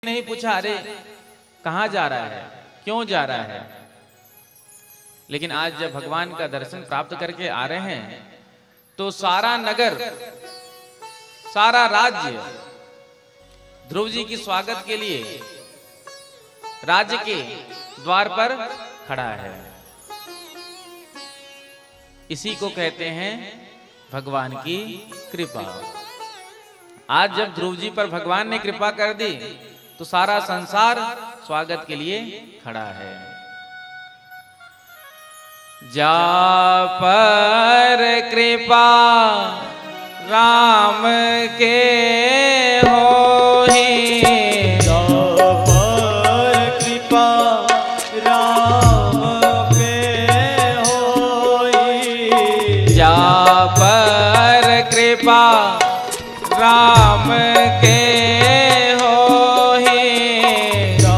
नहीं पूछा अरे कहाँ जा रहा है, क्यों जा रहा है। लेकिन आज जब भगवान का दर्शन प्राप्त करके आ रहे हैं तो सारा नगर, सारा राज्य ध्रुव जी की स्वागत के लिए राज्य के द्वार पर खड़ा है। इसी को कहते हैं भगवान की कृपा। आज जब ध्रुव जी पर भगवान ने कृपा कर दी तो सारा संसार स्वागत के लिए खड़ा है। जा पर कृपा राम के होहि, जा पर कृपा राम के होहि, जा पर कृपा राम के होहि, जा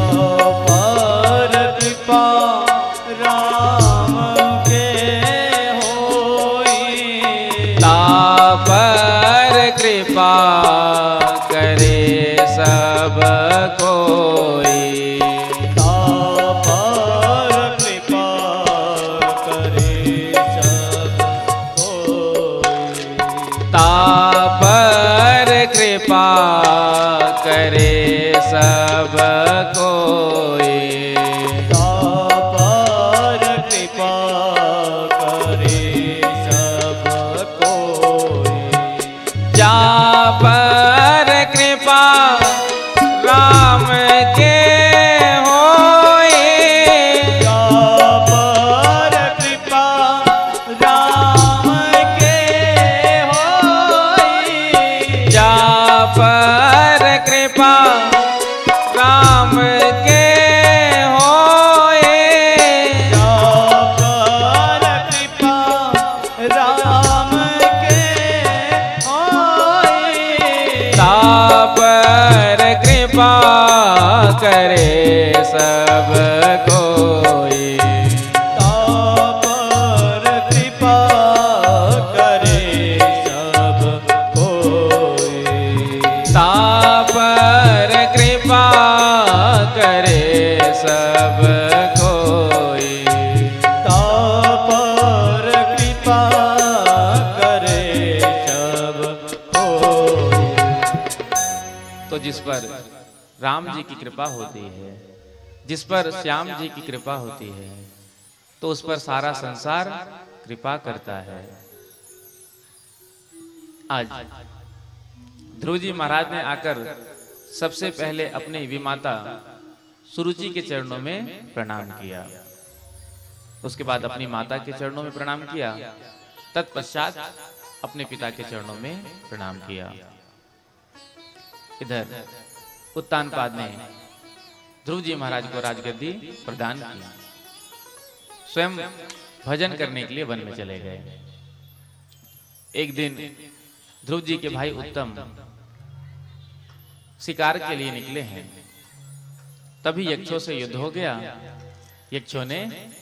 पर कृपा राम के होहि, ता पर कृपा करे सब कोई, ता पर कृपा करे सब कोई, ता पर कृपा करे सब कोई, ता पर कृपा करे सब कोई, जा पर कृपा राम के होई, जा पर कृपा राम के होई, जा पर कृपा राम के होई, जा पर कृपा राम के होई, ता पर कृपा करे सब कोई, ता पर कृपा करे सब कोई, ता पर कृपा करे सब कोई, ता पर कृपा करे सब कोई। तो जिस पर राम जी की कृपा होती है, जिस पर श्याम जी की कृपा होती है, तो उस पर सारा संसार कृपा करता है। आज ध्रुव जी महाराज ने आकर सबसे पहले अपनी विमाता सुरुचि के चरणों में प्रणाम किया, उसके बाद अपनी माता के चरणों में प्रणाम किया, तत्पश्चात अपने पिता के चरणों में प्रणाम किया। इधर उत्तानपाद ने ध्रुव जी महाराज को राजगद्दी प्रदान की, स्वयं भजन करने के लिए वन में चले गए। एक दिन ध्रुव जी के भाई उत्तम शिकार के लिए निकले हैं, तभी यक्षों से युद्ध हो गया। यक्षों ने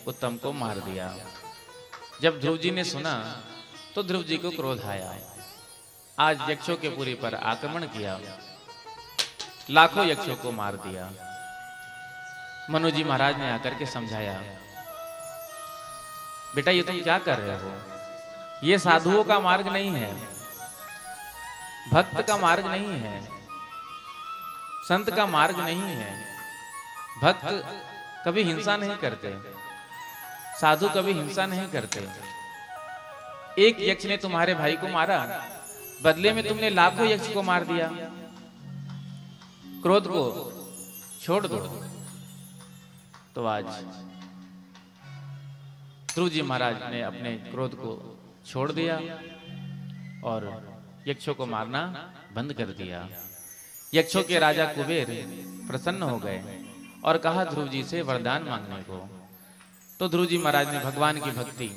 उत्तम को मार दिया। जब ध्रुव जी ने सुना तो ध्रुव जी को क्रोध आया। आज यक्षों के पुरी पर आक्रमण किया, लाखों यक्षों को मार दिया। मनु जी महाराज ने आकर के समझाया, बेटा ये तुम क्या कर रहे हो, ये साधुओं का मार्ग नहीं है, भक्त का मार्ग नहीं है, संत का मार्ग नहीं है। भक्त कभी हिंसा नहीं करते, साधु कभी हिंसा नहीं करते। एक यक्ष ने तुम्हारे भाई को मारा, बदले में तुमने लाखों यक्ष को मार दिया। क्रोध को छोड़ दो। तो आज ध्रुव जी महाराज ने अपने क्रोध को छोड़ दिया और यक्षों को मारना बंद कर दिया। यक्षों के राजा कुबेर प्रसन्न हो गए और कहा ध्रुव जी से वरदान मांगने को। तो ध्रुव जी महाराज ने भगवान की भक्ति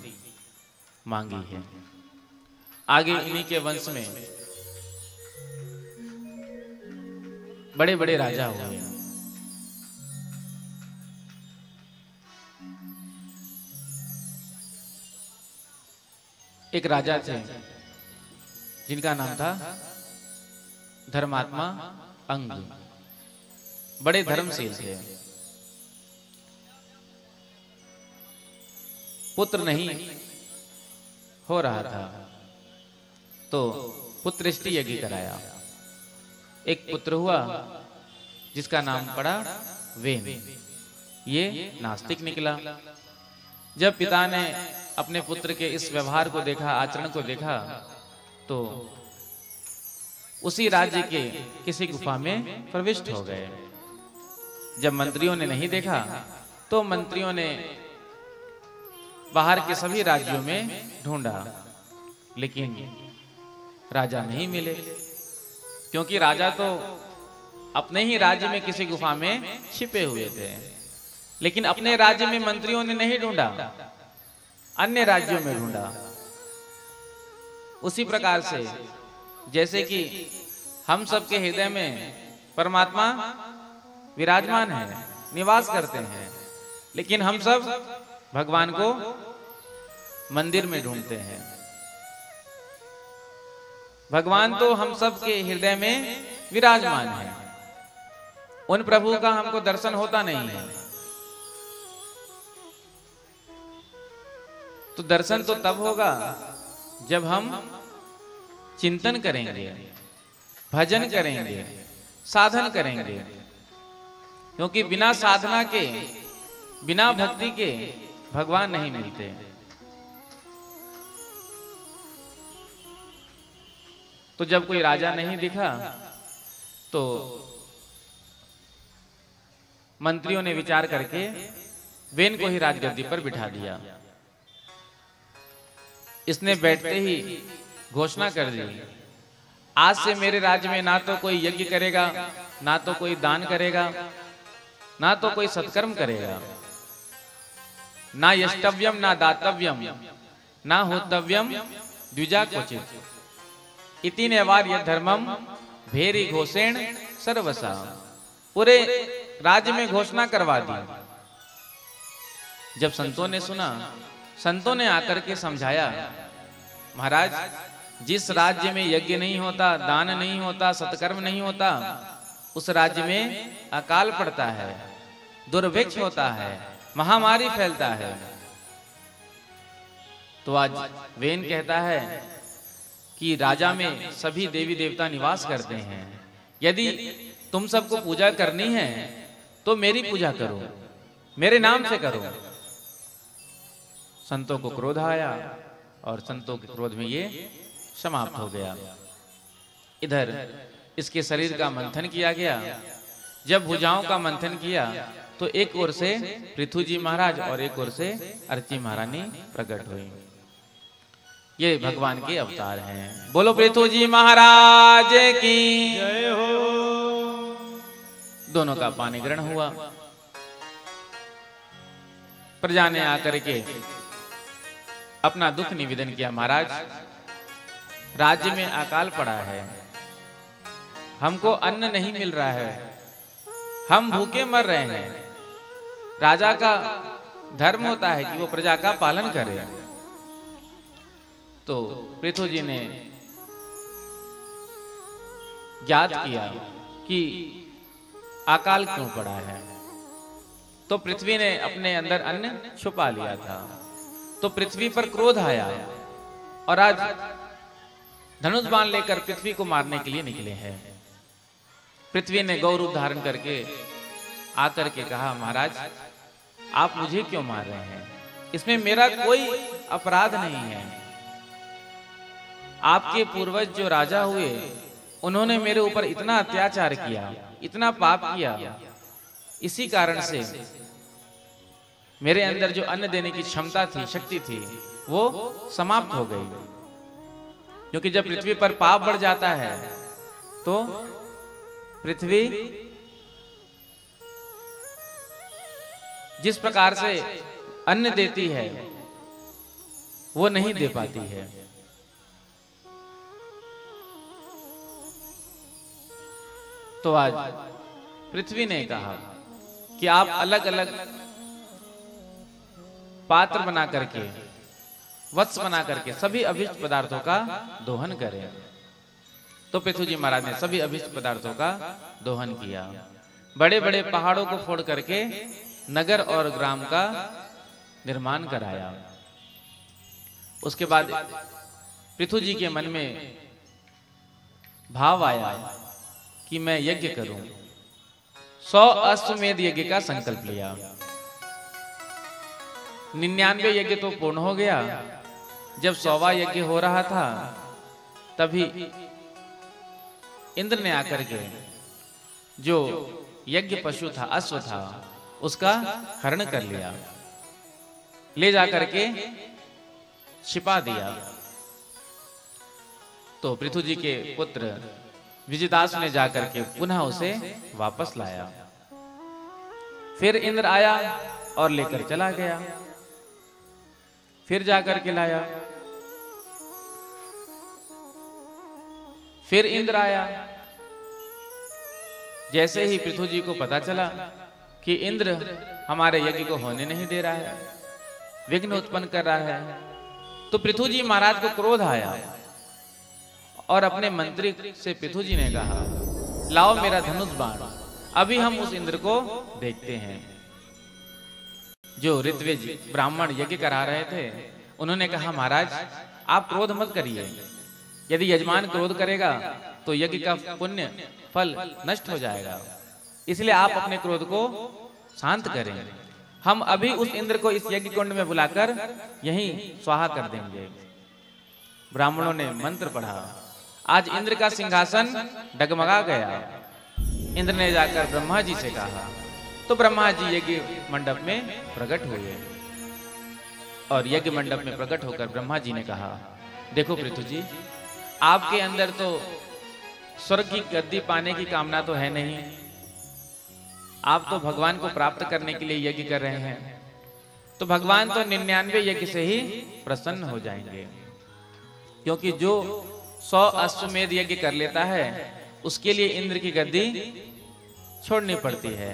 मांगी है। आगे इन्हीं के वंश में बड़े बड़े राजा हुए। एक राजा थे जिनका नाम था धर्मात्मा अंग। बड़े धर्मशील थे। पुत्र नहीं हो रहा था तो पुत्रेष्टि यज्ञ कराया। एक पुत्र हुआ जिसका नाम पड़ा वेन। ये नास्तिक निकला। जब पिता ने अपने पुत्र के इस व्यवहार को देखा, आचरण को देखा, तो उसी राज्य के किसी गुफा में प्रविष्ट हो गए। जब मंत्रियों ने नहीं देखा तो मंत्रियों ने बाहर के सभी राज्यों में ढूंढा, लेकिन राजा नहीं मिले, क्योंकि राजा तो अपने ही राज्य में किसी गुफा में छिपे हुए थे। लेकिन अपने राज्य में मंत्रियों ने नहीं ढूंढा, अन्य राज्यों में ढूंढा। उसी प्रकार से जैसे कि हम सबके हृदय में परमात्मा विराजमान है, निवास करते हैं, लेकिन हम सब भगवान को मंदिर में ढूंढते हैं। भगवान तो हम सबके हृदय में विराजमान है, उन प्रभु का हमको दर्शन होता नहीं है। तो दर्शन तो तब होगा जब हम चिंतन करेंगे, भजन करेंगे, साधन करेंगे, क्योंकि बिना साधना के, बिना भक्ति के भगवान नहीं मिलते। तो जब कोई राजा नहीं दिखा तो मंत्रियों ने विचार करके वेन को ही राजगद्दी पर बिठा दिया। इसने बैठते ही घोषणा कर दी, आज से मेरे राज्य में ना तो कोई यज्ञ करेगा, ना तो कोई दान करेगा, ना तो कोई सत्कर्म करेगा, ना यष्टव्यम ना दातव्यम ना होतव्यम द्विजा क्वचित इति नेवार यद धर्मम भेरी घोषेण सर्वसा। पूरे राज्य में घोषणा करवा दी। जब संतों ने सुना, संतों ने आकर के समझाया, महाराज जिस राज्य में यज्ञ नहीं होता, दान नहीं होता, सत्कर्म नहीं होता, उस राज्य में अकाल पड़ता है, दुर्भिक्ष होता है, महामारी फैलता है। तो आज वेन कहता है कि राजा में सभी देवी देवता निवास करते हैं। यदि तुम सबको पूजा करनी है तो मेरी पूजा करो, मेरे नाम से करो। संतों को क्रोध आया और संतों के क्रोध में ये समाप्त हो गया। इधर इसके शरीर का मंथन किया गया। जब भुजाओं का मंथन किया तो एक ओर से पृथु जी महाराज और एक ओर से अर्ची महारानी प्रकट हुई। ये भगवान के अवतार हैं। बोलो पृथु जी महाराज की जय हो। दोनों का पानी ग्रहण हुआ। प्रजा ने आकर के अपना दुख निवेदन किया, महाराज राज्य में अकाल पड़ा है, हमको अन्न नहीं मिल रहा है, हम भूखे मर रहे हैं। राजा का धर्म होता है कि वो प्रजा का पालन करे। तो पृथु जी ने ज्ञात किया कि अकाल क्यों पड़ा है। तो पृथ्वी ने अपने अंदर अन्न छुपा लिया था। तो पृथ्वी पर क्रोध आया और आज धनुष बाण लेकर पृथ्वी को मारने के लिए निकले हैं। पृथ्वी ने गौ रूप धारण करके आकर के कहा, महाराज आप मुझे क्यों मार रहे हैं? इसमें मेरा कोई अपराध नहीं है। आपके पूर्वज जो राजा हुए उन्होंने मेरे ऊपर इतना अत्याचार किया, इतना पाप किया, इसी कारण से मेरे अंदर जो अन्न देने की क्षमता थी, शक्ति थी, वो समाप्त हो गई। क्योंकि जब पृथ्वी पर पाप बढ़ जाता है तो पृथ्वी जिस प्रकार से अन्न देती है वो नहीं दे पाती है। तो आज पृथ्वी ने कहा कि आप अलग अलग पात्र बना करके, वत्स बना करके सभी अभिष्ट पदार्थों का दोहन करें। तो पृथ्वी जी महाराज ने सभी अभिष्ट पदार्थों का दोहन किया। बड़े बड़े पहाड़ों को फोड़ करके नगर और ग्राम का निर्माण कराया। उसके बाद पृथु जी के मन में भाव आया कि मैं यज्ञ करूं। 100 अश्वमेध यज्ञ का संकल्प लिया। 99 यज्ञ तो पूर्ण हो गया। जब 100वां यज्ञ हो रहा था तभी इंद्र ने आकर के जो यज्ञ पशु था, अश्व था, उसका हरण कर लिया, ले जाकर के छिपा दिया। तो पृथु जी के पुत्र विजयदास ने जाकर के पुनः उसे वापस लाया। फिर इंद्र आया और लेकर चला गया। फिर जाकर के लाया। फिर इंद्र आया। जैसे ही पृथु जी को पता चला कि इंद्र हमारे यज्ञ को होने नहीं दे रहा है, विघ्न उत्पन्न कर रहा है, तो पृथु जी महाराज को क्रोध आया और अपने मंत्री से पृथु जी ने कहा, लाओ मेरा धनुष बाण, अभी हम उस इंद्र को देखते हैं। जो ऋत्विज ब्राह्मण यज्ञ करा रहे थे उन्होंने कहा, महाराज आप क्रोध मत करिए, यदि यजमान क्रोध करेगा तो यज्ञ का पुण्य फल नष्ट हो जाएगा, इसलिए आप अपने क्रोध को शांत करें। हम अभी उस इंद्र को इस यज्ञ कुंड में बुलाकर यहीं स्वाहा कर देंगे। ब्राह्मणों ने मंत्र पढ़ा। आज इंद्र का सिंहासन डगमगा गया। इंद्र ने जाकर ब्रह्मा जी से कहा, तो ब्रह्मा जी यज्ञ मंडप में प्रकट हुए और यज्ञ मंडप में प्रकट होकर ब्रह्मा जी ने कहा, देखो पृथु जी, आपके अंदर तो स्वर्ग की गद्दी पाने की कामना तो है नहीं, आप तो भगवान को प्राप्त करने के लिए यज्ञ कर रहे हैं, तो भगवान तो 99 यज्ञ से ही प्रसन्न हो जाएंगे, क्योंकि जो 100 अश्वमेध यज्ञ कर लेता है उसके लिए इंद्र की गद्दी छोड़नी पड़ती है।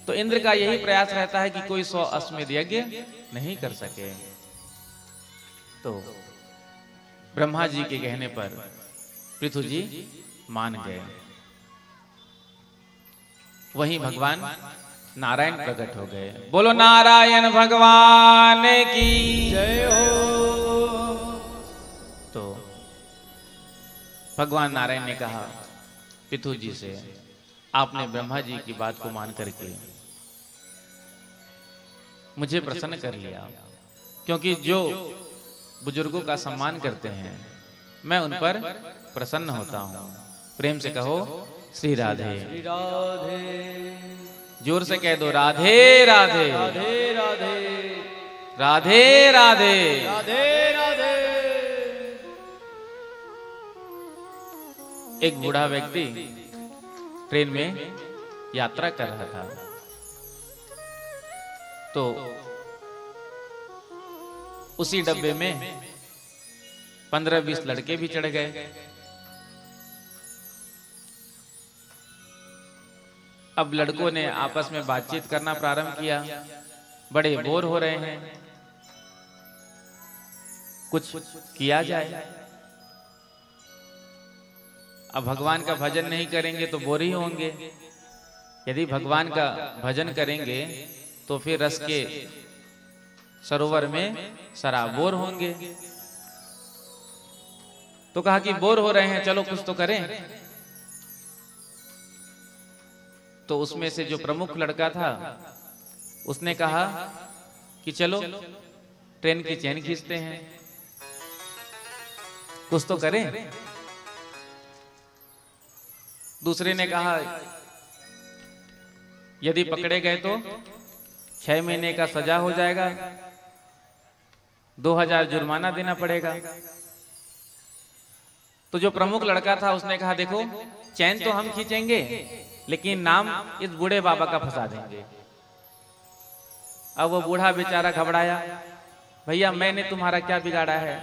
तो इंद्र का यही प्रयास रहता है कि कोई 100 अश्वमेध यज्ञ नहीं कर सके। तो ब्रह्मा जी के कहने पर पृथु जी मान गए। वहीं भगवान नारायण प्रकट हो गए। बोलो नारायण भगवान की जय हो। तो भगवान नारायण ने कहा पृथु जी से, आपने ब्रह्मा जी की बात को मान करके मुझे प्रसन्न कर लिया, क्योंकि जो बुजुर्गों का सम्मान करते हैं मैं उन पर प्रसन्न होता हूं। प्रेम से कहो श्री राधे। श्री राधे। जोर से कह दो राधे राधे राधे राधे राधे राधे। राधे राधे। एक बूढ़ा व्यक्ति ट्रेन में यात्रा कर रहा था, तो उसी डब्बे में 15-20 लड़के भी चढ़ गए। अब लड़कों ने आपस में बातचीत करना प्रारंभ किया। बड़े बोर हो रहे हैं, कुछ किया जाए। अब भगवान का भजन नहीं करेंगे तो बोर ही होंगे, यदि भगवान का भजन करेंगे तो फिर रस के सरोवर में सराबोर होंगे। तो कहा कि बोर हो रहे हैं, चलो कुछ तो करें। तो उसमें से जो प्रमुख लड़का था उसने कहा कि चलो ट्रेन की चैन खींचते हैं, कुछ तो करें। दूसरे ने कहा यदि पकड़े गए तो 6 महीने का सजा हो जाएगा, 2000 जुर्माना देना पड़ेगा। तो जो प्रमुख लड़का था उसने कहा देखो चैन तो हम खींचेंगे लेकिन नाम इस बूढ़े बाबा का फंसा देंगे। अब वो बूढ़ा बेचारा घबराया, भैया मैंने तुम्हारा क्या बिगाड़ा है,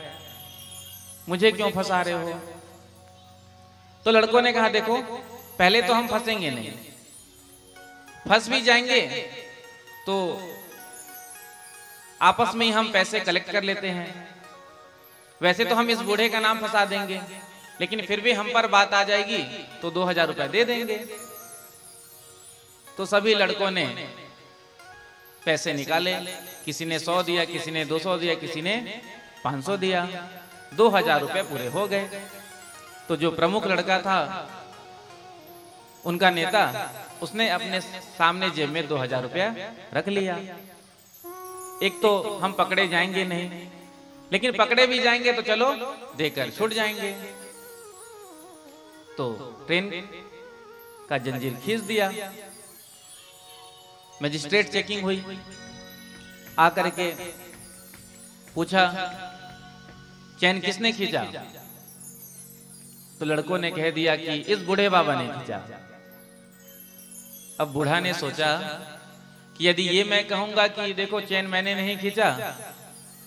मुझे क्यों फंसा रहे हो। तो लड़कों ने कहा देखो पहले तो हम फंसेंगे नहीं, फंस भी जाएंगे तो आपस में ही हम पैसे कलेक्ट कर लेते हैं। वैसे तो हम इस बूढ़े का नाम फंसा देंगे लेकिन फिर भी हम पर बात आ जाएगी तो 2000 रुपए दे देंगे। तो तो सभी लड़कों ने पैसे निकाले, किसी ने 100 दिया, किसी ने 200 दिया, किसी ने 500 दिया, 2000 रुपए पूरे हो गए। तो जो प्रमुख लड़का था, उनका नेता, उसने अपने सामने जेब में 2000 रुपया रख लिया। एक तो हम पकड़े जाएंगे नहीं, लेकिन पकड़े भी जाएंगे तो चलो देकर छूट जाएंगे। तो ट्रेन का जंजीर खींच दिया, मजिस्ट्रेट चेकिंग हुई, आकर के पूछा चैन किसने खींचा? तो लड़कों ने कह दिया कि इस बूढ़े बाबा ने खींचा। अब बूढ़ा ने सोचा कि यदि ये मैं कहूंगा कि देखो चैन मैंने नहीं खींचा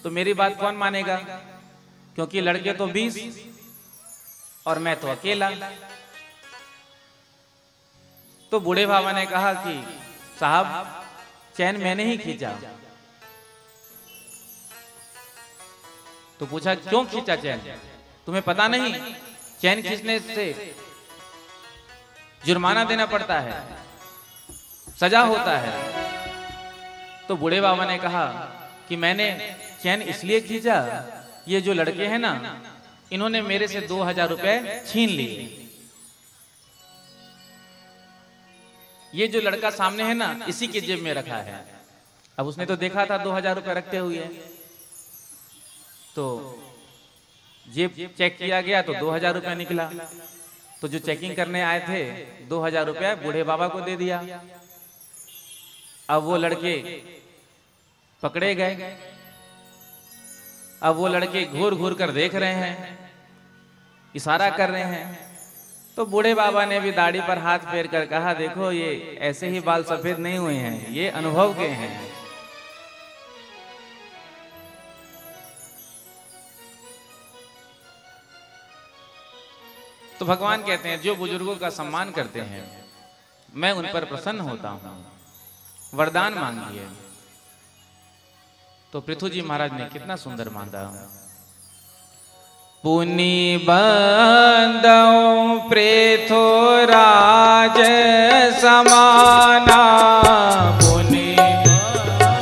तो मेरी बात कौन मानेगा, क्योंकि लड़के तो 20 और मैं तो अकेला। तो बूढ़े बाबा ने कहा कि साहब चैन मैंने ही खींचा। तो पूछा क्यों खींचा चैन? तुम्हें पता नहीं चैन खींचने से जुर्माना देना पड़ता है, सजा होता है। तो बूढ़े बाबा ने कहा कि मैंने चैन इसलिए खींचा, ये जो लड़के हैं ना, इन्होंने मेरे से 2000 रुपए छीन लिए। ये जो लड़का सामने है ना, इसी के जेब में रखा है। अब उसने तो देखा था 2000 रुपए रखते हुए, तो जेब चेक किया गया तो 2000 रुपया निकला। तो जो चेकिंग करने आए थे 2000 रुपया बूढ़े बाबा को दे दिया। अब वो लड़के पकड़े गए। अब वो लड़के घूर घूर कर देख रहे हैं, इशारा कर रहे हैं। तो बूढ़े बाबा ने भी दाढ़ी पर हाथ फेर कर कहा देखो ये ऐसे ही बाल सफेद नहीं हुए हैं, ये अनुभव के हैं। तो भगवान कहते हैं जो बुजुर्गों का सम्मान करते हैं मैं उन पर प्रसन्न होता हूं, वरदान मांगिए। तो पृथु जी महाराज ने कितना सुंदर मांगा, पुनि बंदौ पृथु राज समाना, पुनि बंदौ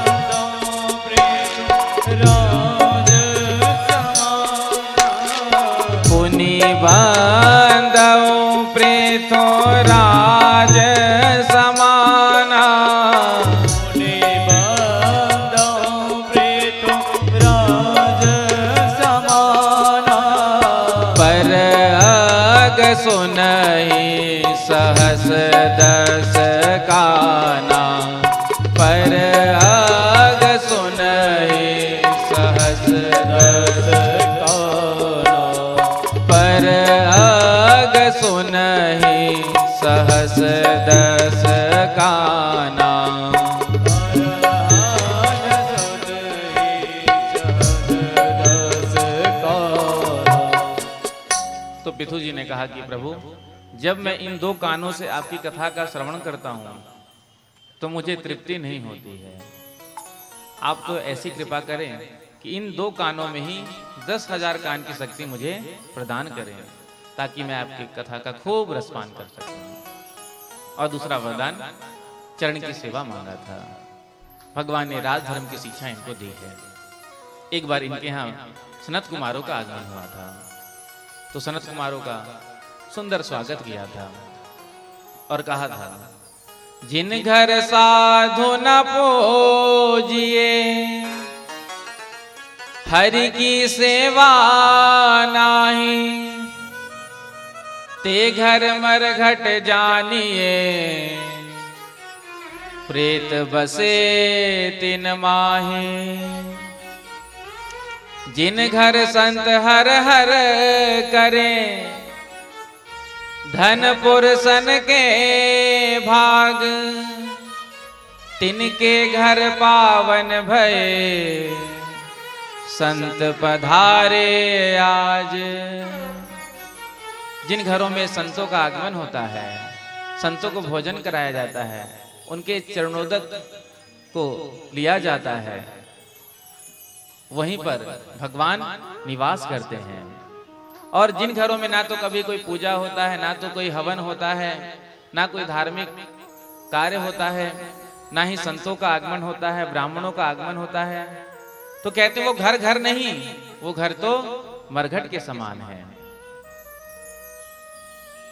पृथु राज समाना, पुनि बंदौ पृथु राज समाना, पुनि बंदौ पृथु राज समाना, पर अग सुनहि सहस दस काना, पर अग सुनहि सहस दस काना, पर अग सुनहि सहस दस काना, तो पृथु जी ने कहा कि प्रभु जब मैं इन 2 कानों से आपकी कथा का श्रवण करता हूं तो मुझे तृप्ति नहीं होती है। आप तो ऐसी कृपा करें कि इन 2 कानों में ही 10,000 कान की शक्ति मुझे प्रदान करें, ताकि मैं आपकी कथा का खूब रसपान कर सकूं। और दूसरा वरदान चरण की सेवा मांगा था। भगवान ने राजधर्म की शिक्षा इनको दी है। एक बार इनके यहाँ सनत कुमारों का आगमन हुआ था, तो सनत कुमारों का सुंदर स्वागत किया था और कहा था जिन घर साधु न पूजिए हरि की सेवा नाही, ते घर मरघट जानिए प्रेत बसे तिन माहे। जिन घर संत हर हर करें धन पुरुषन के भाग, तिनके घर पावन भये संत पधारे आज। जिन घरों में संतों का आगमन होता है, संतों को भोजन कराया जाता है, उनके चरणोदक को लिया जाता है, वहीं पर भगवान निवास करते हैं। और जिन घरों में ना तो कभी कोई पूजा होता है, ना तो कोई हवन होता है, ना कोई धार्मिक कार्य होता है, ना ही संतों का आगमन होता है, ब्राह्मणों का आगमन होता है। तो कहते वो घर घर नहीं, वो घर तो मरघट के समान है।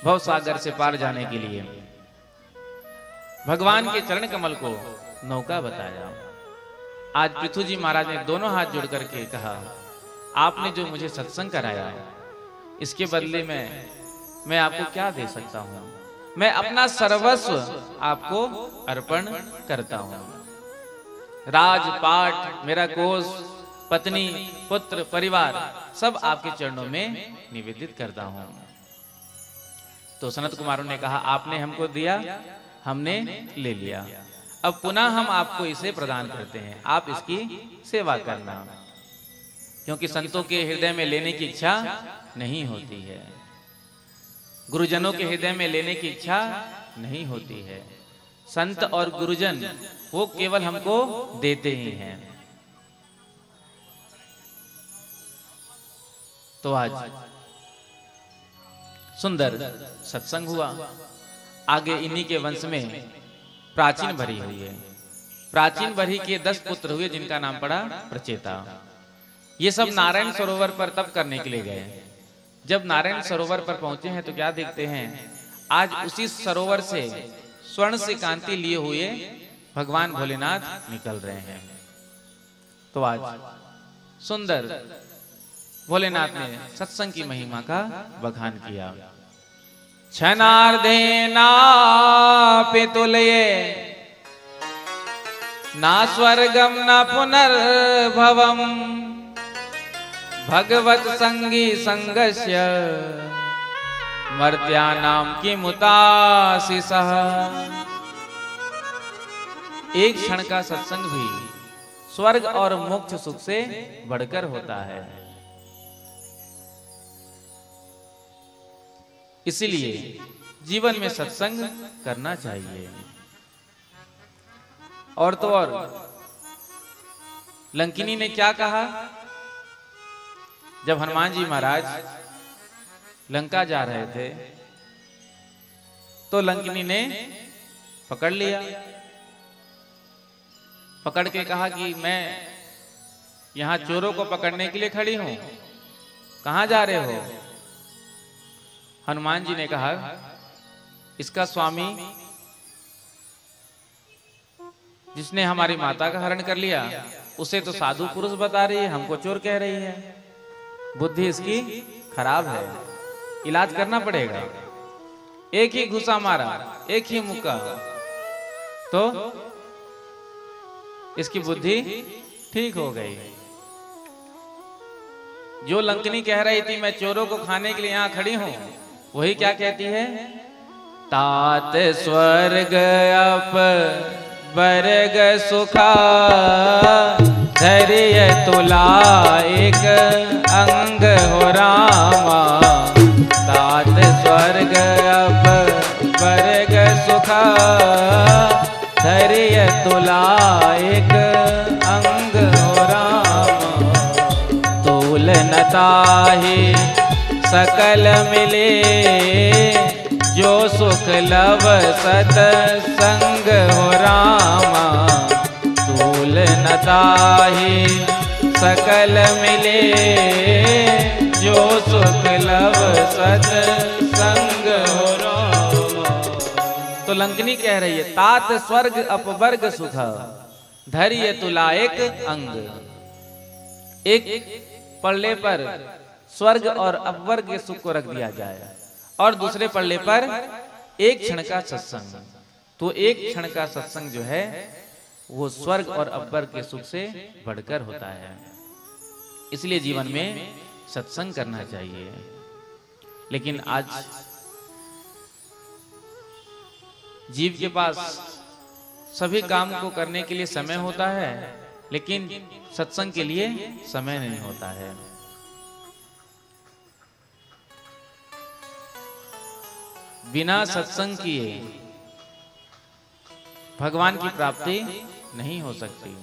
भव सागर से पार जाने के लिए भगवान के चरण कमल को नौका बताया। आज पृथु जी महाराज ने दोनों हाथ जोड़ करके कहा, आपने जो मुझे सत्संग कराया, इसके बदले में मैं आपको क्या दे सकता हूं? मैं अपना सर्वस्व आपको अर्पण करता हूं। राजपाट, मेरा कोष, पत्नी, पुत्र, परिवार सब आपके चरणों में निवेदित करता हूं। तो सनत कुमारों ने कहा, आपने हमको दिया, हमने ले लिया, अब पुनः हम आपको इसे प्रदान करते हैं, आप इसकी सेवा करना। क्योंकि संतों के हृदय में लेने की इच्छा नहीं होती है, गुरुजनों के हृदय में लेने की इच्छा नहीं होती है। संत और गुरुजन वो केवल हमको देते ही हैं। तो आज सुंदर सत्संग हुआ। आगे इन्हीं के वंश में प्राचीन भरी हुई है। प्राचीन भरी के 10 पुत्र हुए, जिनका नाम पड़ा प्रचेता। ये सब नारायण सरोवर पर तप करने के लिए गए। जब नारायण सरोवर पर पहुंचे हैं तो क्या देखते हैं, आज उसी सरोवर से स्वर्ण से कांति लिए हुए भगवान भोलेनाथ निकल रहे हैं। तो आज सुंदर भोलेनाथ ने सत्संग की महिमा का बखान किया। क्षणार्धेनापि तुल्ये ना स्वर्गम न पुनर्भवम भगवत संगी संगस्य मर्त्यानाम किमुताशिषः। एक क्षण का सत्संग भी स्वर्ग और मोक्ष सुख से बढ़कर होता है। इसलिए जीवन में सत्संग करना चाहिए। और तो और लंकिनी ने क्या कहा, जब हनुमान जी महाराज लंका जा रहे थे तो लंकिनी ने पकड़ लिया। पकड़ के कहा कि मैं यहां चोरों को पकड़ने के लिए खड़ी हूं, कहां जा रहे हो? हनुमान जी ने कहा, इसका स्वामी जिसने हमारी माता का हरण कर लिया, उसे तो साधु पुरुष बता रही है, हमको चोर कह रही है। बुद्धि इसकी खराब है, इलाज करना पड़ेगा। एक ही घुसा मारा, एक ही मुक्का, तो इसकी बुद्धि ठीक हो गई। जो लंकनी कह रही थी मैं चोरों को खाने के लिए यहां खड़ी हूं, वही क्या कहती है, तात स्वर्ग अप वर्ग सुखा धैर्य तुला एक अंग हो रामा। तात स्वर्ग अप वर्ग सुखा धैर्य तुला एक अंग हो रामा। तूल न ताहि सकल मिले जो सुख लव सत संग हो रामा। तूल न ताहि सकल मिले जो सुख लव सत संग हो रामा। तो लंकनी कह रही है, तात स्वर्ग अपवर्ग सुख धैर्य तुला एक अंग। एक पल्ले पर स्वर्ग और अपवर्ग के सुख को रख दिया जाए और दूसरे पल्ले पर एक क्षण का सत्संग। तो एक क्षण का सत्संग जो है वो स्वर्ग और अपवर्ग के सुख से बढ़कर होता है। इसलिए जीवन में सत्संग करना चाहिए। लेकिन आज जीव के पास सभी काम को करने के लिए समय होता है, लेकिन सत्संग के लिए समय नहीं होता है। बिना सत्संग किए भगवान की प्राप्ति नहीं हो सकती।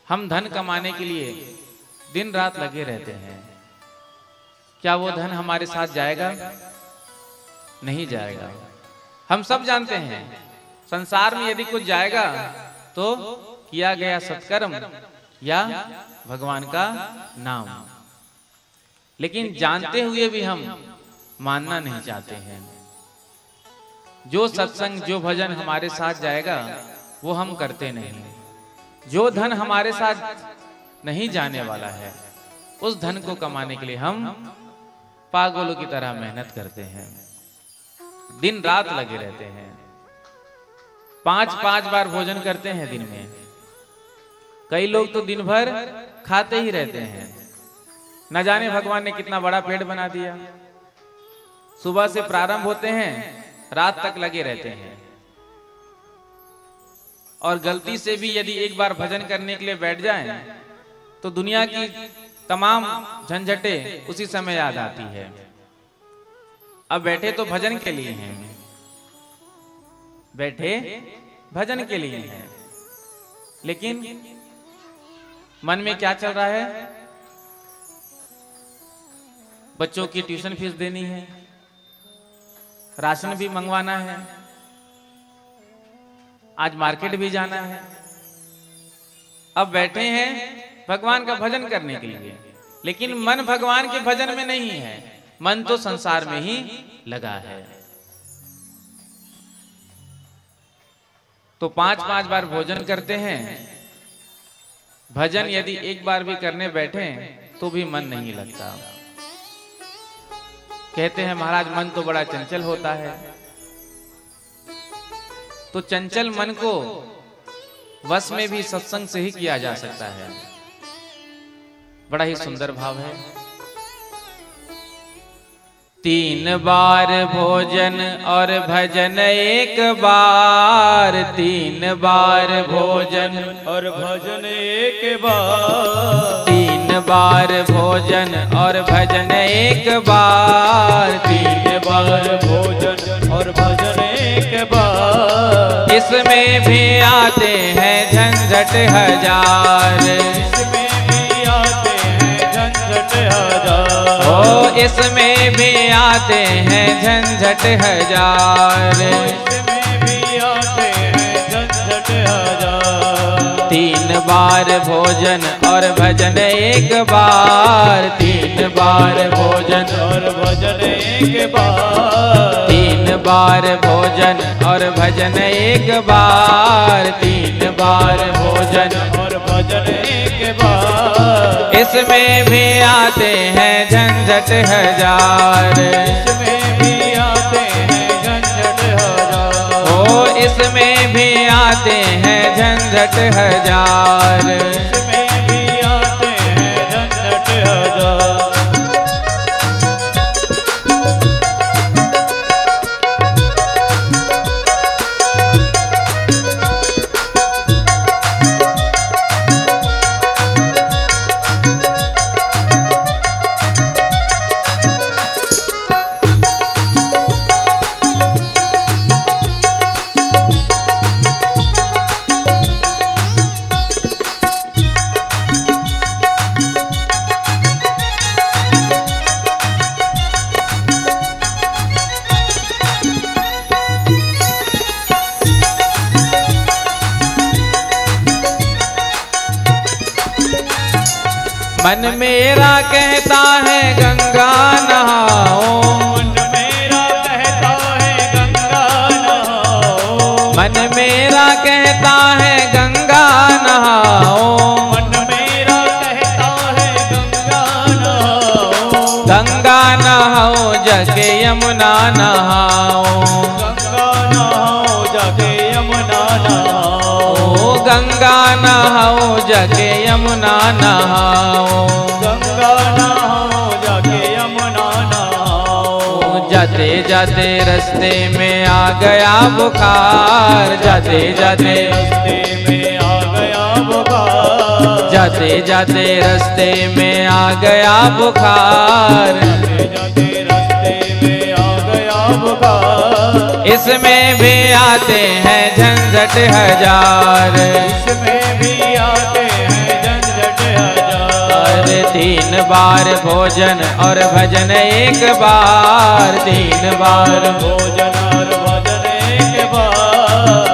हम धन कमाने के लिए दिन रात लगे रहते हैं, क्या वो धन हमारे साथ जाएगा? नहीं जाएगा। हम सब जानते हैं संसार में यदि कुछ जाएगा तो किया गया सत्कर्म या भगवान का नाम, लेकिन जानते हुए भी हम मानना नहीं चाहते हैं। जो सत्संग जो भजन हमारे साथ जाएगा वो हम करते नहीं। जो धन हमारे साथ नहीं जाने वाला है उस धन को कमाने के लिए हम पागलों की तरह मेहनत करते हैं, दिन रात लगे रहते हैं, 5-5 बार भोजन करते हैं दिन में। कई लोग तो दिन भर खाते ही रहते हैं। न जाने भगवान ने कितना बड़ा पेट बना दिया। सुबह से प्रारंभ होते हैं, रात तक लगे रहते हैं, और गलती से भी यदि एक बार भजन करने के लिए बैठ जाएं तो दुनिया की तमाम झंझटें उसी समय याद आती है। अब बैठे तो भजन के लिए हैं, बैठे भजन के लिए हैं, लेकिन मन में क्या चल रहा है? बच्चों की ट्यूशन फीस देनी है, राशन भी मंगवाना है, आज मार्केट भी जाना है। अब बैठे हैं भगवान का भजन करने के लिए, लेकिन मन भगवान के भजन में नहीं है, मन तो संसार में ही लगा है। तो 5-5 बार भोजन करते हैं, भजन यदि एक बार भी करने बैठे तो भी मन नहीं लगता। कहते हैं महाराज मन तो बड़ा चंचल होता है। तो चंचल मन को वश में भी सत्संग से ही किया जा सकता है। बड़ा ही सुंदर भाव है। 3 बार भोजन और भजन एक बार, 3 बार भोजन और भजन एक बार, 3 बार भोजन और भजन एक बार, 3 बार भोजन और भजन एक बार। इसमें भी आते हैं झंझट हजार, इसमें भी आते हैं झंझट हजार, ओ इसमें भी आते हैं झंझट हजार, इसमें भी आते हैं झंझट हजार। 3 बार भोजन और भजन एक बार, 3 बार भोजन और भजन एक बार, 3 बार भोजन और भजन एक बार, 3 बार भोजन और भजन एक बार। इसमें भी आते हैं झंझट हजार, इसमें भी आते हैं झंझट हजार, ओ इसमें भी आते हैं झंझट हजार, इसमें भी आते हैं झंझट हजार। मन मेरा कहता है गंगा नहाओ, मन मेरा कहता है गंगा नहाओ, मन मेरा कहता है गंगा नहाओ, मन मेरा कहता है गंगा नहाओ, गंगा नहाओ जगे यमुना नहाओ, गंगा नहाओ जाके यमुना नहाओ, गंगा नहाओ जगे यमुना नहाओ, गंगा नहाओ जाके यमुना नहाओ। जाते जाते रास्ते में आ गया बुखार, जाते जाते रास्ते में आ गया बुखार, जाते जाते रास्ते में आ गया बुखार, जाते रास्ते में आ गया बुखार। इसमें भी आते हैं झंझट हजार, इसमें भी आते हैं झंझट हजार। 3 बार भोजन और भजन एक बार, 3 बार भोजन और भजन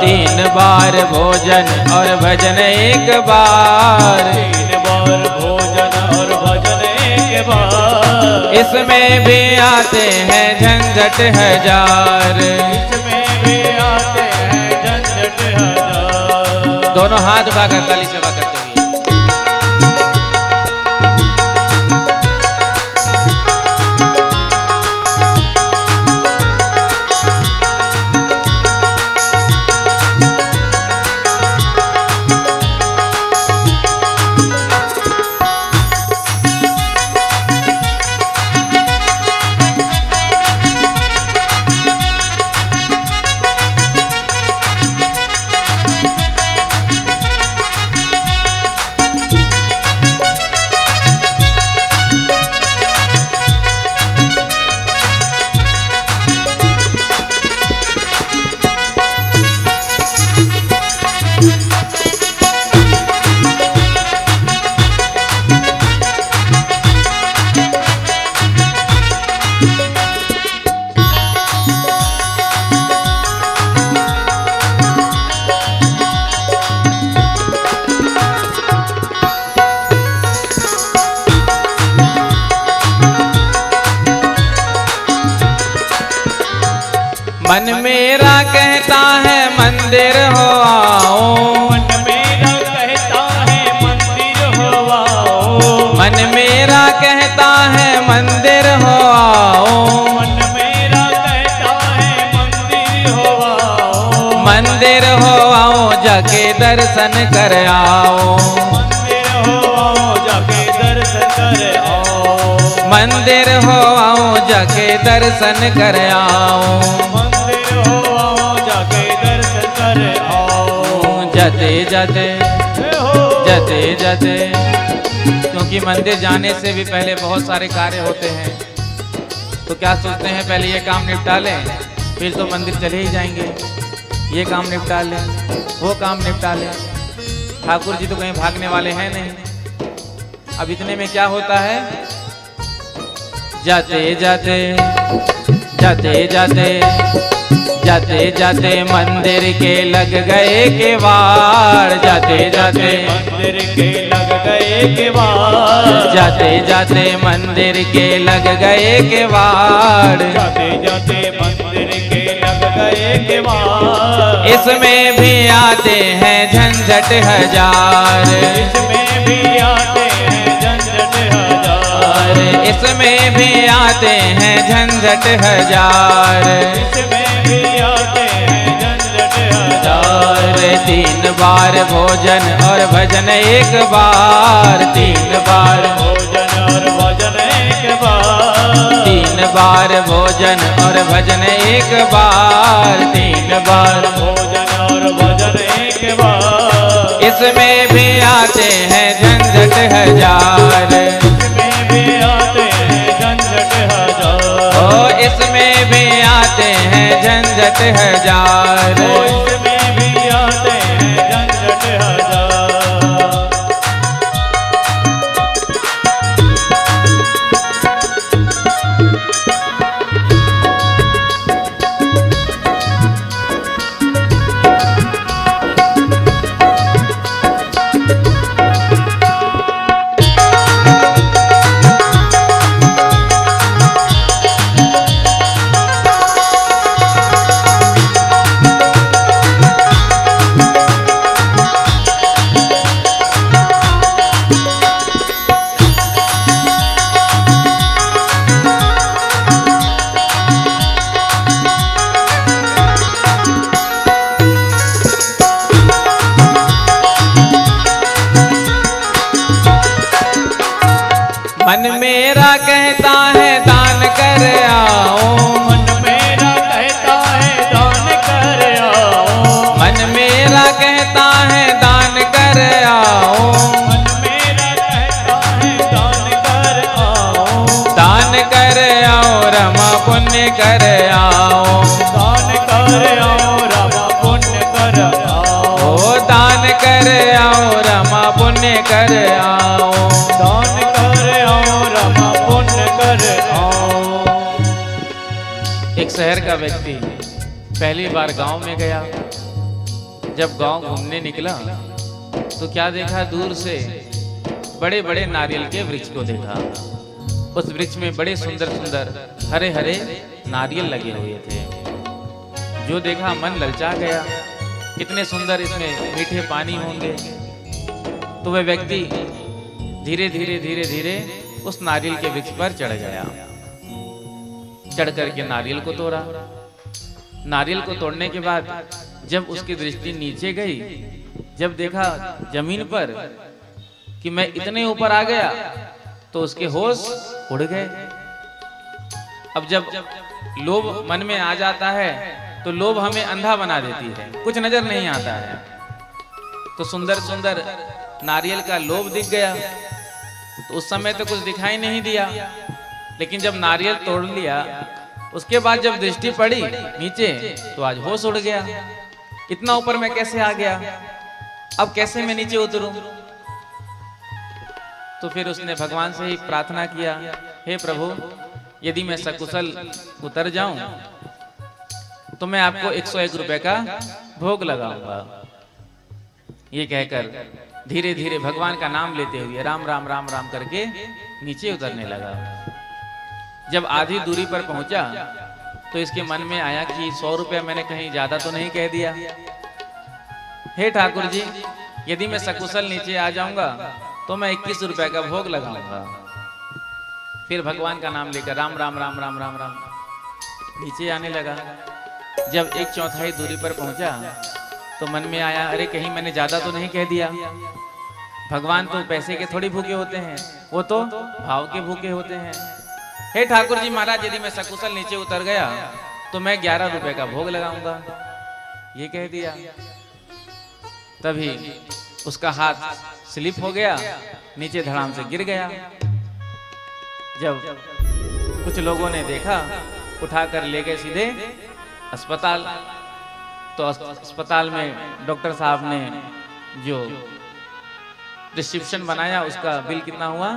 3 बार भोजन और भजन एक बार, 3 बार भोजन और भजन एक बार। इसमें भी आते हैं झंझट हजार, इसमें भी आते हैं झंझट हजार। दोनों हाथ उठाकर ताली सेवा करते हुए मन मेरा कहता है मंदिर हो आओ, मन मेरा कहता है मंदिर हो आओ। मन मेरा कहता है मंदिर हो आओ, मन मेरा कहता है मंदिर हो आओ। मंदिर हो आओ जाके दर्शन कर आओ, मंदिर हो आओ जाके दर्शन कर आओ। मंदिर हो आओ जाके दर्शन कर आओ, मंदिर हो आओ जाके दर्शन कर आओ। जाते जाते हो जाते जाते, क्योंकि मंदिर जाने से भी पहले बहुत सारे कार्य होते हैं, तो क्या सोचते हैं पहले ये काम निपटा लें फिर तो मंदिर चले ही जाएंगे। ये काम निपटा लें, वो काम निपटा लें। ठाकुर जी तो कहीं भागने वाले हैं नहीं। अब इतने में क्या होता है, जाते जाते जाते जाते जाते जाते मंदिर के लग गए केवाड़, जाते जाते मंदिर के लग गए केवाड़। जाते जाते मंदिर के लग गए केवाड़, जाते जाते मंदिर के लग गए केवाड़। इसमें भी आते हैं झंझट हजार, इसमें भी आते हैं झंझट हजार। इसमें भी आते हैं झंझट हजार, इसमें भी आते हैं झंझट हजार। 3 बार भोजन और भजन एक बार, 3 बार भोजन और भजन एक बार। 3 बार भोजन और भजन एक बार, 3 बार भोजन और भजन एक बार। इसमें भी आते हैं झंझट हजार, इसमें भी आते हैं झंझट हजार। ओ इसमें भी आते हैं झंझट हजार। ओ इसमें भी आते हैं झंझट हजार। मन मेरा कहता है दान कर आओ, मन मेरा कहता है दान कर आओ। मन मेरा कहता है दान कर आओ, मन मेरा कहता है दान कर आओ। दान कर आओ रमा पुण्य कर आओ, दान कर आओ रमा पुण्य कर आओ। ओ दान कर आओ रमा पुण्य कर आओ, दान कर आओ रमा पुण्य कर आओ। एक शहर का व्यक्ति पहली बार गांव में गया, जब गांव घूमने निकला तो क्या देखा, दूर से बड़े बड़े नारियल के वृक्ष को देखा। उस वृक्ष में बड़े सुंदर सुंदर हरे हरे नारियल लगे हुए थे। जो देखा मन ललचा गया, कितने सुंदर इसमें मीठे पानी होंगे। तो वह व्यक्ति धीरे धीरे धीरे धीरे उस नारियल के वृक्ष पर चढ़ गया। चढ़ करके नारियल को तोड़ा। नारियल को तोड़ने के बाद जब उसकी दृष्टि नीचे गई, जब देखा जमीन पर कि मैं इतने ऊपर आ गया, तो उसके होश उड़ गए। अब जब लोभ मन में आ जाता है तो लोभ हमें अंधा बना देती है, कुछ नजर नहीं आता है। तो सुंदर सुंदर नारियल का लोभ दिख गया। तो उस समय तो कुछ दिखाई नहीं दिया, लेकिन जब नारियल तोड़ लिया उसके बाद जब दृष्टि पड़ी नीचे तो आज होश उड़ गया। इतना ऊपर मैं कैसे आ गया, अब कैसे मैं नीचे उतरूं। तो फिर उसने भगवान से ही प्रार्थना किया, हे प्रभु, यदि मैं सकुशल उतर जाऊं तो मैं आपको 101 रुपए का भोग लगाऊंगा। ये कहकर धीरे धीरे भगवान का नाम लेते हुए राम राम राम राम करके नीचे उतरने लगा। जब आधी दूरी पर पहुंचा तो इसके मन में आया कि 100 रुपया मैंने कहीं ज्यादा तो नहीं कह दिया। हे ठाकुर जी, यदि मैं सकुशल नीचे आ जाऊंगा तो मैं 21 रुपए का भोग लगाऊंगा। फिर भगवान का नाम लेकर राम राम राम राम राम राम नीचे आने लगा। जब 1/4 दूरी पर पहुंचा तो मन में आया, अरे कहीं मैंने ज्यादा तो नहीं कह दिया। भगवान तो पैसे के थोड़ी भूखे होते हैं, वो तो भाव के भूखे होते हैं। हे ठाकुर जी महाराज, यदि मैं सकुशल नीचे उतर गया तो मैं 11 रुपए का भोग लगाऊंगा, ये कह दिया। तभी उसका हाथ स्लिप हो गया, नीचे धड़ाम से गिर गया। जब कुछ लोगों ने देखा, उठाकर ले गए सीधे अस्पताल। तो अस्पताल में डॉक्टर साहब ने जो प्रिस्क्रिप्शन बनाया उसका बिल कितना हुआ,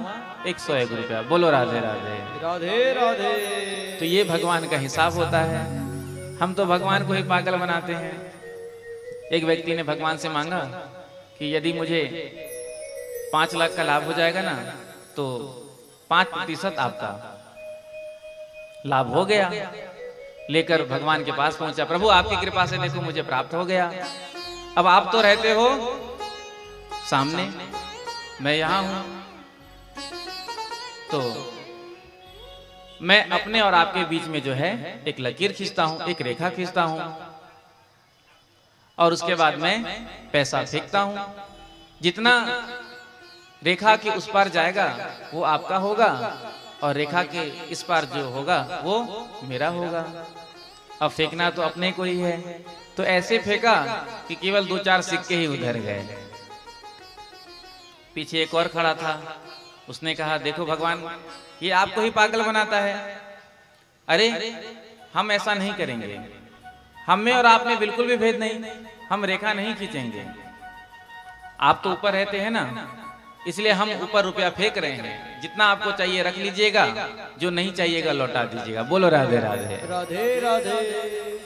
101 रुपया। बोलो राधे राधे राधे राधे। तो ये भगवान का हिसाब होता है। हम तो भगवान को ही पागल बनाते हैं। एक व्यक्ति ने भगवान से मांगा कि यदि मुझे 5 लाख का लाभ हो जाएगा ना तो 5% आपका लाभ हो गया। लेकर भगवान के पास पहुंचा, प्रभु आपकी कृपा से देखो मुझे प्राप्त हो गया। अब आप तो रहते हो सामने, मैं यहां हूं, तो मैं अपने और आपके बीच में जो है एक लकीर खींचता हूं, एक रेखा खींचता हूं, और उसके बाद मैं पैसा फेंकता हूं। जितना रेखा के उस पार जाएगा वो आपका होगा, और रेखा के इस पार जो होगा वो मेरा होगा। अब फेंकना तो अपने को ही है। तो ऐसे फेंका कि केवल 2-4 सिक्के ही उधर गए। पीछे एक और खड़ा था, उसने कहा, देखो भगवान, ये आपको ही पागल बनाता है। अरे हम ऐसा नहीं करेंगे, हम में और आप में बिल्कुल भी भेद नहीं, हम रेखा नहीं खींचेंगे। आप तो ऊपर रहते हैं ना, इसलिए हम ऊपर रुपया फेंक रहे हैं। जितना आपको चाहिए रख लीजिएगा, जो नहीं चाहिएगा लौटा दीजिएगा। बोलो राधे राधे राधे राधे।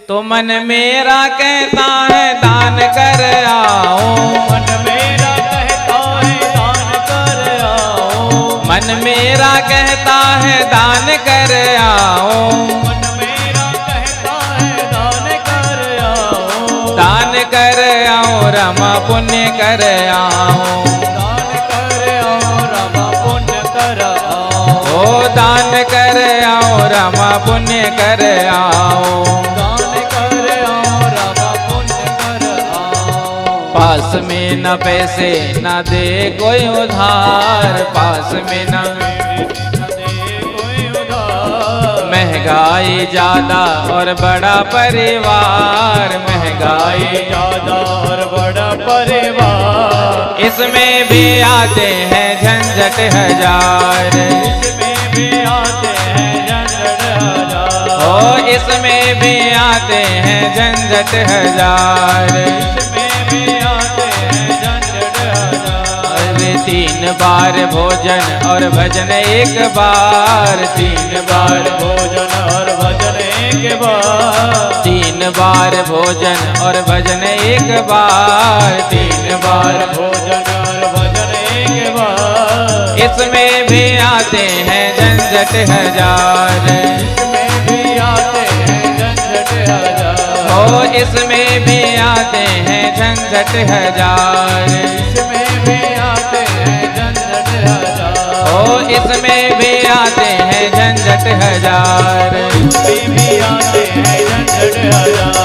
तो मन मेरा कहता है दान कर आओ, मन मेरा कहता है दान कर आओ, मन मेरा कहता है दान कर आओ, मन मेरा कहता है दान कर आओ, दान कर आओ रमा पुण्य कर आओ, दान कर आओ रमा पुण्य कर आओ, दान कर आओ रमा पुण्य कर आओ। पास में न पैसे न दे कोई उधार, पास में न दे कोई उधार। महंगाई ज्यादा और बड़ा परिवार, महंगाई ज्यादा और बड़ा परिवार। इसमें भी आते हैं झंझट हजार, इसमें भी आते हैं झंझट हजार, इसमें भी आते हैं झंझट हजार। अरे 3 बार भोजन और भजन एक बार, 3 बार भोजन और भजन एक बार, 3 बार भोजन और भजन एक बार, 3 बार भोजन और भजन एक बार, इसमें भी आते हैं झंझट हजार, इसमें भी आते हैं झंझट हजार, ओ इसमें भी आते हैं झंझट हजार, इसमें भी आते हैं झंझट हजार, ओ इसमें भी आते हैं झंझट हजार, इसमें भी आते हैं झंझट हजार,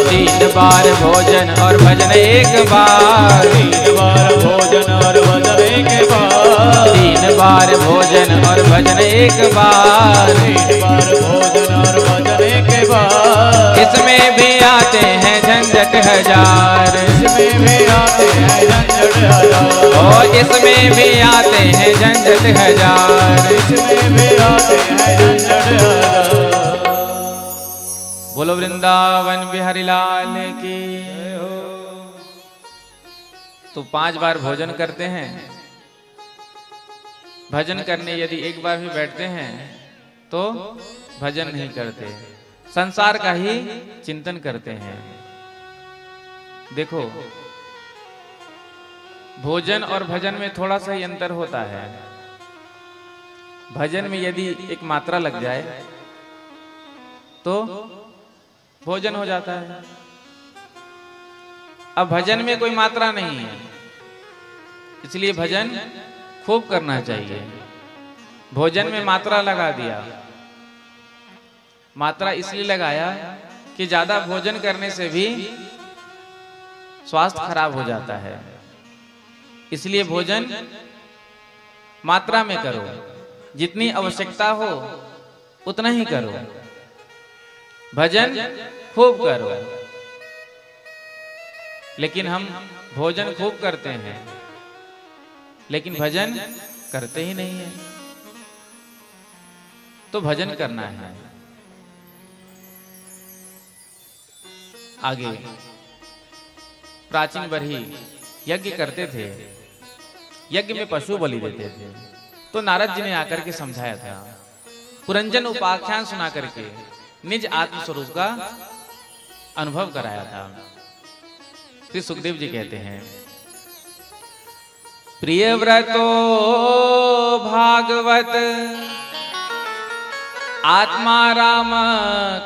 3 बार भोजन और भजन एक बार, 3 बार भोजन और भजन एक बार, 3 बार भोजन और भजन एक बार, 3 बार भोजन और भजन एक बार, इसमें भी आते हैं झंझट हजार, इसमें भी आते हैं झंझट हजार, ओ इसमें भी आते हैं झंझट हजार, इसमें भी आते हैं झंझट हजार। बोलो वृंदावन बिहारी लाल की। तो 5 बार भोजन करते हैं, भजन करने यदि एक बार भी बैठते हैं तो भजन नहीं करते, संसार का ही चिंतन करते हैं। देखो भोजन और भजन में थोड़ा सा ही अंतर होता है। भजन में यदि एक मात्रा लग जाए तो भोजन हो जाता है। अब भजन में कोई मात्रा नहीं है, इसलिए भजन खूब करना चाहिए। भोजन में मात्रा लगा दिया, मात्रा इसलिए लगाया कि ज्यादा भोजन करने से भी स्वास्थ्य खराब हो जाता है, इसलिए भोजन मात्रा में करो, जितनी आवश्यकता हो उतना ही करो। भजन खूब करो, लेकिन हम भोजन खूब करते हैं लेकिन भजन करते ही नहीं है। तो भजन करना है। आगे प्राचीन बरही यज्ञ करते थे, यज्ञ में पशु बलि देते थे। तो नारद जी ने आकर के समझाया था, पुरंजन उपाख्यान सुना करके निज आत्म स्वरूप का अनुभव कराया था। श्री सुखदेव जी कहते हैं, प्रिय व्रतो भागवत आत्मा राम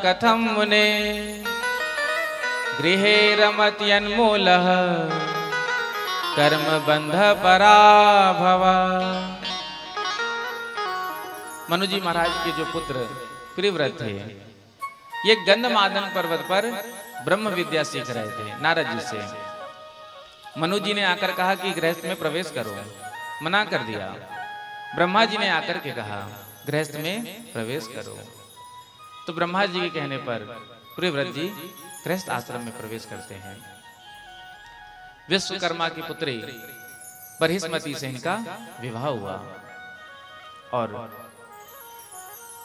कथम मुने गृहे रमत्यन्मूलः कर्म बंध पराभव। मनु जी महाराज के जो पुत्र प्रियव्रत थे, ये गंधमादन पर्वत पर ब्रह्म विद्या सीख रहे थे नारद जी से। मनु जी ने आकर कहा कि गृहस्थ में प्रवेश करो, मना कर दिया। ब्रह्मा जी ने आकर के कहा गृहस्थ में प्रवेश करो। तो ब्रह्मा जी के कहने पर प्रियव्रत जी गृहस्थ आश्रम में प्रवेश करते हैं। विश्वकर्मा की पुत्री बृहस्पति से इनका विवाह हुआ और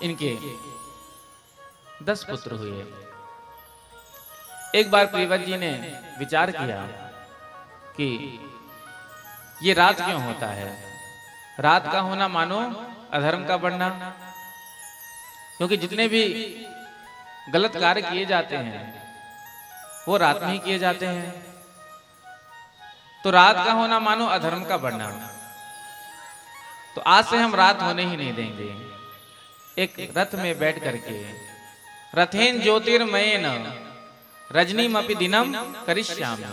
इनके 10 पुत्र हुए। एक बार प्रियव्रत जी ने विचार किया कि ये रात क्यों होता है। रात का होना मानो अधर्म का बढ़ना, क्योंकि जितने भी गलत कार्य किए जाते हैं वो रात में ही किए जाते हैं। तो रात का होना मानो अधर्म का बढ़ना। तो आज से हम रात होने ही नहीं देंगे। एक रथ में बैठ करके रथेन ज्योतिर्मयेन रजनीमपि दिनम करिष्यामि,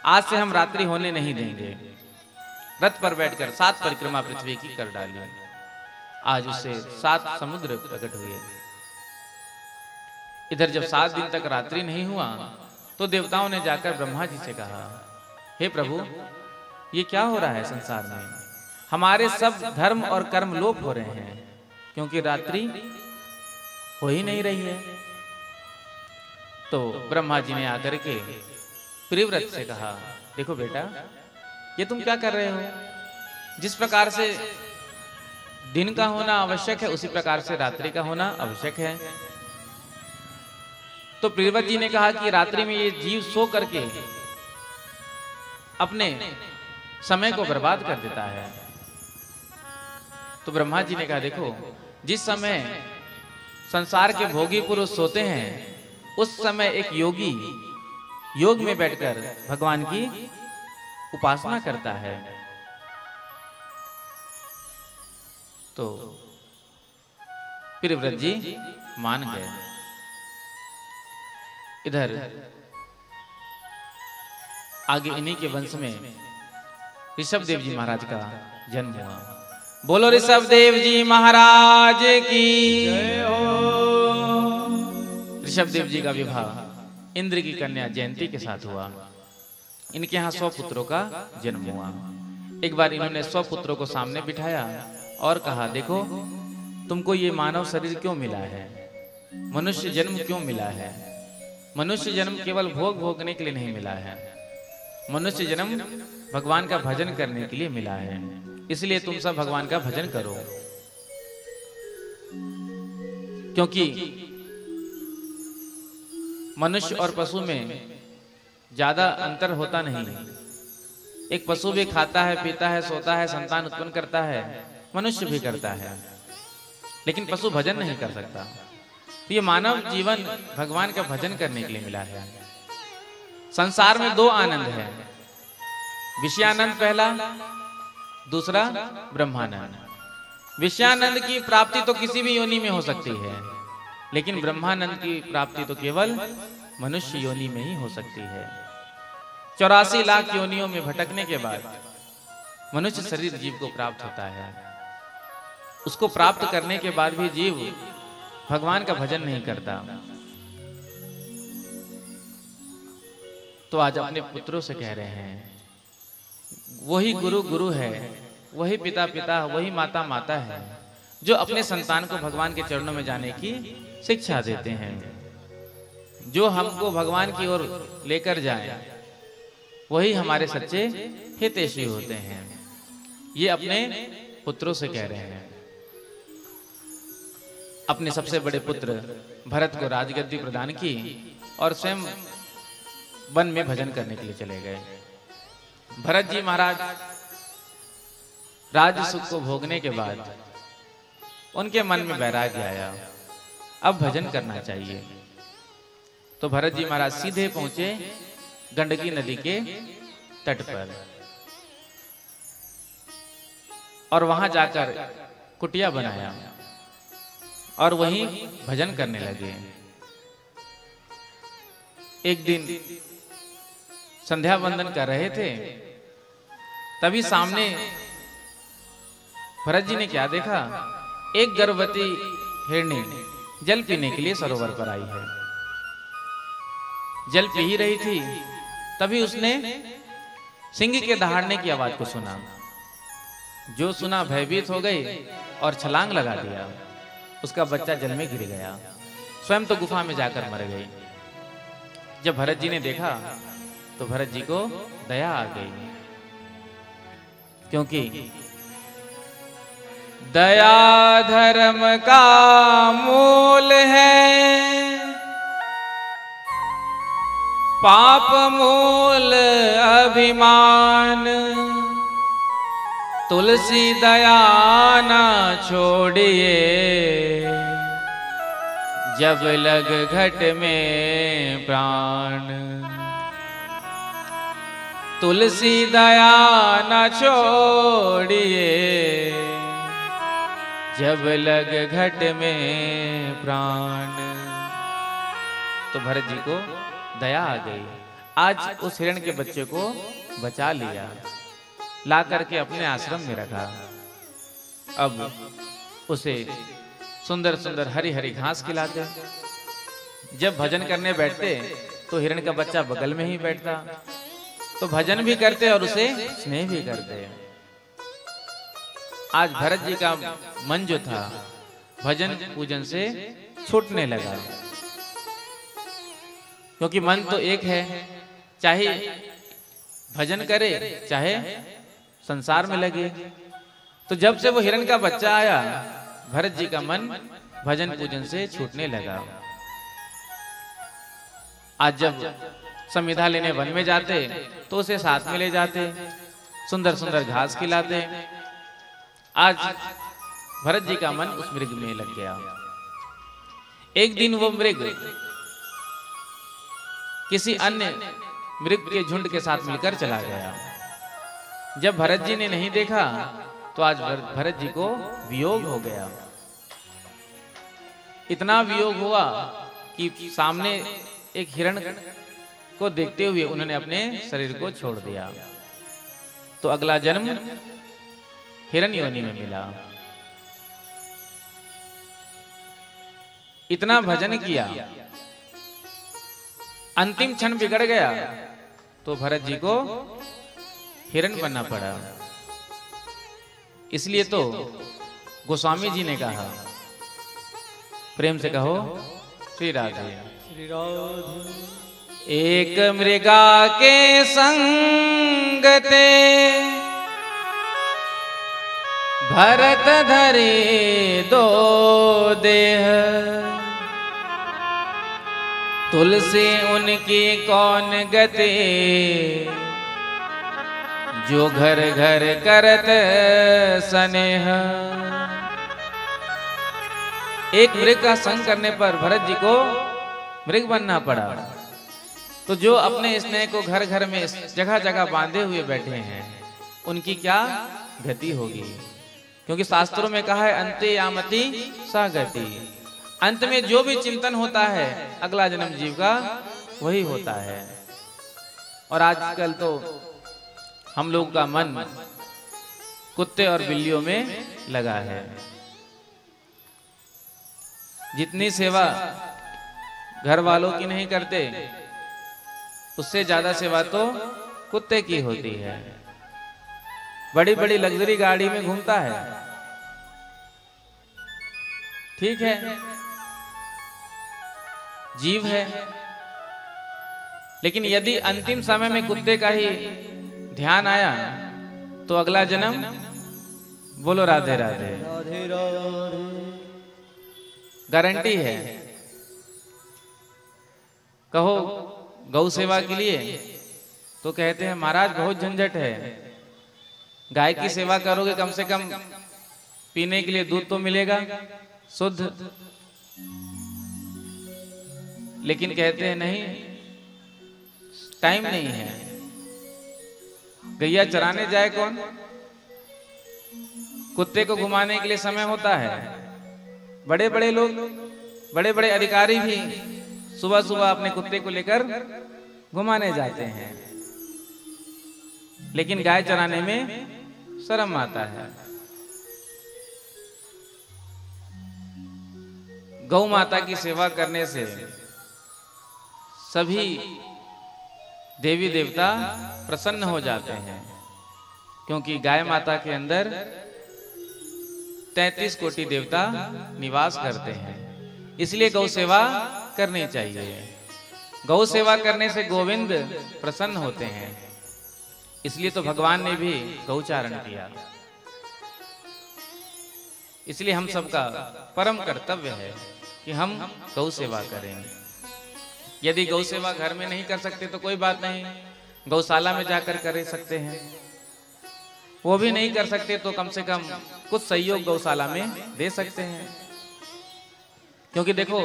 आज से हम रात्रि होने नहीं देंगे। रथ पर बैठकर 7 परिक्रमा पृथ्वी की कर डाली। आज उससे 7 समुद्र प्रकट हुए। इधर जब 7 दिन तक रात्रि नहीं हुआ तो देवताओं ने जाकर ब्रह्मा जी से कहा, हे प्रभु, ये क्या हो रहा है संसार में? हमारे सब धर्म और कर्म लोप हो रहे हैं, क्योंकि रात्रि हो ही नहीं रही है। तो ब्रह्मा जी ने आकर के प्रियव्रत से कहा, देखो बेटा, ये तुम क्या कर रहे हो? जिस प्रकार से दिन का होना आवश्यक है उसी प्रकार से रात्रि का होना आवश्यक है। तो प्रियव्रत जी ने कहा कि रात्रि में ये जीव सो करके अपने समय को बर्बाद कर देता है। तो ब्रह्मा जी ने कहा, देखो, जिस समय संसार के भोगी पुरुष सोते हैं, उस समय एक योगी योग में बैठकर भगवान की उपासना करता है। तो फिर व्रत जी मान गए। इधर आगे इन्हीं के वंश में ऋषभ देव जी महाराज का जन्म हुआ। बोलो ऋषभ देव जी महाराज की जय हो। ऋषभ देव जी का विवाह इंद्र की कन्या जयंती के साथ हुआ। इनके यहाँ 100 पुत्रों का जन्म हुआ। एक बार इन्होंने 100 पुत्रों को सामने बिठाया और कहा, देखो तुमको ये मानव शरीर क्यों मिला है, मनुष्य जन्म क्यों मिला है। मनुष्य जन्म केवल भोग भोगने के लिए नहीं मिला है, मनुष्य जन्म भगवान का भजन करने के लिए मिला है। इसलिए तुम सब भगवान का भजन करो, क्योंकि मनुष्य और पशु में ज्यादा अंतर होता नहीं। एक पशु भी खाता है, पीता है, सोता है, संतान उत्पन्न करता है, मनुष्य भी करता है, लेकिन पशु भजन नहीं कर सकता। तो ये मानव जीवन भगवान का भजन करने के लिए मिला है। संसार में 2 आनंद है, विषयानंद पहला, दूसरा ब्रह्मानंद। विषयानंद की प्राप्ति तो किसी भी योनि में हो सकती है, लेकिन ब्रह्मानंद की प्राप्ति तो केवल मनुष्य योनि में ही हो सकती है। 84 लाख योनियों में भटकने के बाद मनुष्य शरीर जीव को प्राप्त होता है। उसको प्राप्त करने के बाद भी जीव भगवान का भजन नहीं करता। तो आज अपने पुत्रों से कह रहे हैं, वही गुरु गुरु है, वही पिता पिता, वही माता माता है, जो अपने संतान को भगवान के चरणों में जाने की शिक्षा देते हैं, जो हमको भगवान की ओर लेकर जाए, वही हमारे सच्चे हितैषी होते हैं। ये अपने पुत्रों से कह रहे हैं। अपने सबसे बड़े पुत्र भरत को राजगद्दी प्रदान की और स्वयं वन में भजन करने के लिए चले गए। भरत जी महाराज राज सुख को भोगने के बाद उनके मन में वैराग्य आया, अब भजन करना चाहिए। तो भरत जी महाराज सीधे पहुंचे गंडकी नदी के तट पर और वहां जाकर कुटिया बनाया और वहीं भजन करने लगे। एक दिन संध्या वंदन कर रहे थे, तभी सामने भरत जी ने क्या देखा, एक गर्भवती हिरनी जल पीने के लिए सरोवर पर आई है। जल पी ही रही थी, तभी उसने सिंह के दहाड़ने की आवाज को सुना। जो सुना भयभीत हो गई और छलांग लगा दिया। उसका बच्चा जल में गिर गया, स्वयं तो गुफा में जाकर मर गई। जब भरत जी ने देखा तो भरत जी को दया आ गई, क्योंकि दया धर्म का मूल है, पाप मूल अभिमान। तुलसी दया ना छोड़िए, जब लग घट में प्राण। तुलसी दया ना छोड़िए, जब लग घट में प्राण। तो भरत जी को दया आ गई। आज उस हिरण के बच्चे को बचा लिया, ला करके अपने आश्रम में रखा। अब उसे सुंदर सुंदर हरी हरी घास खिलाते। जब भजन करने बैठते तो हिरण का बच्चा बगल में ही बैठता, तो भजन भी करते और उसे स्नेह भी करते। आज भरत जी का मन जो था भजन पूजन से छूटने लगा, क्योंकि मन तो एक है, चाहे भजन करे चाहे संसार में लगे। तो जब से वो हिरण का बच्चा आया, भरत जी का मन भजन पूजन से छूटने लगा। आज जब संविदा लेने वन में जाते तो उसे साथ में ले जाते, सुंदर सुंदर घास खिलाते। आज भरत जी का मन उस मृग में लग गया। एक दिन वो मृग किसी अन्य मृग के झुंड के साथ मिलकर चला गया। जब भरत जी ने नहीं देखा तो आज भरत जी को वियोग हो गया। इतना वियोग हुआ कि सामने एक हिरण को देखते हुए उन्होंने अपने शरीर को छोड़ दिया। तो अगला जन्म हिरण योनि में मिला। इतना भजन किया, अंतिम क्षण बिगड़ गया तो भरत जी को हिरण बनना पड़ा। इसलिए तो गोस्वामी जी ने कहा, प्रेम से कहो श्री राधे। श्री राधे। एक मृगा के संगते भरत धरे दो देह, तुलसी उनकी कौन गते, जो घर घर करत स्नेह। एक मृग का संग करने पर भरत जी को मृग बनना पड़ा। तो जो अपने स्नेह को घर घर में जगह जगह बांधे हुए बैठे हैं, उनकी क्या गति होगी? क्योंकि शास्त्रों में कहा है अंते यामति सा गति। अंत में जो भी चिंतन होता है अगला जन्म जीव का वही होता है। और आजकल तो हम लोग का मन कुत्ते और बिल्लियों में लगा है। जितनी सेवा घर वालों की नहीं करते, उससे ज्यादा सेवा तो कुत्ते की होती है। बड़ी बड़ी लग्जरी गाड़ी में घूमता है, ठीक है, जीव है, लेकिन यदि अंतिम समय में कुत्ते का ही ध्यान आया तो अगला जन्म, बोलो राधे राधे, राधे राधे। गारंटी है। कहो गौ सेवा के लिए तो कहते हैं महाराज बहुत झंझट है। गाय की सेवा करोगे कम से कम पीने के लिए दूध तो मिलेगा शुद्ध, लेकिन कहते हैं नहीं, टाइम नहीं है। गैया चराने जाए कौन? कुत्ते को घुमाने के लिए समय होता है। बड़े बड़े लोग, बड़े बड़े अधिकारी भी सुबह सुबह अपने कुत्ते को लेकर घुमाने जाते हैं, लेकिन गाय चराने में शर्म आता है। गौ माता की सेवा करने से सभी देवी देवता प्रसन्न हो जाते हैं, क्योंकि गाय माता के अंदर 33 कोटि देवता निवास करते हैं। इसलिए गौ सेवा करनी चाहिए। गौ सेवा करने से गोविंद प्रसन्न होते हैं। इसलिए तो भगवान ने भी गौचारण किया। इसलिए हम सबका परम कर्तव्य है कि हम गौ सेवा करें। यदि गौ सेवा घर में नहीं कर सकते तो कोई बात नहीं, गौशाला में जाकर कर सकते हैं। वो भी नहीं कर सकते तो कम से कम कुछ सहयोग गौशाला में दे सकते हैं। क्योंकि देखो,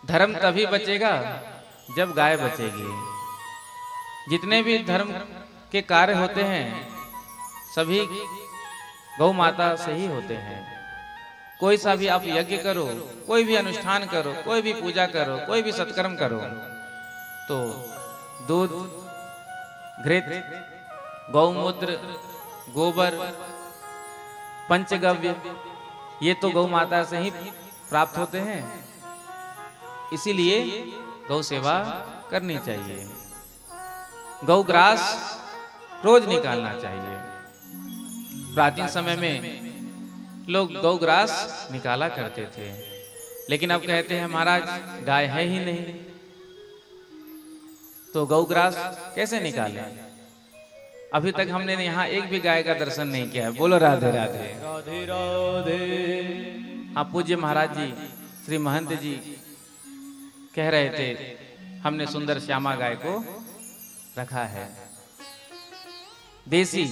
धर्म तभी बचेगा जब गाय बचेगी। जितने भी धर्म के कार्य होते हैं सभी गौ माता से ही होते हैं। कोई सा भी आप यज्ञ करो, कोई भी अनुष्ठान करो, कोई भी पूजा करो, कोई भी सत्कर्म करो, तो दूध, घृत, गौमूत्र, गोबर, पंचगव्य, ये तो गौ माता से ही प्राप्त होते हैं। इसीलिए गौ सेवा करनी चाहिए। गौग्रास रोज निकालना चाहिए। प्राचीन समय में लोग गौग्रास निकाला करते थे, लेकिन अब कहते हैं महाराज गाय है ही नहीं, तो गौग्रास कैसे निकालें? अभी तक हमने यहाँ एक भी गाय का दर्शन नहीं किया है। बोलो राधे राधे, राधे राधे। हाँ, पूज्य महाराज जी श्री महंत जी कह रहे थे हमने सुंदर श्यामा गाय को रखा है, देसी।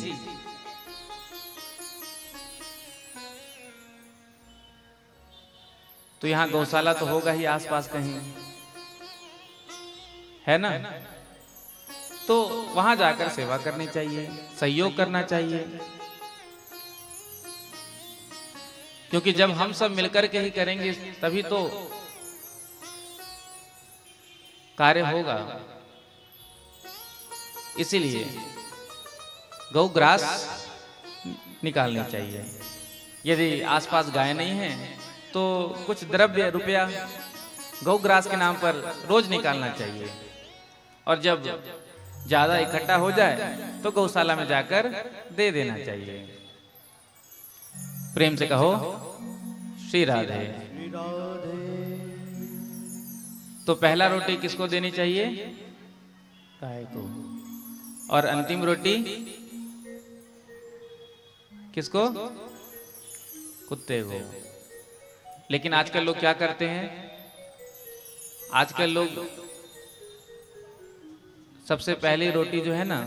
तो यहाँ गौशाला तो होगा ही आसपास कहीं, है ना? तो वहां जाकर सेवा करनी चाहिए, सहयोग करना चाहिए, क्योंकि जब हम सब मिलकर के ही करेंगे तभी तो कार्य होगा। इसीलिए गौग्रास निकालनी चाहिए। यदि आसपास गाय नहीं है तो कुछ द्रव्य रुपया गौग्रास के नाम पर रोज निकालना चाहिए, और जब ज्यादा इकट्ठा हो जाए तो गौशाला में जाकर दे देना चाहिए। प्रेम से कहो श्री राधे। तो पहला रोटी किसको देनी चाहिए? गाय को। और अंतिम रोटी किसको? कुत्ते को। लेकिन आजकल लोग क्या करते हैं? आजकल लोग सबसे पहली रोटी जो है ना,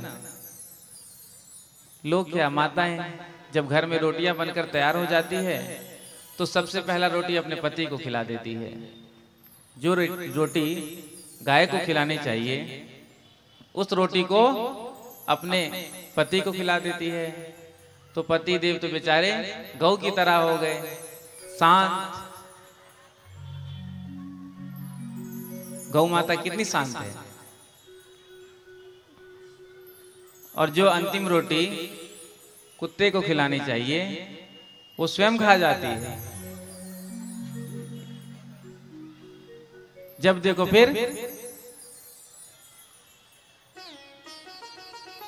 लोग क्या, माताएं जब घर में रोटियां बनकर तैयार हो जाती है तो सबसे पहला रोटी अपने पति को खिला देती है। जो रोटी गाय को खिलानी चाहिए उस रोटी को अपने पति को खिला देती है। तो पति देव तो बेचारे गौ की तरह हो गए, शांत। गौ माता कितनी शांत है। और जो अंतिम रोटी कुत्ते को खिलानी चाहिए वो स्वयं खा जाती है। जब देखो फिर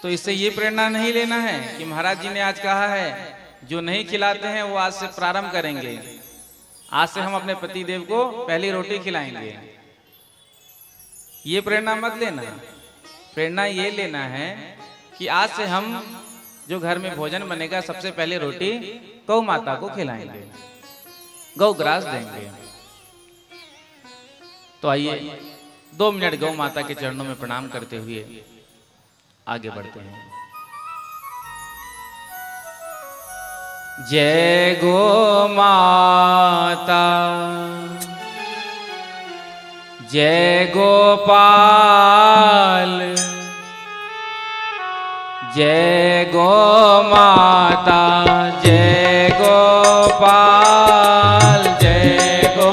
तो इससे ये प्रेरणा नहीं लेना है कि महाराज जी ने आज कहा है जो नहीं खिलाते हैं वो आज से प्रारंभ करेंगे, आज से हम अपने पति देव को पहली रोटी खिलाएंगे। ये प्रेरणा मत लेना। प्रेरणा ये लेना है कि आज से हम जो घर में भोजन बनेगा सबसे पहले रोटी गौ माता को खिलाएंगे, गौ ग्रास देंगे। तो आइए 2 मिनट गौ माता के चरणों में प्रणाम करते हुए आगे बढ़ते हैं। जय गो माता, जय गोपाल, जय गो माता, जय गोपाल, जय गो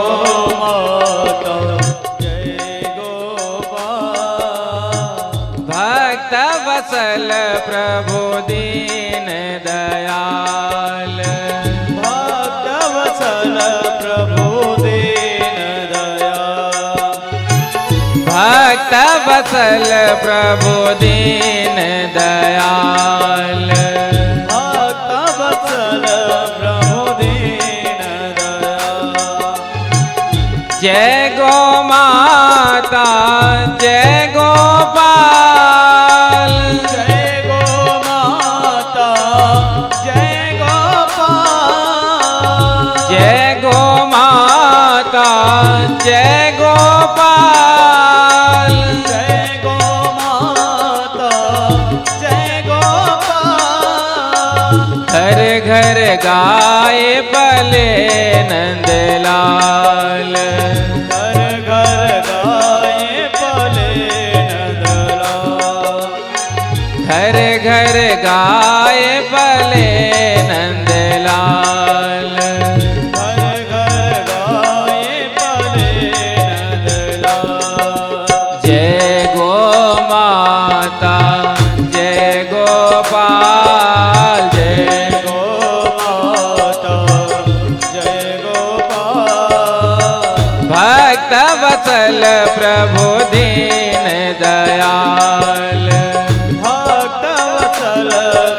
माता, जय गोपाल। भक्त वत्सल प्रभु दीन दयाल, भक्त वत्सल प्रभु दीन दयाल, भक्त वत्सल प्रभु दीन दयाल, भक्त वत्सल प्रभु दीन दयाल। जय गो माता, जय गोपाल, जय गो माता, जय गोपाल, जय गो माता, जय गोपाल, जय गो माता, जय गोपाल। घर घर गाय पले नंदलाल, घर घर गाय पले नंदलाल, घर घर गाय पले नंदलाल, घर घर गाय पले नंदलाल। जय गो माता, जय गोपाल, जय गो माता, जय गोपाल। भक्त वत्सल प्रभु दीन दयाल, भक्त वत्सल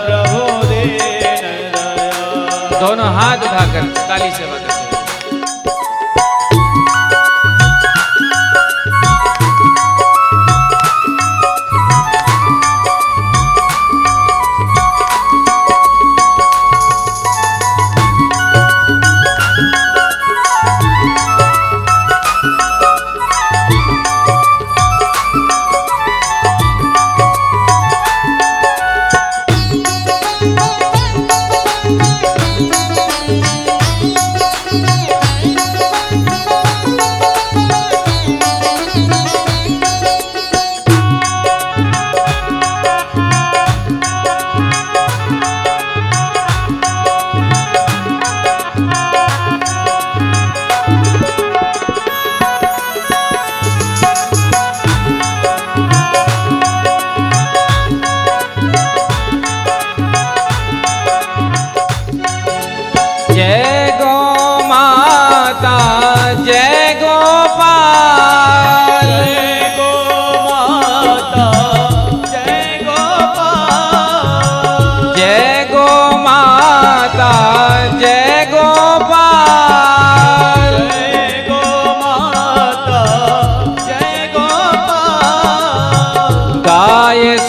प्रभु दीन दयाल। दोनों हाथ उठाकर काली सेवा करते हैं।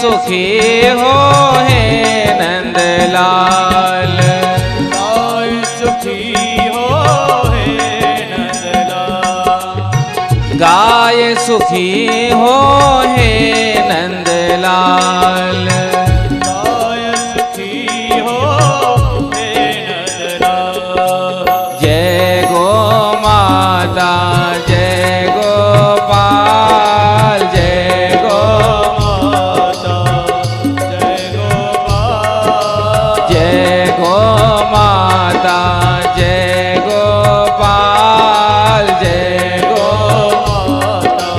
सुखी हो हे नंदलाल। गाय सुखी हो हे नंदलाल। गाय सुखी हो हे नंदलाल। गाय सुखी हो हे नंदलाल। जय गो माता जय गोपाल जय गो माता जय गोपाल। जय गो माता जय गोपाल जय गो माता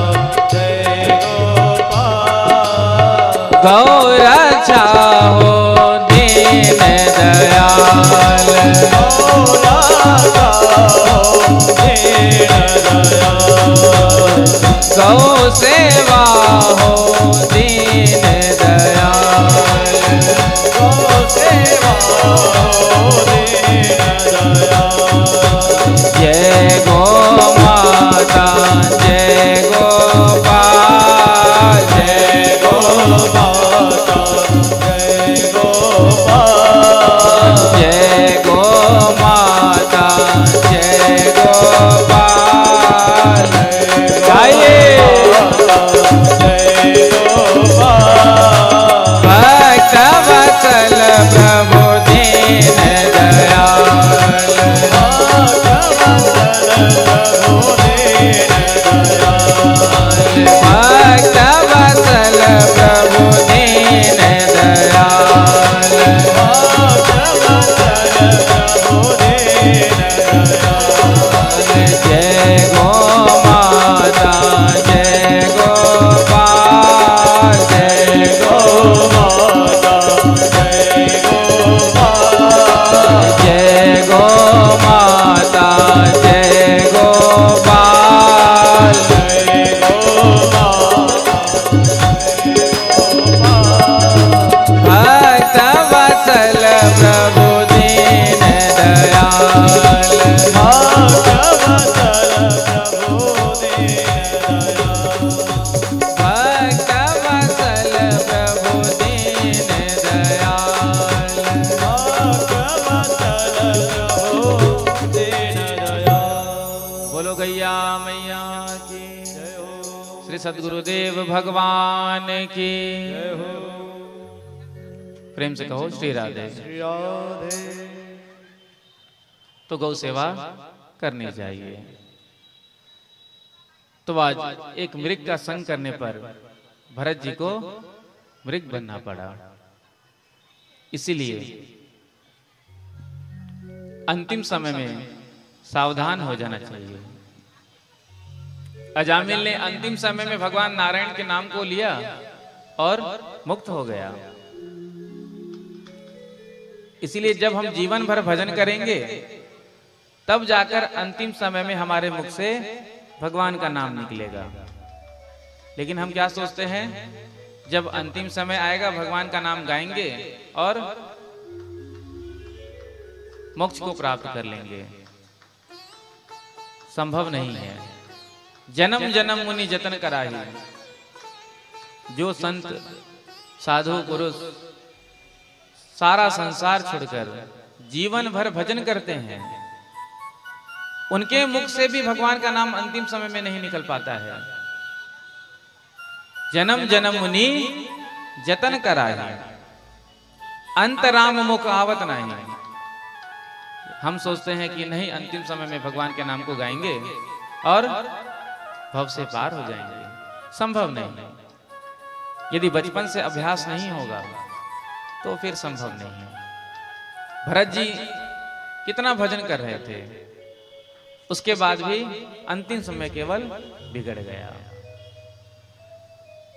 जय गोपाल। गौ रक्षा हो दीन दयाल। गौ सेवा हो दीन दयाल। गौ सेवा हो दीन दयाल। जय गो माता जय गोपाल जय गो माता जय गोपाल। जय गो माता जय गोपाल। गाइए जय गोपाल। भक्त वत्सल प्रभु दीन दयाल। भक्त वत्सल प्रभु दीन दयाल। जय गो माता जय गोपाल जय गो जय गो माता जय गोपाल। भक्त वत्सल प्रभु दीन दयाल। भक्त वत्सल प्रभु दीन दयाल। बोलो गैया मैया की श्री सद्गुरुदेव भगवान की प्रेम से कहो श्री राधे। तो गौ सेवा करनी चाहिए। तो आज एक मृग का संग करने पर भरत जी को मृग बनना पड़ा। इसीलिए अंतिम समय में सावधान हो जाना चाहिए। अजामिल ने अंतिम समय में भगवान नारायण के नाम को लिया और मुक्त हो गया। इसीलिए जब हम जीवन भर भजन करेंगे तब जाकर अंतिम समय में हमारे मुख से भगवान का नाम निकलेगा। लेकिन हम क्या सोचते हैं, जब अंतिम समय आएगा भगवान का नाम गाएंगे और मोक्ष को प्राप्त कर लेंगे। संभव नहीं है। जन्म जन्म मुनि जतन कराही। जो संत साधु पुरुष सारा संसार छोड़कर जीवन भर भजन करते हैं, उनके मुख से भी भगवान का नाम अंतिम समय में नहीं निकल पाता है। जन्म जन्म मुनि जतन कराही, अंतराम मुख आवत नहीं। हम सोचते हैं कि नहीं, अंतिम समय में भगवान के नाम को गाएंगे और भव से पार हो जाएंगे। संभव नहीं। यदि बचपन से अभ्यास नहीं होगा तो फिर संभव नहीं है। भरत जी कितना भजन कर रहे थे, उसके बाद भी अंतिम समय केवल बिगड़ गया।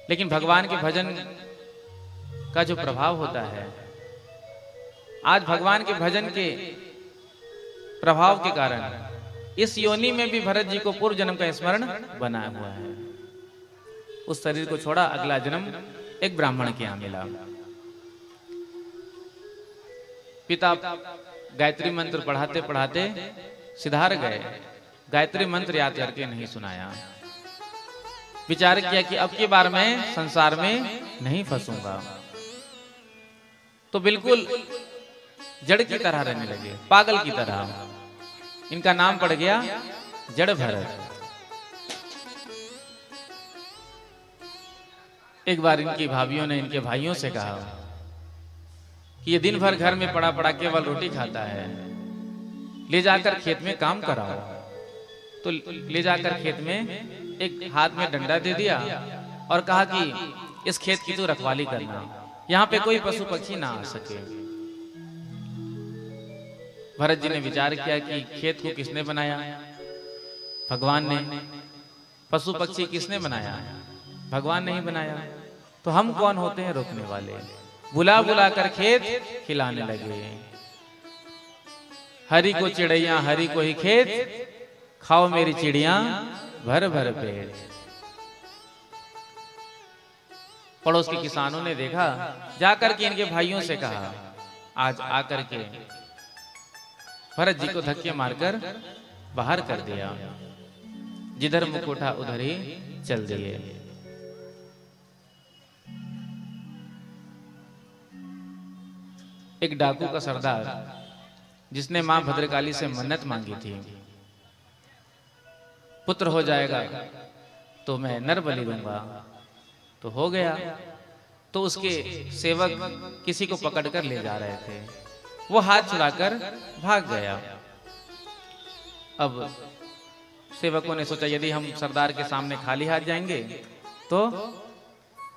लेकिन भगवान के भजन का जो प्रभाव होता है, आज भगवान के भजन के प्रभाव के कारण इस योनि में भी भरत जी को पूर्व जन्म का स्मरण बना हुआ है। उस शरीर को छोड़ा, अगला जन्म एक ब्राह्मण के यहाँ मिला। पिता गायत्री मंत्र पढ़ाते पढ़ाते सिधार गए, गायत्री मंत्र याद करके नहीं सुनाया। विचार किया कि अब की बार मैं संसार में नहीं फंसूंगा, तो बिल्कुल जड़ की तरह रहने लगे, पागल की तरह। इनका नाम पड़ गया जड़ भरत। एक बार इनकी भाभियों ने इनके भाइयों से कहा कि ये दिन भर घर में पड़ा पड़ा केवल रोटी खाता है, ले जाकर खेत में काम कराओ। तो ले जाकर खेत में एक हाथ में डंडा दे दिया और कहा कि इस खेत की तो रखवाली करना, यहाँ पे कोई पशु पक्षी ना आ सके। भरत जी ने विचार किया कि खेत को किसने बनाया? भगवान ने। पशु पक्षी किसने बनाया? भगवान ने ही बनाया। तो हम कौन होते हैं रोकने वाले? बुला बुला कर खेत खिलाने लगे। हरि को चिड़ैया हरि को ही खेत, खाओ मेरी चिड़िया भर भर पेट। पड़ोस के किसानों ने देखा, जाकर के इनके भाइयों से कहा, आज आकर के भरत जी को धक्के मारकर बाहर कर दिया। जिधर मुख उठा उधर ही चल दिए। एक डाकू का सरदार जिसने मां भद्रकाली से मन्नत मांगी थी, पुत्र हो जाएगा तो मैं नर बलि दूंगा, तो हो गया। तो उसके सेवक किसी को पकड़कर ले जा रहे थे, वो हाथ छुड़ाकर भाग गया। अब सेवकों ने सोचा यदि हम सरदार के सामने खाली हाथ जाएंगे तो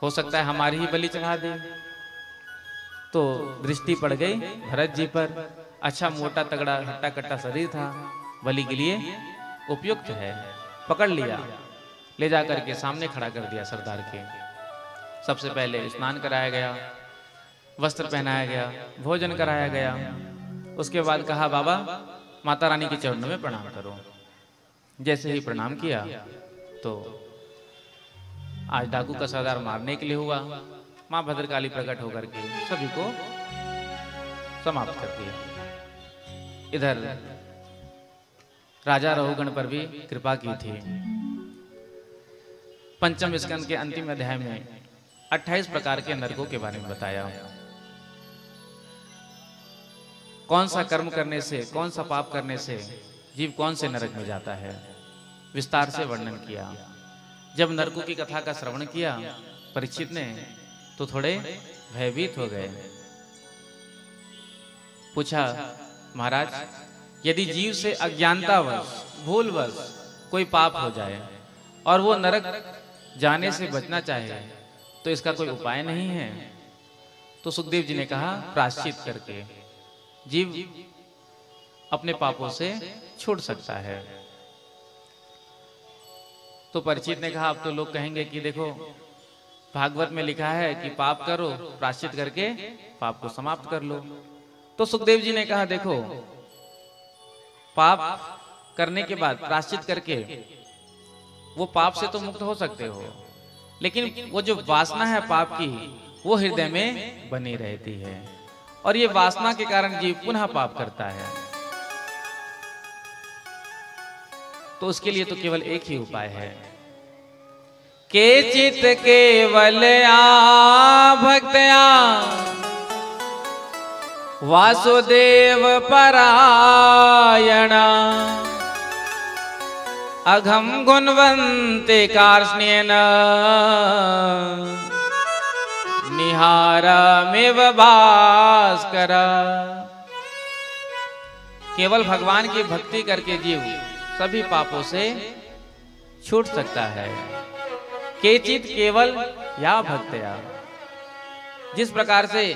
हो सकता है हमारी ही बलि चढ़ा दे। तो दृष्टि पड़ गई भरत जी पर। अच्छा मोटा तगड़ा हट्टा कट्टा शरीर था, बलि के लिए उपयुक्त है। पकड़ लिया, ले जाकर के सामने खड़ा कर दिया सरदार के। सबसे पहले स्नान कराया गया, वस्त्र पहनाया गया, भोजन कराया गया। उसके बाद कहा बाबा माता रानी के चरणों में प्रणाम करो। जैसे ही प्रणाम किया तो आज डाकू का सरदार मारने के लिए हुआ। मां भद्रकाली प्रकट होकर के सभी को समाप्त कर दिया। इधर राजा रहुगण पर भी कृपा की थी। पंचम स्कंद के अंतिम अध्याय में 28 प्रकार के नरकों के बारे में बताया। कौन सा कर्म करने से, कौन सा पाप करने से जीव कौन से नरक में जाता है, विस्तार से वर्णन किया। जब नरकों की कथा का श्रवण किया परीक्षित ने तो थोड़े भयभीत हो गए। पूछा महाराज यदि जीव से अज्ञानतावश भूलवश कोई पाप हो जाए और वो नरक जाने से बचना चाहे तो इसका कोई उपाय नहीं है? तो सुखदेव जी ने कहा प्रायश्चित करके जीव अपने पापों से छूट सकता है। तो परीक्षित ने कहा अब तो लोग कहेंगे कि देखो भागवत में लिखा है कि पाप करो, प्रायश्चित करके पाप को समाप्त कर लो। तो सुखदेव जी ने कहा देखो पाप करने के बाद प्रायश्चित करके वो पाप से तो मुक्त हो सकते हो, लेकिन वो जो वासना है पाप की वो हृदय में बनी रहती है और ये वासना के कारण जीव पुनः पाप करता है। तो उसके लिए तो केवल एक ही उपाय है। केचित केवल भक्तया वासुदेव परायणा अघम गुणवंते कार्ष्ण्येन निहारमेव भास्कर। केवल भगवान की भक्ति करके जीव सभी पापों से छूट सकता है। केचित केवल या भक्तया, जिस प्रकार से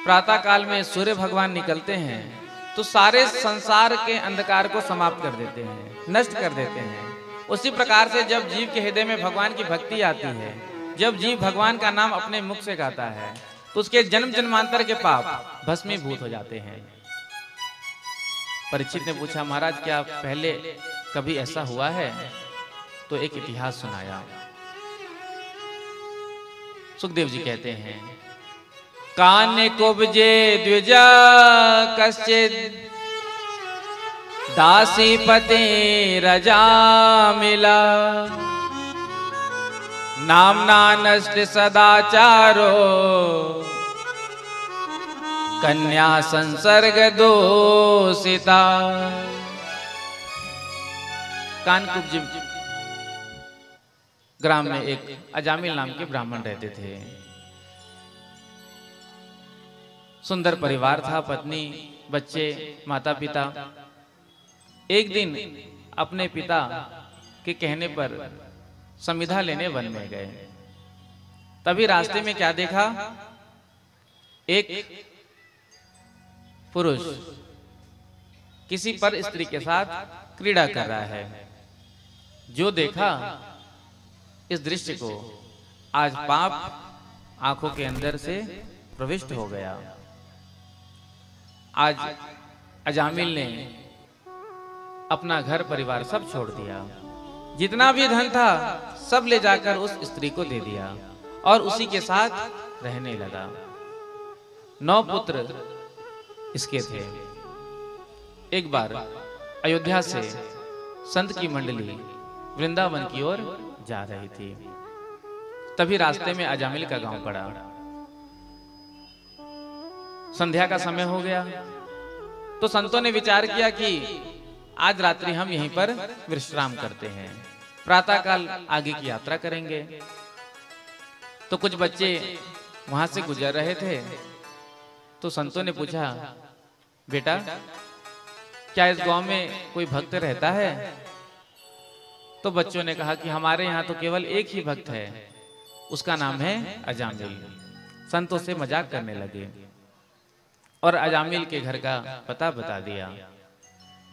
प्रातः काल में सूर्य भगवान निकलते हैं तो सारे संसार के अंधकार को समाप्त कर देते हैं, नष्ट कर देते हैं। उसी प्रकार से जब जीव के हृदय में भगवान की भक्ति आती है, जब जीव भगवान का नाम अपने मुख से गाता है तो उसके जन्म जन्मांतर के पाप भस्मीभूत हो जाते हैं। परीक्षित ने पूछा महाराज क्या पहले कभी ऐसा हुआ है? तो एक इतिहास सुनाया। सुखदेव जी कहते हैं कान्य कुब्जे द्विज कश्चित दासी पति रजा मिला नामना नष्ट सदाचारो कन्या संसर्ग दोषिता। कानकुब्ज ग्राम में एक अजामिल नाम के ब्राह्मण रहते थे। सुंदर परिवार था, पत्नी, बच्चे, माता पिता। एक दिन अपने पिता के कहने पर संविदा लेने वन में गए। तभी रास्ते में क्या देखा, एक पुरुष किसी पर स्त्री के साथ क्रीड़ा कर रहा है। जो देखा इस दृश्य को, आज पाप आंखों के अंदर से प्रविष्ट हो गया। आज अजामिल ने अपना घर परिवार सब छोड़ दिया, जितना भी धन था सब ले जाकर उस स्त्री को दे दिया और उसी के साथ रहने लगा। 9 पुत्र इसके थे। एक बार अयोध्या से संत की मंडली वृंदावन की ओर जा रही थी। तभी रास्ते में अजामिल का गांव पड़ा। संध्या का समय हो गया तो संतों ने विचार किया कि आज रात्रि हम यहीं पर विश्राम करते हैं, प्रातःकाल आगे की यात्रा करेंगे। तो कुछ बच्चे वहां से गुजर रहे थे तो संतों ने पूछा, बेटा क्या इस गांव में कोई भक्त रहता है? तो बच्चों ने कहा कि हमारे यहाँ तो केवल एक ही भक्त है, उसका नाम है अजामिल। संतों से मजाक करने लगे और अजामिल के घर का पता बता दिया।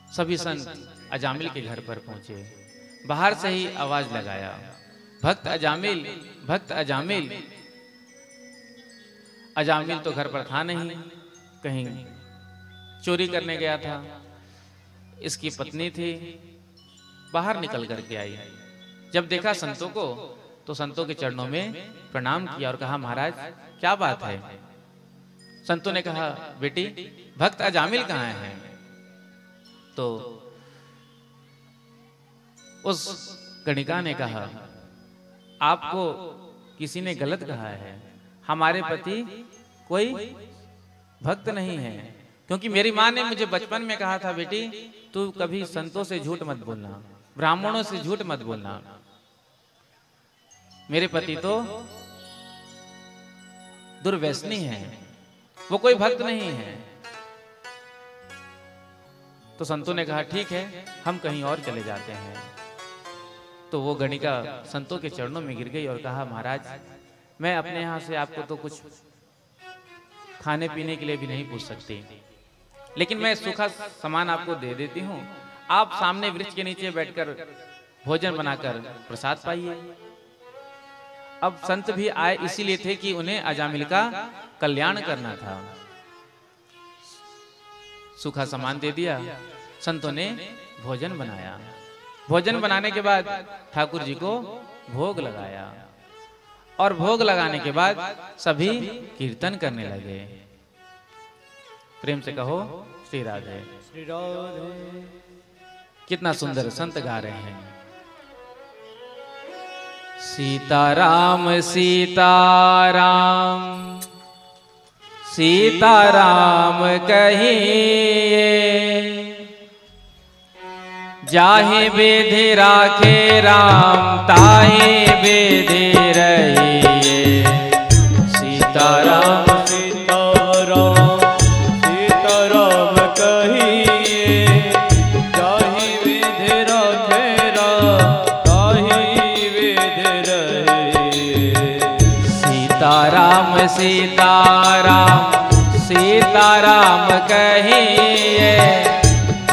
सभी संत अजामिल के घर पर पहुंचे। बाहर से ही आवाज लगाया, भक्त अजामिल, भक्त अजामिल। अजामिल तो घर पर था नहीं, कहीं चोरी करने गया था। इसकी पत्नी थी, बाहर निकल करके आई। जब देखा संतों को तो संतों के चरणों में प्रणाम किया और कहा, महाराज क्या बात है? संतों ने कहा, बेटी भक्त अजामिल कहाँ है? तो उस गणिका ने कहा, आपको किसी ने गलत कहा है, हमारे पति कोई भक्त नहीं है। क्योंकि मेरी माँ ने मुझे बचपन में कहा था, बेटी तू कभी संतों से झूठ मत बोलना, ब्राह्मणों से झूठ मत बोलना। मेरे पति तो दुर्व्यसनी है, वो कोई भक्त नहीं है। तो संतों ने कहा, ठीक है हम कहीं और चले जाते हैं। तो वो गणिका संतों के चरणों में गिर गई और कहा, महाराज मैं अपने यहाँ से आपको तो कुछ खाने पीने के लिए भी नहीं पूछ सकती, लेकिन मैं सूखा सामान आपको दे देती हूँ। आप सामने वृक्ष के नीचे बैठकर भोजन बनाकर प्रसाद पाइए। अब संत भी आए इसीलिए थे कि उन्हें अजामिल का कल्याण करना था। सूखा सामान दे दिया, संतों ने भोजन बनाया। भोजन बनाने के बाद ठाकुर जी को भोग लगाया और भोग लगाने के बाद सभी कीर्तन करने लगे। प्रेम से कहो श्री राधे। श्री राधे। कितना सुंदर संत गा रहे हैं। सीताराम सीताराम सीताराम कहिए, जाहे बेधे राखे राम ताहे बेधे रहिए। सीताराम सीताराम सीताराम कहिए, जाहि विधि राखे राम ताहि विधि रहिए। सीताराम सीताराम सीताराम कहिए,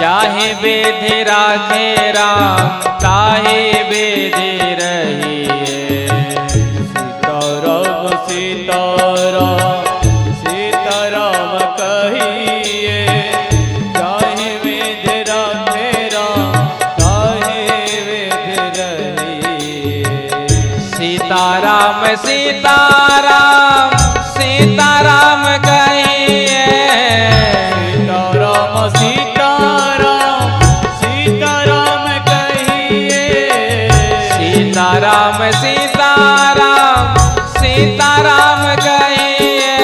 जाहे बेधि राखे राम ताहे बेधि रहिए। सीताराम सीताराम सीताराम कहिए, जाहि विधि राखे राम ताहि विधि रहिए। सीताराम सीताराम सीताराम कहिए, सीताराम सीताराम सीताराम कहिए। सीताराम सीताराम सीताराम सीताराम कहिए।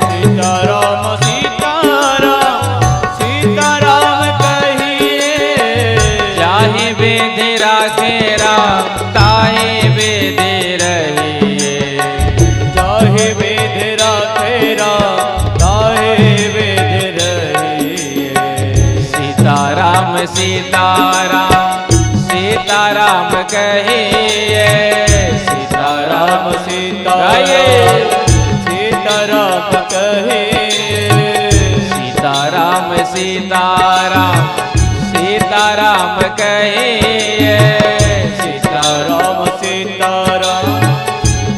सीताराम सीताराम सीताराम कहिए। जाहि विधि राखे राम ताहि विधि रहिए। जाहि विधि राखे राम ताहि विधि रहिए। सीताराम सीताराम सीताराम कहिए। सीताराम सीताराम सीताराम कहिए। सीताराम सीताराम सीताराम कहिए। सीताराम सीताराम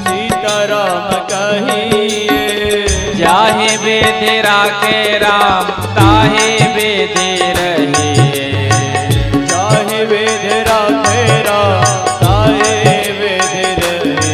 सीताराम कहिए। जाहि विधि राखे राम ताहि विधि रहिए। जाहि विधि राखे राम ताहि विधि रहिए।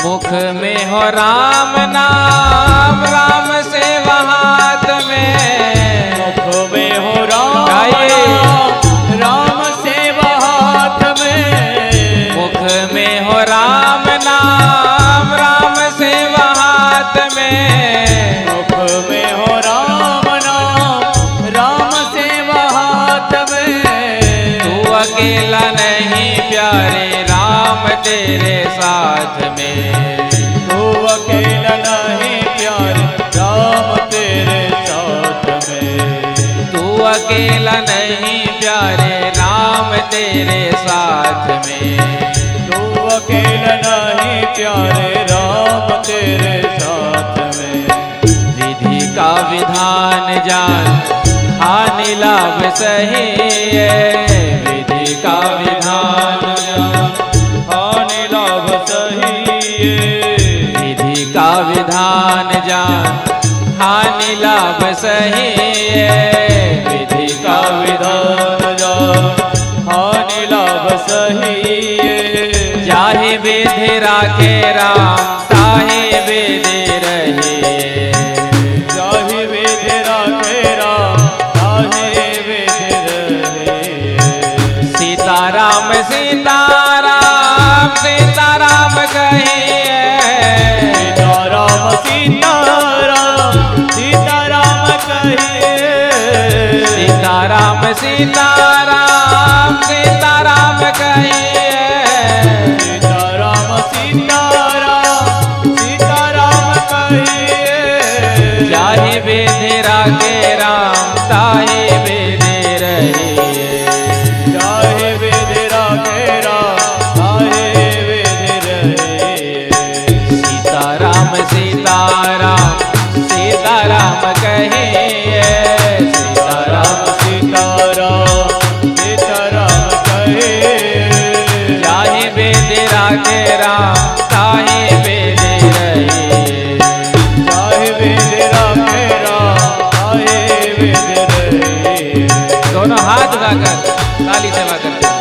मुख में हो राम नाम राम सेवा हाथ में। मुख में हो राम गाइए। नाम राम सेवा हाथ में। मुख में हो राम नाम राम सेवा हाथ में। मुख में हो राम नाम राम सेवा हाथ में। तू अकेला नहीं प्यारे राम तेरे साथ में। तू अकेला नहीं प्यारे राम तेरे साथ में। तू अकेला नहीं प्यारे राम तेरे साथ में। तू अकेला नहीं प्यारे राम तेरे साथ में। विधि का विधान जान हानि लाभ सही है। विधि का विधान जान हानि लाभ सही है। विधि का विधान जान हानि लाभ सही है। विधि का विधान विधान जान हानि लाभ सही है। जाहि विधि राखे राम ताहि विधि रहिए। जाहि विधि राखे राम ताहि विधि रहिए। सीताराम सीताराम सीताराम कहिए। सीताराम सीताराम सीताराम कहिए। सीताराम सीताराम सीताराम कहिए। सीताराम सीताराम सीताराम कहिए। जाहि विधि राखे राम ताहि विधि रहिए। जाहि विधि राखे राम ताहि विधि रहिए। सीताराम सीताराम सीताराम कहिए। सीताराम सीताराम सीताराम कहिए। जाहि विधि राखे राम ताहि विधि रहिए। जाहि विधि राखे राम ताहि विधि रहिए। दोनों हाथ उठाकर ताली सेवा करते हैं।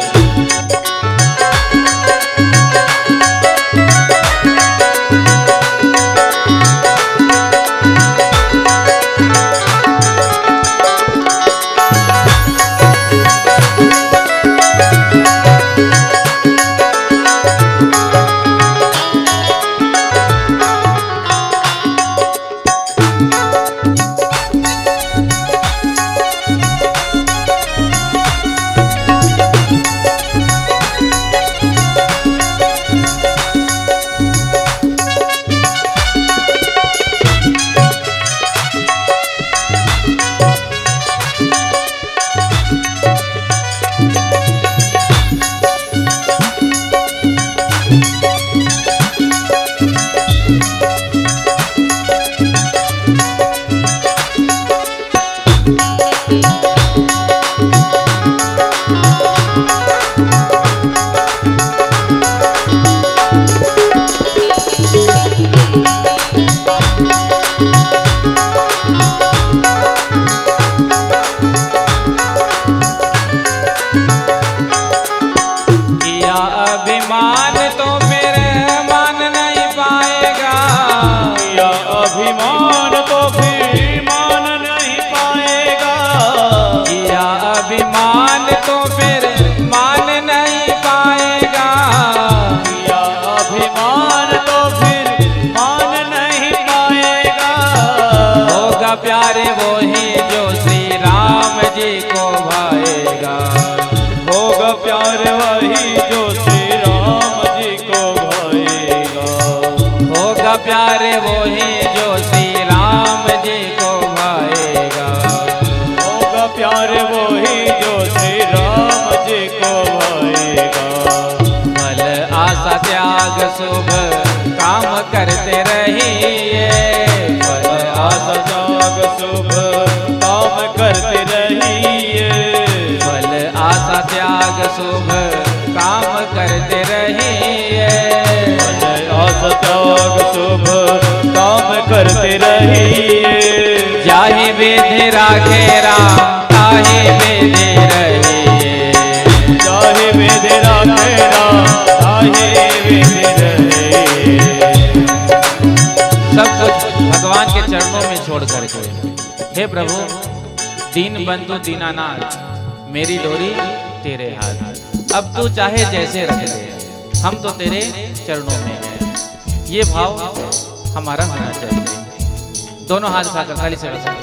वो ही जो श्री राम जी को भाएगा। होगा प्यार वो ही जो श्री राम जी को भाएगा। फल आशा त्याग शुभ काम करते रहिए। फल आशा त्याग शुभ काम करते रहिए। फल आशा त्याग शुभ काम करते रहिए। फल आशा त्याग शुभ काम करते रहिए। जाहि विधि राखे राम ताहि विधि रहिए। जाहि विधि राखे राम ताहि विधि रहिए। सब कुछ भगवान के चरणों में छोड़ करके, हे प्रभु दीन बंधु दीनानाथ, मेरी डोरी तेरे हाथ, अब तू चाहे जैसे रख दे, हम तो तेरे चरणों में हैं। ये भाव हमारा होना चाहिए। दोनों हाथ उठाकर ताली से बजाएं।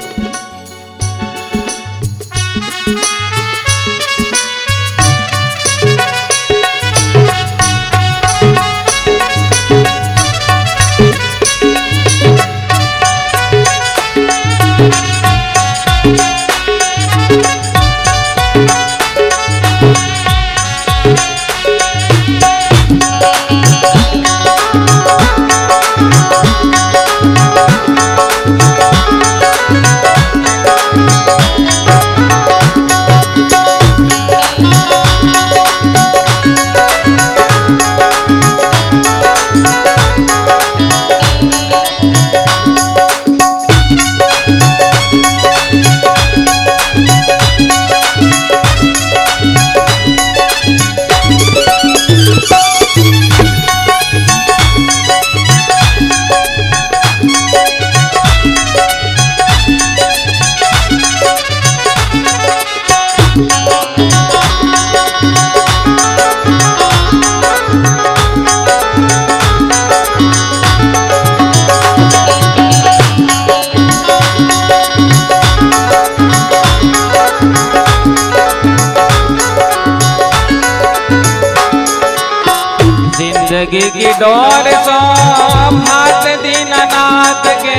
जिंदगी की डोर सौंप हाथ दीनानाथ के।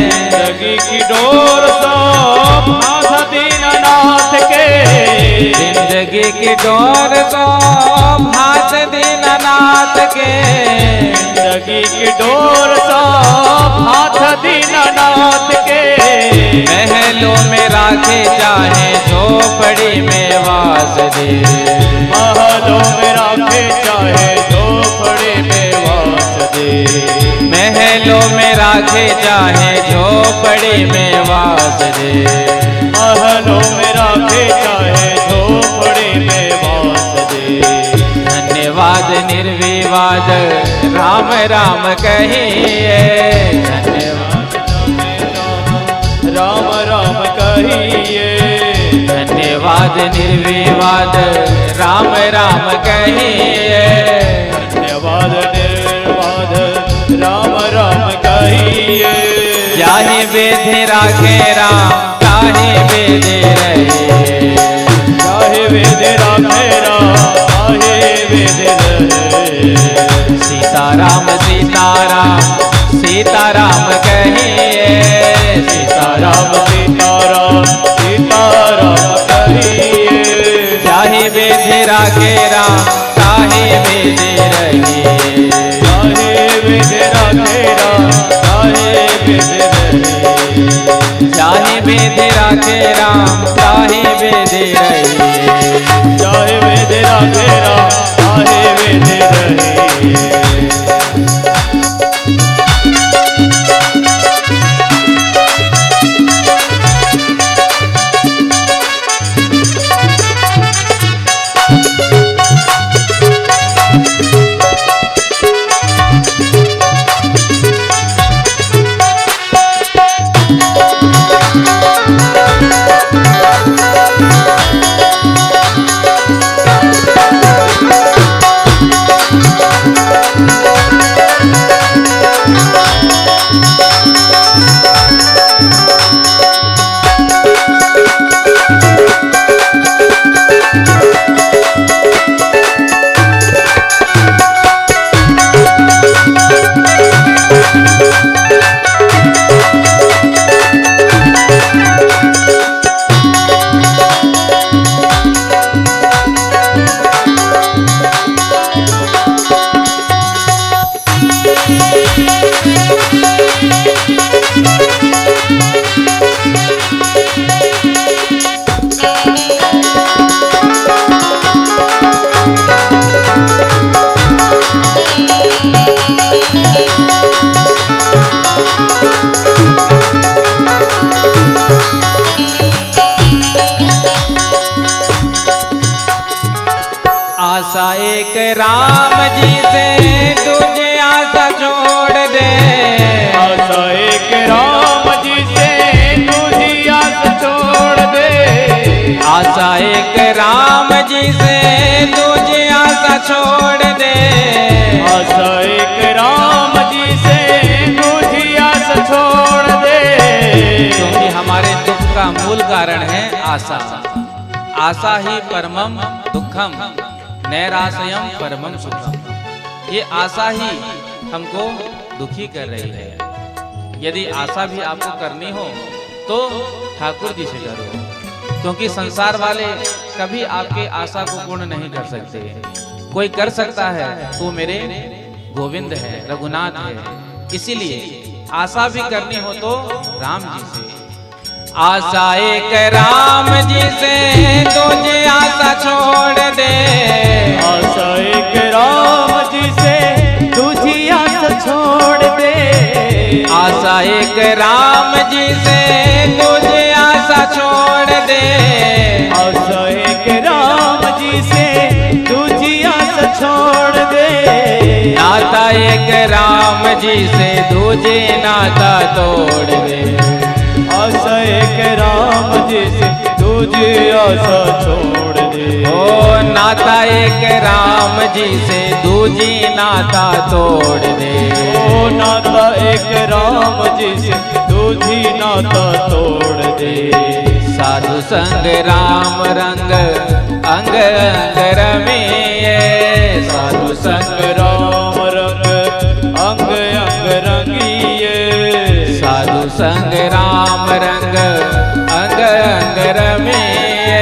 जिंदगी की डोर सौंप हाथ दीनानाथ के। जिंदगी की डोर सौंप हाथ दीनानाथ के। जिंदगी की डोर सौंप हाथ दीनानाथ के। महलों में राखे चाहे झोपड़ी में वास दे। महलों में राखे चाहे झोपड़ी में वास दे। महलों में राखे चाहे झोपड़ी में वास दे। महलों में राखे चाहे झोपड़ी में वास दे। धन्यवाद निर्विवाद राम राम कहिए। धन्यवाद राम राम कहिए। धन्यवाद निर्विवाद राम राम कहिए। धन्यवाद निर्विवाद राम राम कहिए। जाहि विधि राखे राम ताहि विधि रहिए। जाहि विधि राखे राम ताहि विधि रहिए। सीताराम सीताराम सीताराम कहिए। सीताराम सीताराम सीताराम कहिए। जाहि विधि राखे राम ताहि विधि रहिए। ताहि विधि राखे राम ताहि विधि रहिए। जाहि विधि राखे राम ताहि विधि रहिए। जाहि विधि राखे राम ताहि विधि रहिए। आशा एक राम जी से तुझे आशा छोड़ दे, आशा एक राम जी से तुझी आशा छोड़ दे, आशा एक राम जी से तुझे आशा छोड़ दे, आशा एक राम जी से तुझी आशा छोड़ दे। क्योंकि हमारे दुख का मूल कारण है आशा। आशा ही परमम दुखम नैराश्यम परमम सुखम। ये आशा ही हमको दुखी कर रही है। यदि आशा भी आपको करनी हो तो ठाकुर जी से करो, क्योंकि संसार वाले कभी आपके आशा को पूर्ण नहीं कर सकते। कोई कर सकता है तो मेरे गोविंद है, रघुनाथ है। इसीलिए आशा भी करनी हो तो राम जी से। आशा एक राम जी से तुझे आशा छोड़ दे, आशा एक राम जी से तुझी आशा छोड़ दे, आशा एक राम जी से तुझे आशा छोड़ दे, आशा एक राम जी से तुझी आशा छोड़ दे। नाता एक राम जी से तुझे नाता तोड़ दे, आशा एक राम जी से तुझी आशा छोड़ दे। ओ नाता एक राम जी से दूजी नाता तोड़ दे, ओ नाता एक राम जी से तुझी नाता तोड़ दे। साधु संग राम रंग अंग अंग रमिए, साधु संग राम रंग अंग अंग रंगिए, साधु संग राम रंग अंग अंग रमिए,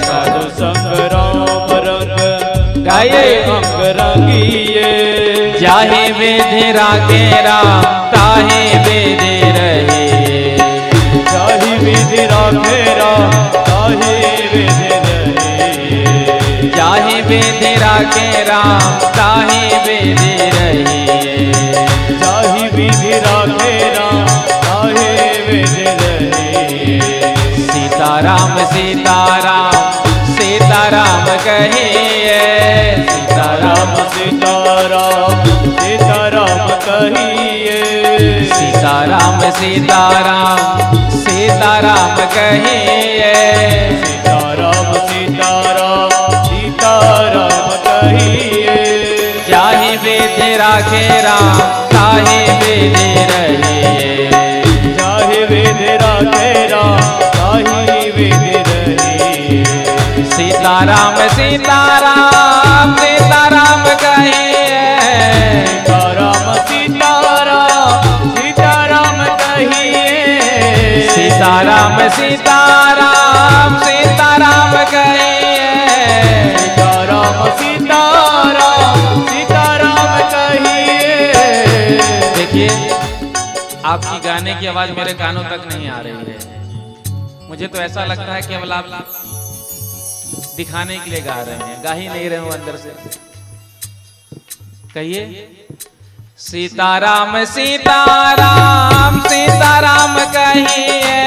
साधु संग राम रंग गाये अंग रंगिए। जाहे विधि राखे राम ताहे विधि रहिए, जाहि विधि राखे राम ताहि विधि रहिए, जाहे विधि राखे राम ताहे विधि रहिए, जाहि विधि राखे राम ताहि विधि रहिए। सीताराम सीताराम सीताराम कहिए, सीताराम सीताराम सीताराम कहिए, सीताराम सीताराम सीताराम कहिए, सीताराम सीताराम सीताराम कहिए। जाहि विधि राखे राम ताहि विधि रहिए, जाहि विधि राखे राम ताहि विधि रहिए। सीताराम सीताराम सीताराम कहिए, सीताराम सीताराम सीताराम कहिए, सीताराम सीताराम सीताराम कहिए, सीताराम सीताराम सीताराम कहिए। देखिए आपकी गाने की आवाज मेरे कानों तक नहीं आ रही है। मुझे तो ऐसा लगता है केवल आप दिखाने के लिए गा रहे हैं, गा ही नहीं रहे हो अंदर से। कहिए सीताराम सीताराम सीताराम कहिए,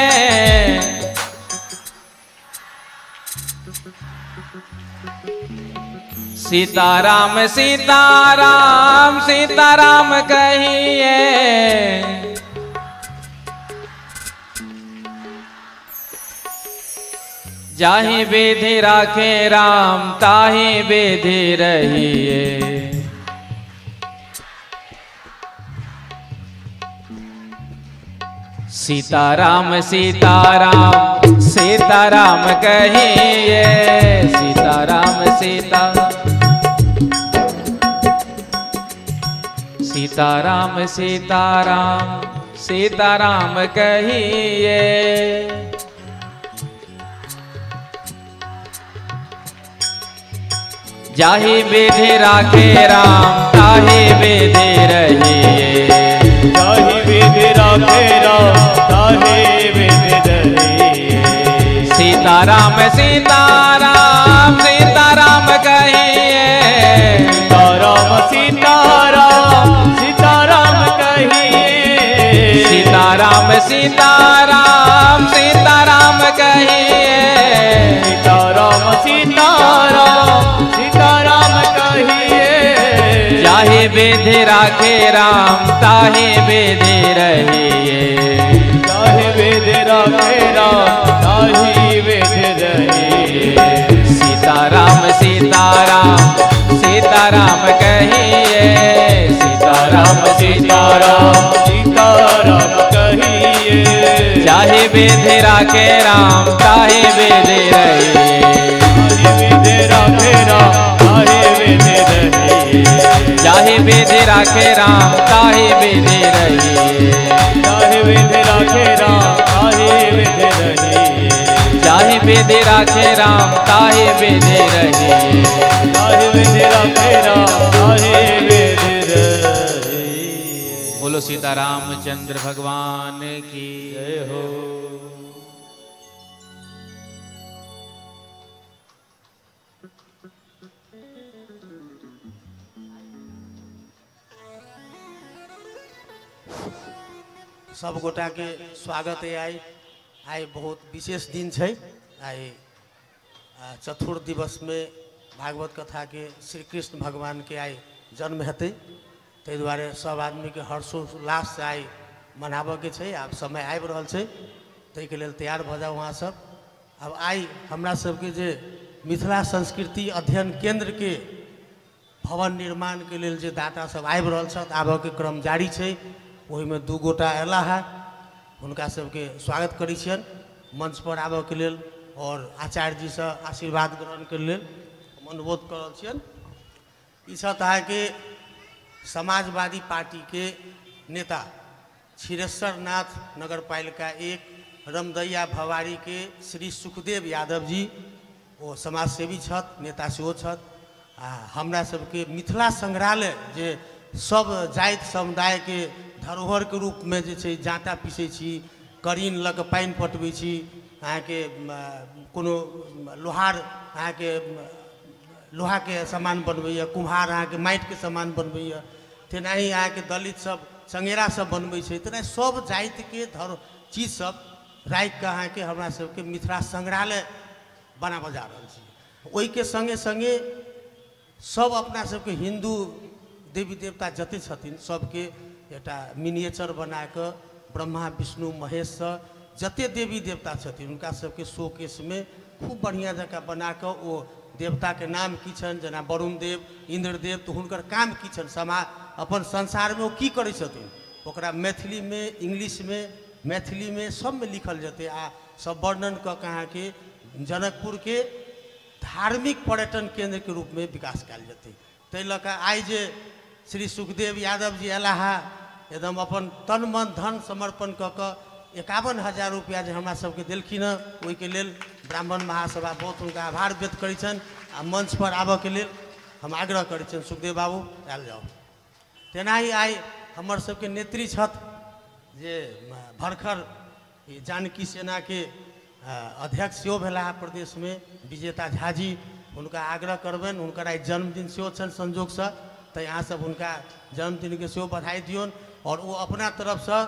सीताराम सीताराम सीताराम कहिए, जाहि विधि राखे राम ताहि विधि रहिए। सीताराम सीताराम सीताराम कहिए, सीताराम सीताराम सीताराम सीताराम कहिए। जाहि विधि राखे राम ताहि विधि रहिए, जाहि विधि राखे राम ताहि विधि रहिए। सीताराम सीताराम सीताराम कहिए, सीताराम सीताराम सीताराम कहिए, सीताराम सीताराम सीताराम कहिए, सीताराम सीताराम सीताराम बेधे राखे राम ताहे बेधे रहिए। चाहे बेधे राखे राम ताहि बेधे रहिए। सीताराम सीताराम सीताराम कहिए। सीताराम सीताराम सीताराम कहिए। चाहे बेधे राखे राम ताहे बेधे रहिए। चाहे बेधे राखे राम ताहि बेधे रहिए। चाहे बेधे राखे राम ताहे बेधे रहिए। चाहे बेधे राखे राम ताहि बेधे रहिए। चाहे बेधे राखे राम ताहे बेधे रहिए। चाहे बेधे राखे राम ताहि बेधे रहिए। बोलो सीताराम चंद्र भगवान की जय हो। सब गोटा के स्वागत है। आई बहुत विशेष दिन है। आई चतुर्थ दिवस में भागवत कथा के श्री कृष्ण भगवान के आई जन्म हेतु ते दुआरे सब आदमी के हर्षोल्लास से आई मनाबे के छै। आब समय आबि रहल छै तै के लेल तैयार भ जाओ वहाँ सब। अब आई हमरा सबके जे मिथिला संस्कृति अध्ययन केंद्र के भवन निर्माण के लेल जे दाता सब आबि रहल छथि आबऽ के क्रम जारी छै। वही में दू गोटा अला है उनका सबके स्वागत करी छियन मंच पर आबऽ के लेल और आचार्य जी से आशीर्वाद ग्रहण के लेल हम अनुरोध कर रहल छियन। ई छथि अहाँके समाजवादी पार्टी के नेता क्षीरेश्वर नाथ नगर पालिका 1 रमदैया भवारी के श्री सुखदेव यादव जी। वो समाजसेवी छथि नेता सेहो छथि। हमरा सबके मिथिला संग्रहालय जे सब जाति समुदाय के धरोहर के रूप में जे छै जाँता पीसै छी करीन लग पानि पटबै छी। अहाँके कोनो लोहार अहाँके लोहा के सामान बनबैया कुम्हार अहाँके माटि के सामान बनबैया तेनाही अहाँके दलित सब चंगेरा सब बनबै छै। तेनाही सब जाति के चीज सब राखि के अहाँके हमरा सबके मिथिला संग्रहालय बनाबऽ जा रहल छी। ओहि के संगे संगे सब अपना सबके हिंदू देवी देवता जते छथिन सबके एटा मिनिएचर बना के ब्रह्मा विष्णु महेश से जते देवी देवता छथिन उनका सबके शोकेस में खूब बढ़िया जगह बना के वो देवता के नाम की छन जना वरुण देव इंद्रदेव तो हुनकर काम की छन समाज अपन संसार में वो की करै छथिन ओकरा मैथिली में इंग्लिश में मैथिली में सब में लिखल जते आ सब वर्णन क कहाँ के जनकपुर के धार्मिक पर्यटन केंद्र के रूप में विकास कल जते। तै लऽ कऽ आइ जे श्री सुखदेव यादव जी अला है एकदम अपन तन मन धन समर्पण क 51,000 रुपया जे हमरा सबके देलखिन ओहि के लेल ब्राह्मण महासभा बहुत उनका आभार व्यक्त करै छन। आ मंच पर आबऽ के लेल हम आग्रह करै छन सुखदेव बाबू आयल जाओ। तेनाही आइ हमर सबके नेत्री छथि जे भरखर जानकी सेना के अध्यक्ष सेहो भेला है प्रदेश में विजेता झा जी। उनका आग्रह करबनि हुनकर आई जन्मदिन सेहो छन संजोग से तो यहाँ सब उनका जन्मदिन के सेहो बधाई दियौन। और वो अपना तरफ से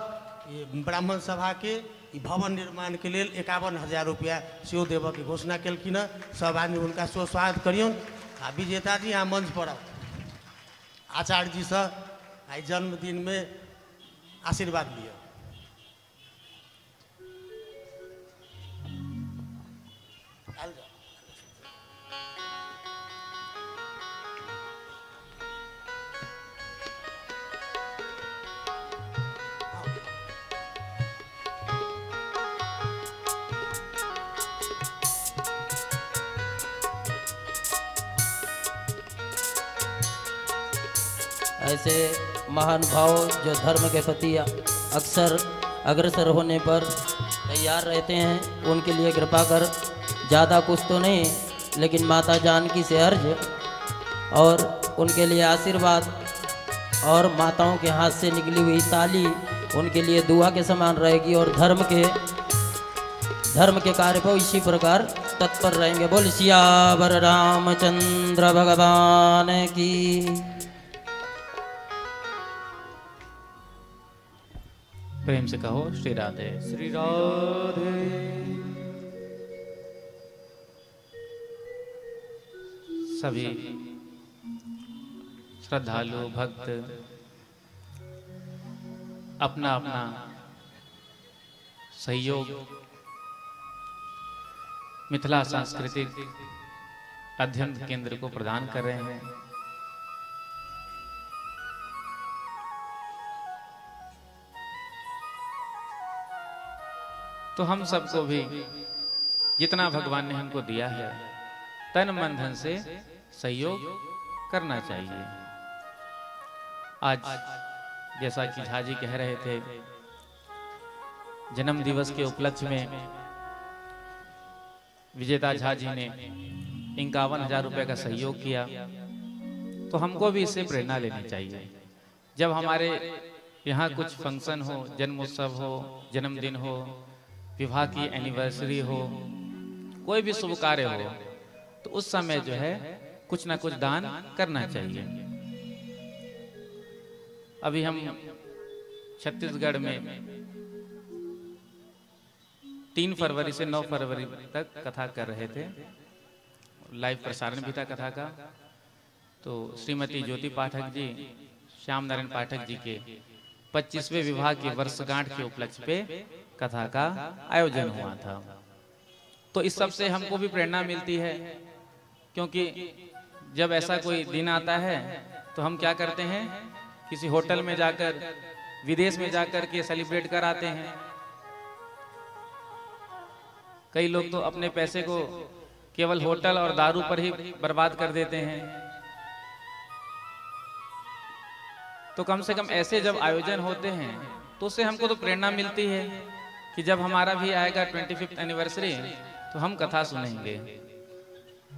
ब्राह्मण सभा के भवन निर्माण के लिए 51,000 रुपया सेहो देव के घोषणा केलखिन। सब आदमी उनका सेहो स्वागत करियौन। आ विजेता जी यहाँ मंच पर आचार्य जी से आई जन्मदिन में आशीर्वाद लिया। ऐसे महान भाव जो धर्म के प्रति अक्सर अग्रसर होने पर तैयार रहते हैं उनके लिए कृपा कर ज़्यादा कुछ तो नहीं लेकिन माता जानकी से अर्ज और उनके लिए आशीर्वाद और माताओं के हाथ से निकली हुई ताली उनके लिए दुआ के समान रहेगी और धर्म के कार्य पर इसी प्रकार तत्पर रहेंगे। बोल सियावर रामचंद्र भगवान की। प्रेम से कहो श्री राधे। श्री राधे। सभी श्रद्धालु भक्त अपना अपना सहयोग मिथिला सांस्कृतिक अध्ययन केंद्र को प्रदान कर रहे हैं। तो हम सबको भी जितना भगवान ने हमको दिया है तन मन धन से सहयोग करना चाहिए। आज जैसा कि झा जी कह रहे थे, जन्म दिवस के उपलक्ष्य में विजेता झा जी ने 51,000 रुपए का सहयोग किया, तो हमको भी इससे प्रेरणा लेनी चाहिए। जब हमारे यहाँ कुछ फंक्शन हो, जन्मोत्सव हो, जन्मदिन हो, विवाह की एनिवर्सरी हो, कोई भी शुभ कार्य हो, तो उस समय जो है कुछ ना कुछ दान करना चाहिए। अभी हम छत्तीसगढ़ में 3 फरवरी से 9 फरवरी तक कथा कर रहे थे, लाइव प्रसारण भी था कथा का। तो श्रीमती ज्योति पाठक जी, श्याम नारायण पाठक जी के 25वें विवाह की वर्षगांठ के उपलक्ष्य पे कथा का आयोजन हुआ था। तो इस सब से हमको भी प्रेरणा मिलती है, क्योंकि जब ऐसा कोई दिन आता है तो हम क्या करते हैं, किसी होटल में जाकर, विदेश में जाकर के सेलिब्रेट कराते हैं। कई लोग तो अपने पैसे को केवल होटल और दारू पर ही बर्बाद कर देते हैं। तो कम से कम ऐसे जब आयोजन होते हैं तो उससे हमको तो प्रेरणा मिलती है कि जब हमारा भी आएगा 25th एनिवर्सरी तो हम कथा सुनेंगे।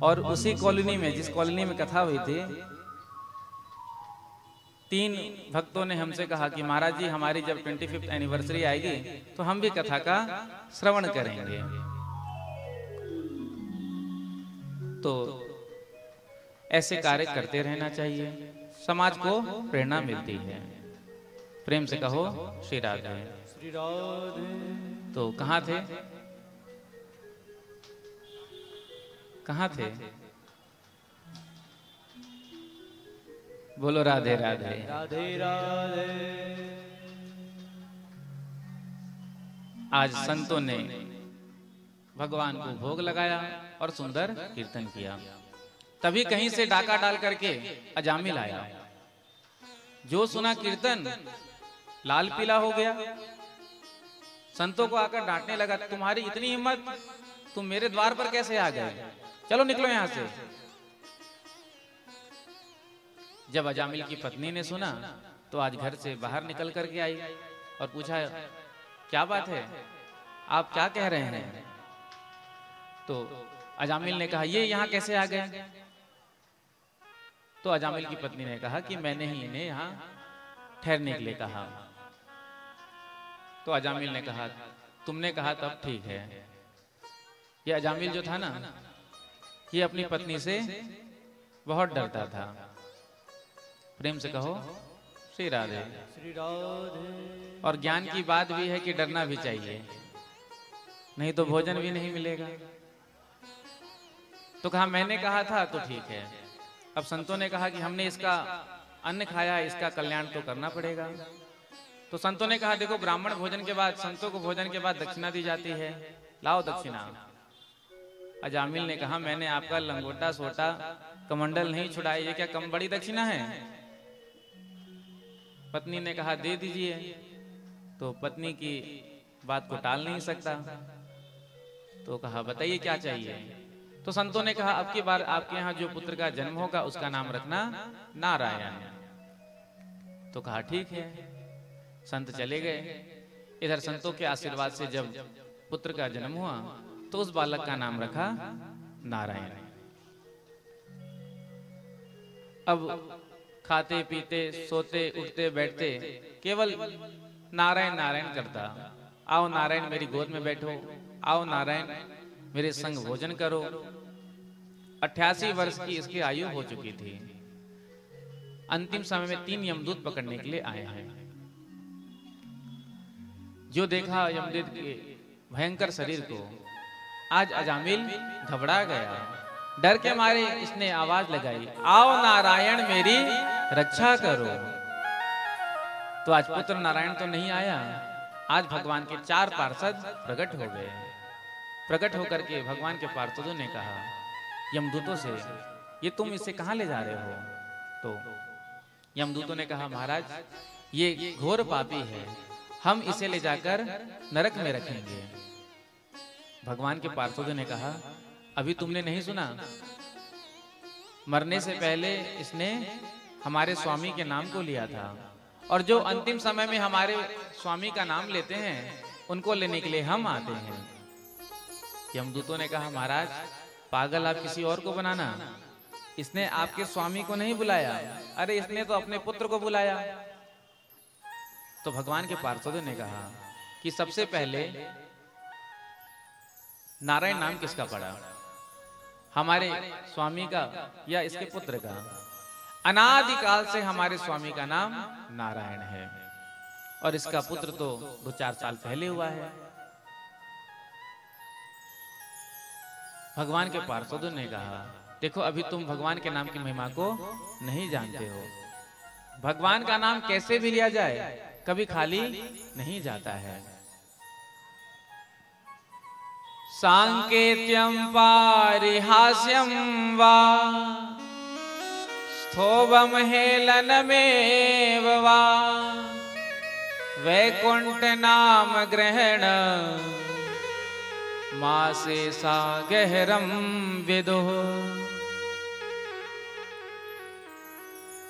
और उसी कॉलोनी में, जिस कॉलोनी में कथा हुई थी, 3 भक्तों ने हमसे कहा कि महाराज जी, हमारी जब 25th एनिवर्सरी आएगी तो हम भी कथा का श्रवण करेंगे। तो ऐसे कार्य करते रहना चाहिए, समाज को प्रेरणा मिलती है। प्रेम से कहो श्री राधे। श्री राधे। तो कहाँ थे, कहाँ थे? बोलो राधे राधे। राधे राधे। आज संतों ने भगवान को भोग लगाया और सुंदर कीर्तन किया। तभी कहीं से डाका डाल करके अजामिल आया। जो सुना कीर्तन लाल पीला हो गया। संतों को आकर डांटने लगा, तुम्हारी इतनी हिम्मत, तुम मेरे द्वार पर कैसे आ गए? चलो निकलो यहां से। जब अजामिल की पत्नी ने सुना तो आज घर से बाहर निकल करके आई और पूछा, क्या बात है, आप क्या कह रहे हैं? तो अजामिल ने कहा, ये यहाँ कैसे आ गए? तो अजामिल की पत्नी ने कहा कि मैंने ही इन्हें यहाँ ठहरने के लिए कहा। तो अजामिल ने कहा, तुमने कहा तब ठीक है। ये अजामिल जो था ना, ये अपनी पत्नी से बहुत डरता था। प्रेम से कहो श्री राधे। श्री राधे। और ज्ञान की बात भी है कि डरना भी चाहिए, नहीं तो भोजन भी नहीं मिलेगा। तो कहा, मैंने कहा था तो ठीक है। अब संतों ने कहा कि हमने इसका अन्न खाया, इसका कल्याण तो करना पड़ेगा। तो संतों ने कहा, देखो ब्राह्मण भोजन के बाद, संतों को भोजन के बाद दक्षिणा दी जाती है, लाओ दक्षिणा। अजामिल ने कहा, मैंने आपका लंगोटा सोटा कमंडल नहीं छुड़ाया, ये क्या कम बड़ी दक्षिणा है? पत्नी ने कहा, दे दीजिए। तो पत्नी की बात को टाल नहीं सकता, तो कहा, बताइए क्या चाहिए? तो संतों ने कहा, अब की बार आपके यहाँ जो पुत्र का जन्म होगा उसका नाम रखना नारायण। तो कहा, ठीक है। संत चले गए। इधर संतों के आशीर्वाद से जब पुत्र का जन्म हुआ तो उस बालक का नाम रखा नारायण। अब खाते पीते सोते उठते बैठते केवल नारायण नारायण करता। आओ नारायण मेरी गोद में बैठो, आओ नारायण मेरे संग भोजन करो। 88 वर्ष की इसकी आयु हो चुकी थी। अंतिम समय में 3 यमदूत पकड़ने के लिए आए हैं। जो देखा यमदूत के भयंकर शरीर को, आज अजामिल घबरा गया डर के मारे इसने आवाज लगाई, आओ नारायण मेरी रक्षा करो। तो आज पुत्र नारायण तो नहीं आया, आज भगवान के 4 पार्षद प्रकट हो गए। प्रकट होकर के भगवान के पार्षदों ने कहा यमदूतों से, ये तुम इसे कहाँ ले जा रहे हो? तो यमदूतों ने कहा, महाराज ये घोर पापी है, हम इसे ले जाकर नरक में रखेंगे। भगवान के पार्षदों ने कहा, अभी तुमने नहीं सुना, मरने से पहले इसने हमारे स्वामी के नाम को लिया था, और जो अंतिम समय में हमारे स्वामी का नाम लेते हैं उनको लेने के लिए हम आते हैं। यमदूतों ने कहा, महाराज पागल आप किसी और को बनाना, इसने आपके स्वामी को नहीं बुलाया, अरे इसने तो अपने पुत्र को बुलाया। तो भगवान के पार्षदों ने कहा कि सबसे पहले नारायण नाम किसका पड़ा? हमारे स्वामी का या इसके पुत्र का? अनादिकाल से हमारे स्वामी का नाम नारायण है, और इसका पुत्र तो 2-4 साल पहले हुआ है। भगवान के पार्षदों ने कहा, देखो अभी तुम भगवान के नाम की महिमा को नहीं जानते हो। भगवान का नाम कैसे भी लिया जाए कभी खाली नहीं जाता है। सांकेत्यम पारिहास्यम वा स्थोभम हेलनमेव वा वैकुंठ नाम ग्रहण मासे सा गहरम विदो।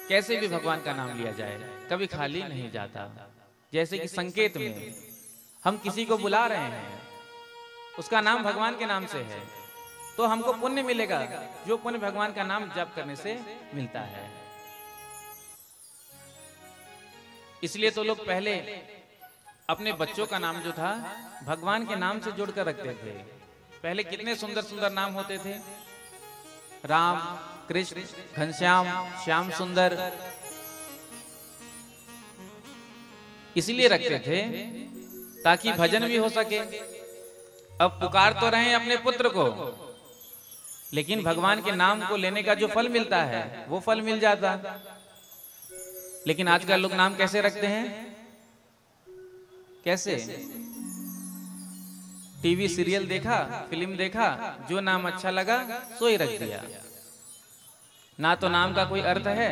कैसे भी भगवान का नाम लिया जाए कभी खाली नहीं जाता। जैसे कि संकेत में हम किसी को बुला रहे हैं, उसका नाम भगवान के नाम से है, तो हमको पुण्य मिलेगा, जो पुण्य भगवान का नाम जप करने से मिलता है। इसलिए तो लोग पहले अपने बच्चों का नाम जो था भगवान के नाम से जोड़कर रखते थे। पहले कितने सुंदर सुंदर नाम होते थे, राम, कृष्ण, घनश्याम, श्याम सुंदर, इसलिए रखते थे ताकि भजन भी हो सके। अब पुकार तो रहे हैं अपने पुत्र को, लेकिन भगवान के नाम को लेने का जो फल मिलता है वो फल मिल जाता। लेकिन आजकल लोग नाम कैसे रखते हैं? कैसे? टीवी सीरियल देखा, फिल्म देखा, जो नाम अच्छा लगा सो ही रख दिया। ना तो नाम का कोई अर्थ है।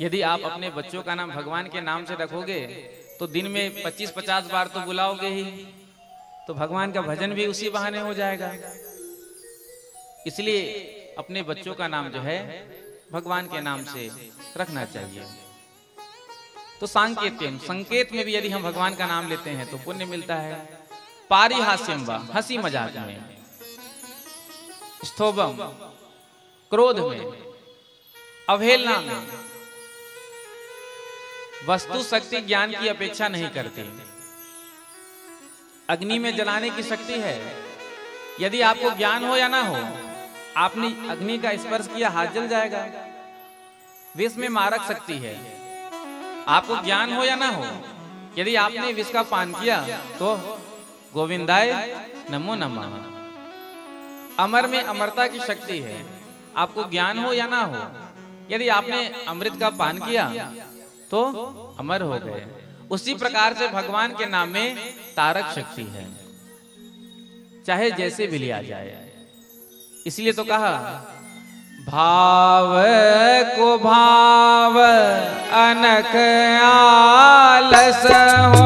यदि आप अपने बच्चों का नाम भगवान के नाम से रखोगे तो दिन में 25-50 बार तो बुलाओगे ही, तो भगवान का भजन भी उसी बहाने हो जाएगा। इसलिए अपने बच्चों का नाम जो है भगवान के नाम से रखना चाहिए। तो सांकेत्यम, संकेत में भी यदि हम भगवान का नाम लेते हैं तो पुण्य मिलता है। पारिहास्यम वा, हंसी मजाक में। स्थोभम, क्रोध में। अवहेलना में। वस्तु शक्ति ज्ञान की अपेक्षा नहीं करती। अग्नि में जलाने की शक्ति है, यदि आपको ज्ञान हो या ना हो, आपने अग्नि का स्पर्श किया हाथ जल जाएगा। विष में मारक शक्ति है, आपको ज्ञान हो या ना हो, यदि आपने विष का पान किया तो गोविंदाय नमो नमः। अमर में अमरता की शक्ति है, आपको ज्ञान हो या ना हो, यदि आपने अमृत का पान किया तो अमर हो गए। उसी प्रकार से भगवान के नाम में तारक शक्ति है, चाहे जैसे भी लिया जाए। इसलिए तो कहा भाव को भाव अनक आलस हो।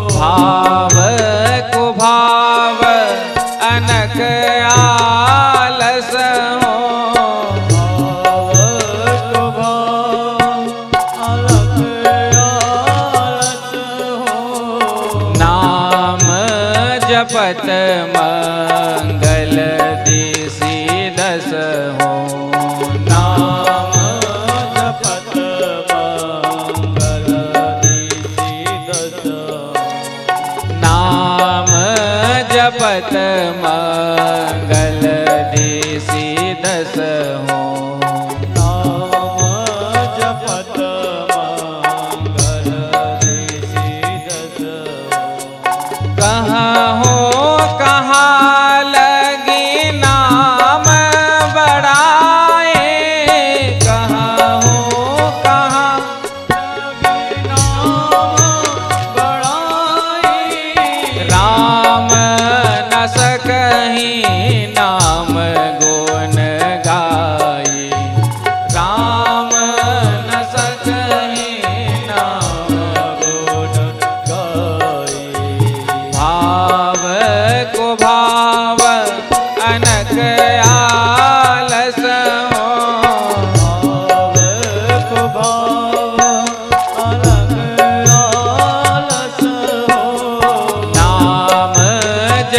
भाव को भाव अनक आलस हो। जपत मंगल दिसि दस हो। नाम जपत मंगल दिसि दस। नाम जपत मंगल दिसि दस हो। नाम जपत मंगल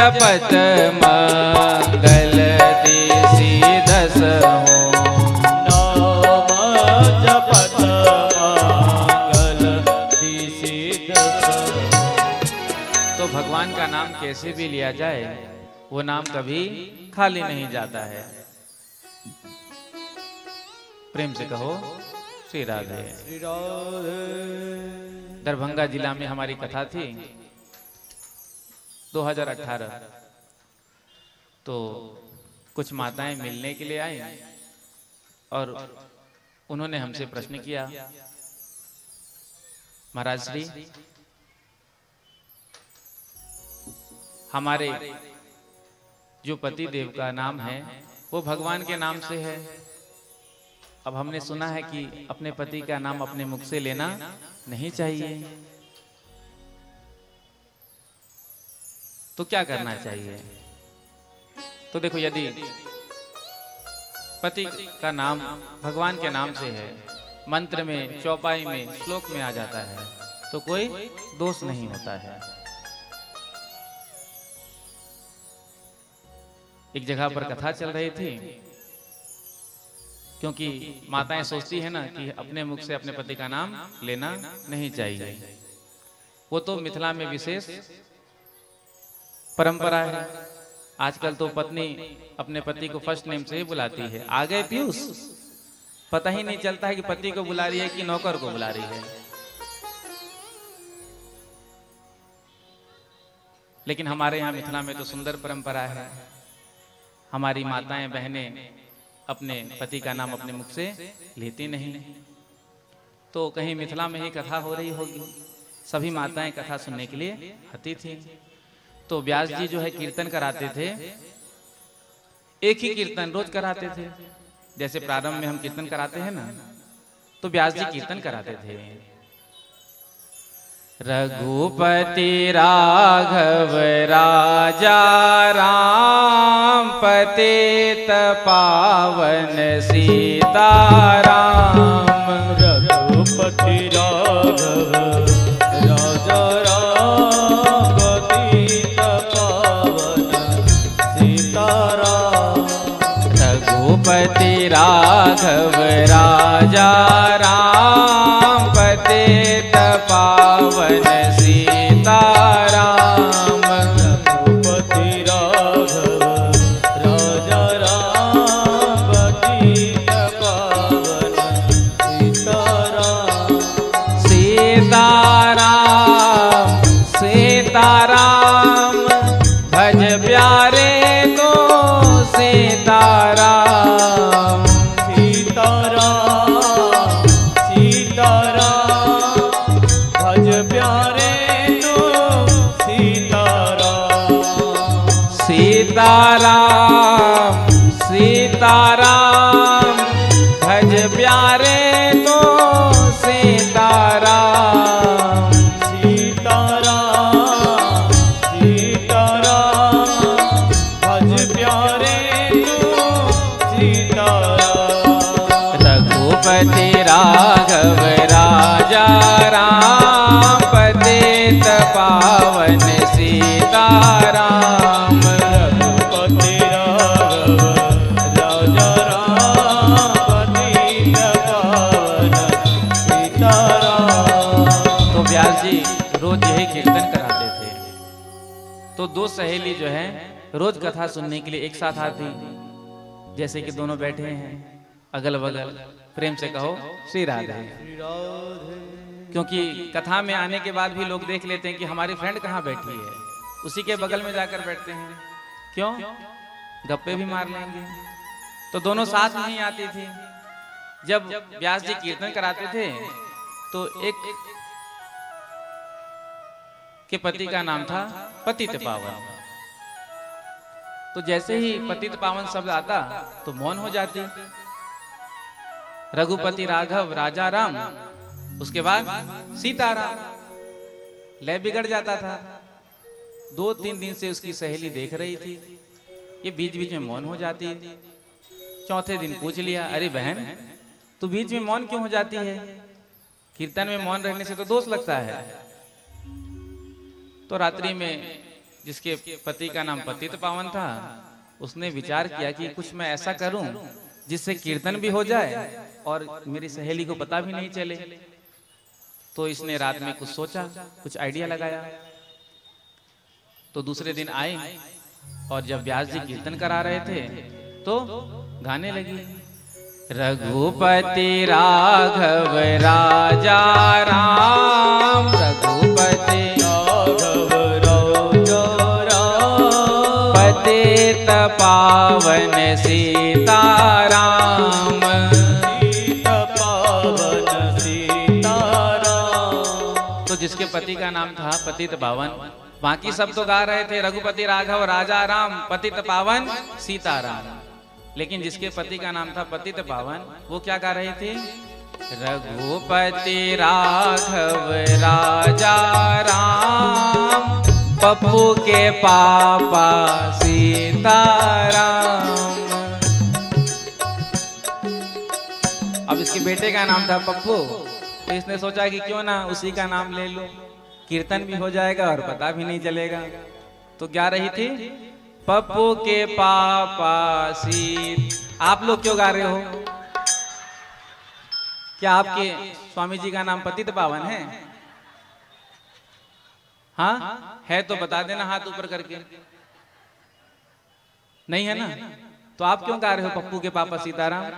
जपत मंगल दिसि दस हो। नाम जपत मंगल दिसि दस हो। तो भगवान का नाम कैसे भी लिया जाए वो नाम कभी खाली नहीं जाता है। प्रेम से कहो श्री राधे। श्री राधे। दरभंगा जिला में हमारी कथा थी 2018। तो कुछ माताएं मिलने के लिए आई और उन्होंने हमसे प्रश्न किया, महाराज श्री हमारे जो पति देव का नाम है वो भगवान के नाम से है। अब हमने सुना है कि अपने पति का नाम अपने मुख से लेना नहीं चाहिए, तो क्या करना चाहिए? तो देखो, यदि पति का नाम भगवान के नाम से है, मंत्र में, चौपाई में, श्लोक में आ जाता है, तो कोई दोष नहीं होता है। एक जगह पर कथा चल रही थी, क्योंकि माताएं सोचती है ना कि अपने मुख से अपने पति का नाम लेना नहीं चाहिए। वो तो मिथिला में विशेष परंपरा है। आजकल तो पत्नी अपने पति को फर्स्ट नेम से ही बुलाती है। आ गए पीयूष, पता ही नहीं चलता है कि पति को बुला रही है कि नौकर को बुला रही है। लेकिन हमारे यहाँ मिथिला में तो सुंदर परंपरा है। हमारी माताएं बहनें अपने पति का नाम अपने मुख से लेती नहीं। तो कहीं मिथिला में ही कथा हो रही होगी, सभी माताएं कथा सुनने के लिए आती थी। तो व्यास जी जो है कीर्तन कराते थे, एक ही कीर्तन रोज कराते थे। जैसे प्रारंभ में हम कीर्तन कराते हैं ना, तो व्यास जी कीर्तन कराते थे, रघुपति राघव राजा राम पतित पावन सीताराम। रघुपति राघव राजा राम पतित पावन सीताराम। रघुपति राघव राजा राम पतित पावन सीताराम। रघुपति राघव राजा राम पतित पावन सीताराम। सीताराम सीताराम भज प्यारे को सीताराम। सीताराम सीताराम भज प्यारे तो सीताराम। सीताराम सीताराम भज प्यारे तो सीताराम। सीताराम सीताराम भज प्यारे तो सीताराम। रघुपति राघव राजा राम पतित पावन सीताराम। रघुपति राघव राजा राम पतित पावन सीताराम। तो व्यास जी रोज यही कीर्तन कराते थे। तो दो सहेली जो है रोज कथा सुनने के लिए एक साथ आती, जैसे कि दोनों बैठे हैं अगल बगल। प्रेम से कहो श्री राधे। क्योंकि कथा में आने के बाद भी लोग देख लेते हैं कि हमारी फ्रेंड कहाँ बैठी है, उसी के बगल में जाकर बैठते हैं। क्यों? गप्पे भी मार लेंगे। तो दोनों साथ में ही आती थी। जब व्यास जी कीर्तन कराते थे तो एक के पति का नाम था पतित पावन। तो जैसे ही पतित पावन शब्द आता तो मौन हो जाती। रघुपति राघव राजा राम, उसके बाद सीताराम, लय बिगड़ जाता था। 2-3 दिन से उसकी सहेली देख रही थी, ये बीच बीच में मौन हो जाती। चौथे दिन पूछ लिया, अरे बहन तू बीच में मौन क्यों हो जाती है? कीर्तन में मौन रहने से तो दोष लगता है। तो रात्रि में जिसके पति का नाम पतित पावन था, उसने विचार किया कि कुछ मैं ऐसा करूं जिससे कीर्तन भी हो जाए और मेरी सहेली को पता भी नहीं चले। तो इसने रात में कुछ सोचा, कुछ आइडिया लगाया। तो दूसरे दिन आए और जब व्यास जी कीर्तन करा रहे थे तो गाने लगी, रघुपति राघव राजा राम, रघुपति राघव राजा राम, पतित पावन सीताराम, सीता पावन सीताराम। तो जिसके पति का नाम था पतित पावन, बाकी सब तो गा रहे थे रघुपति राघव राजा राम, पतित पावन सीताराम, लेकिन जिसके पति का नाम था पतित पावन, वो क्या गा रहे थे, रघुपति राघव राजा राम, पप्पू के पापा सीताराम। अब इसके बेटे का नाम था पप्पू, तो इसने सोचा कि क्यों ना उसी का नाम ले लूं, कीर्तन भी हो जाएगा और पता भी नहीं चलेगा। तो गा रही थी, पप्पू के पापा सीत। आप लोग क्यों गा रहे हो? क्या आपके स्वामी जी का नाम पतित पावन है? हाँ है तो बता देना हाथ ऊपर करके। नहीं है ना? तो आप क्यों गा रहे हो पप्पू के पापा सीताराम?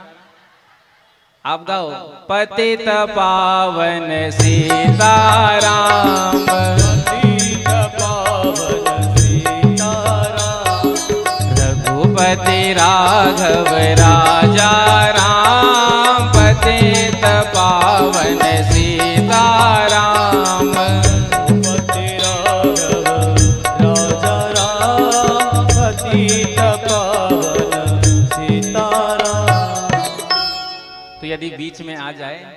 आप गाओ, पतित पावन सीताराम, पतित पावन सीताराम, रघुपति राघव राजा राम, पतित पावन सीताराम, पति राघव राजा राम, पतित पावन सीताराम। तो यदि बीच में आ जाए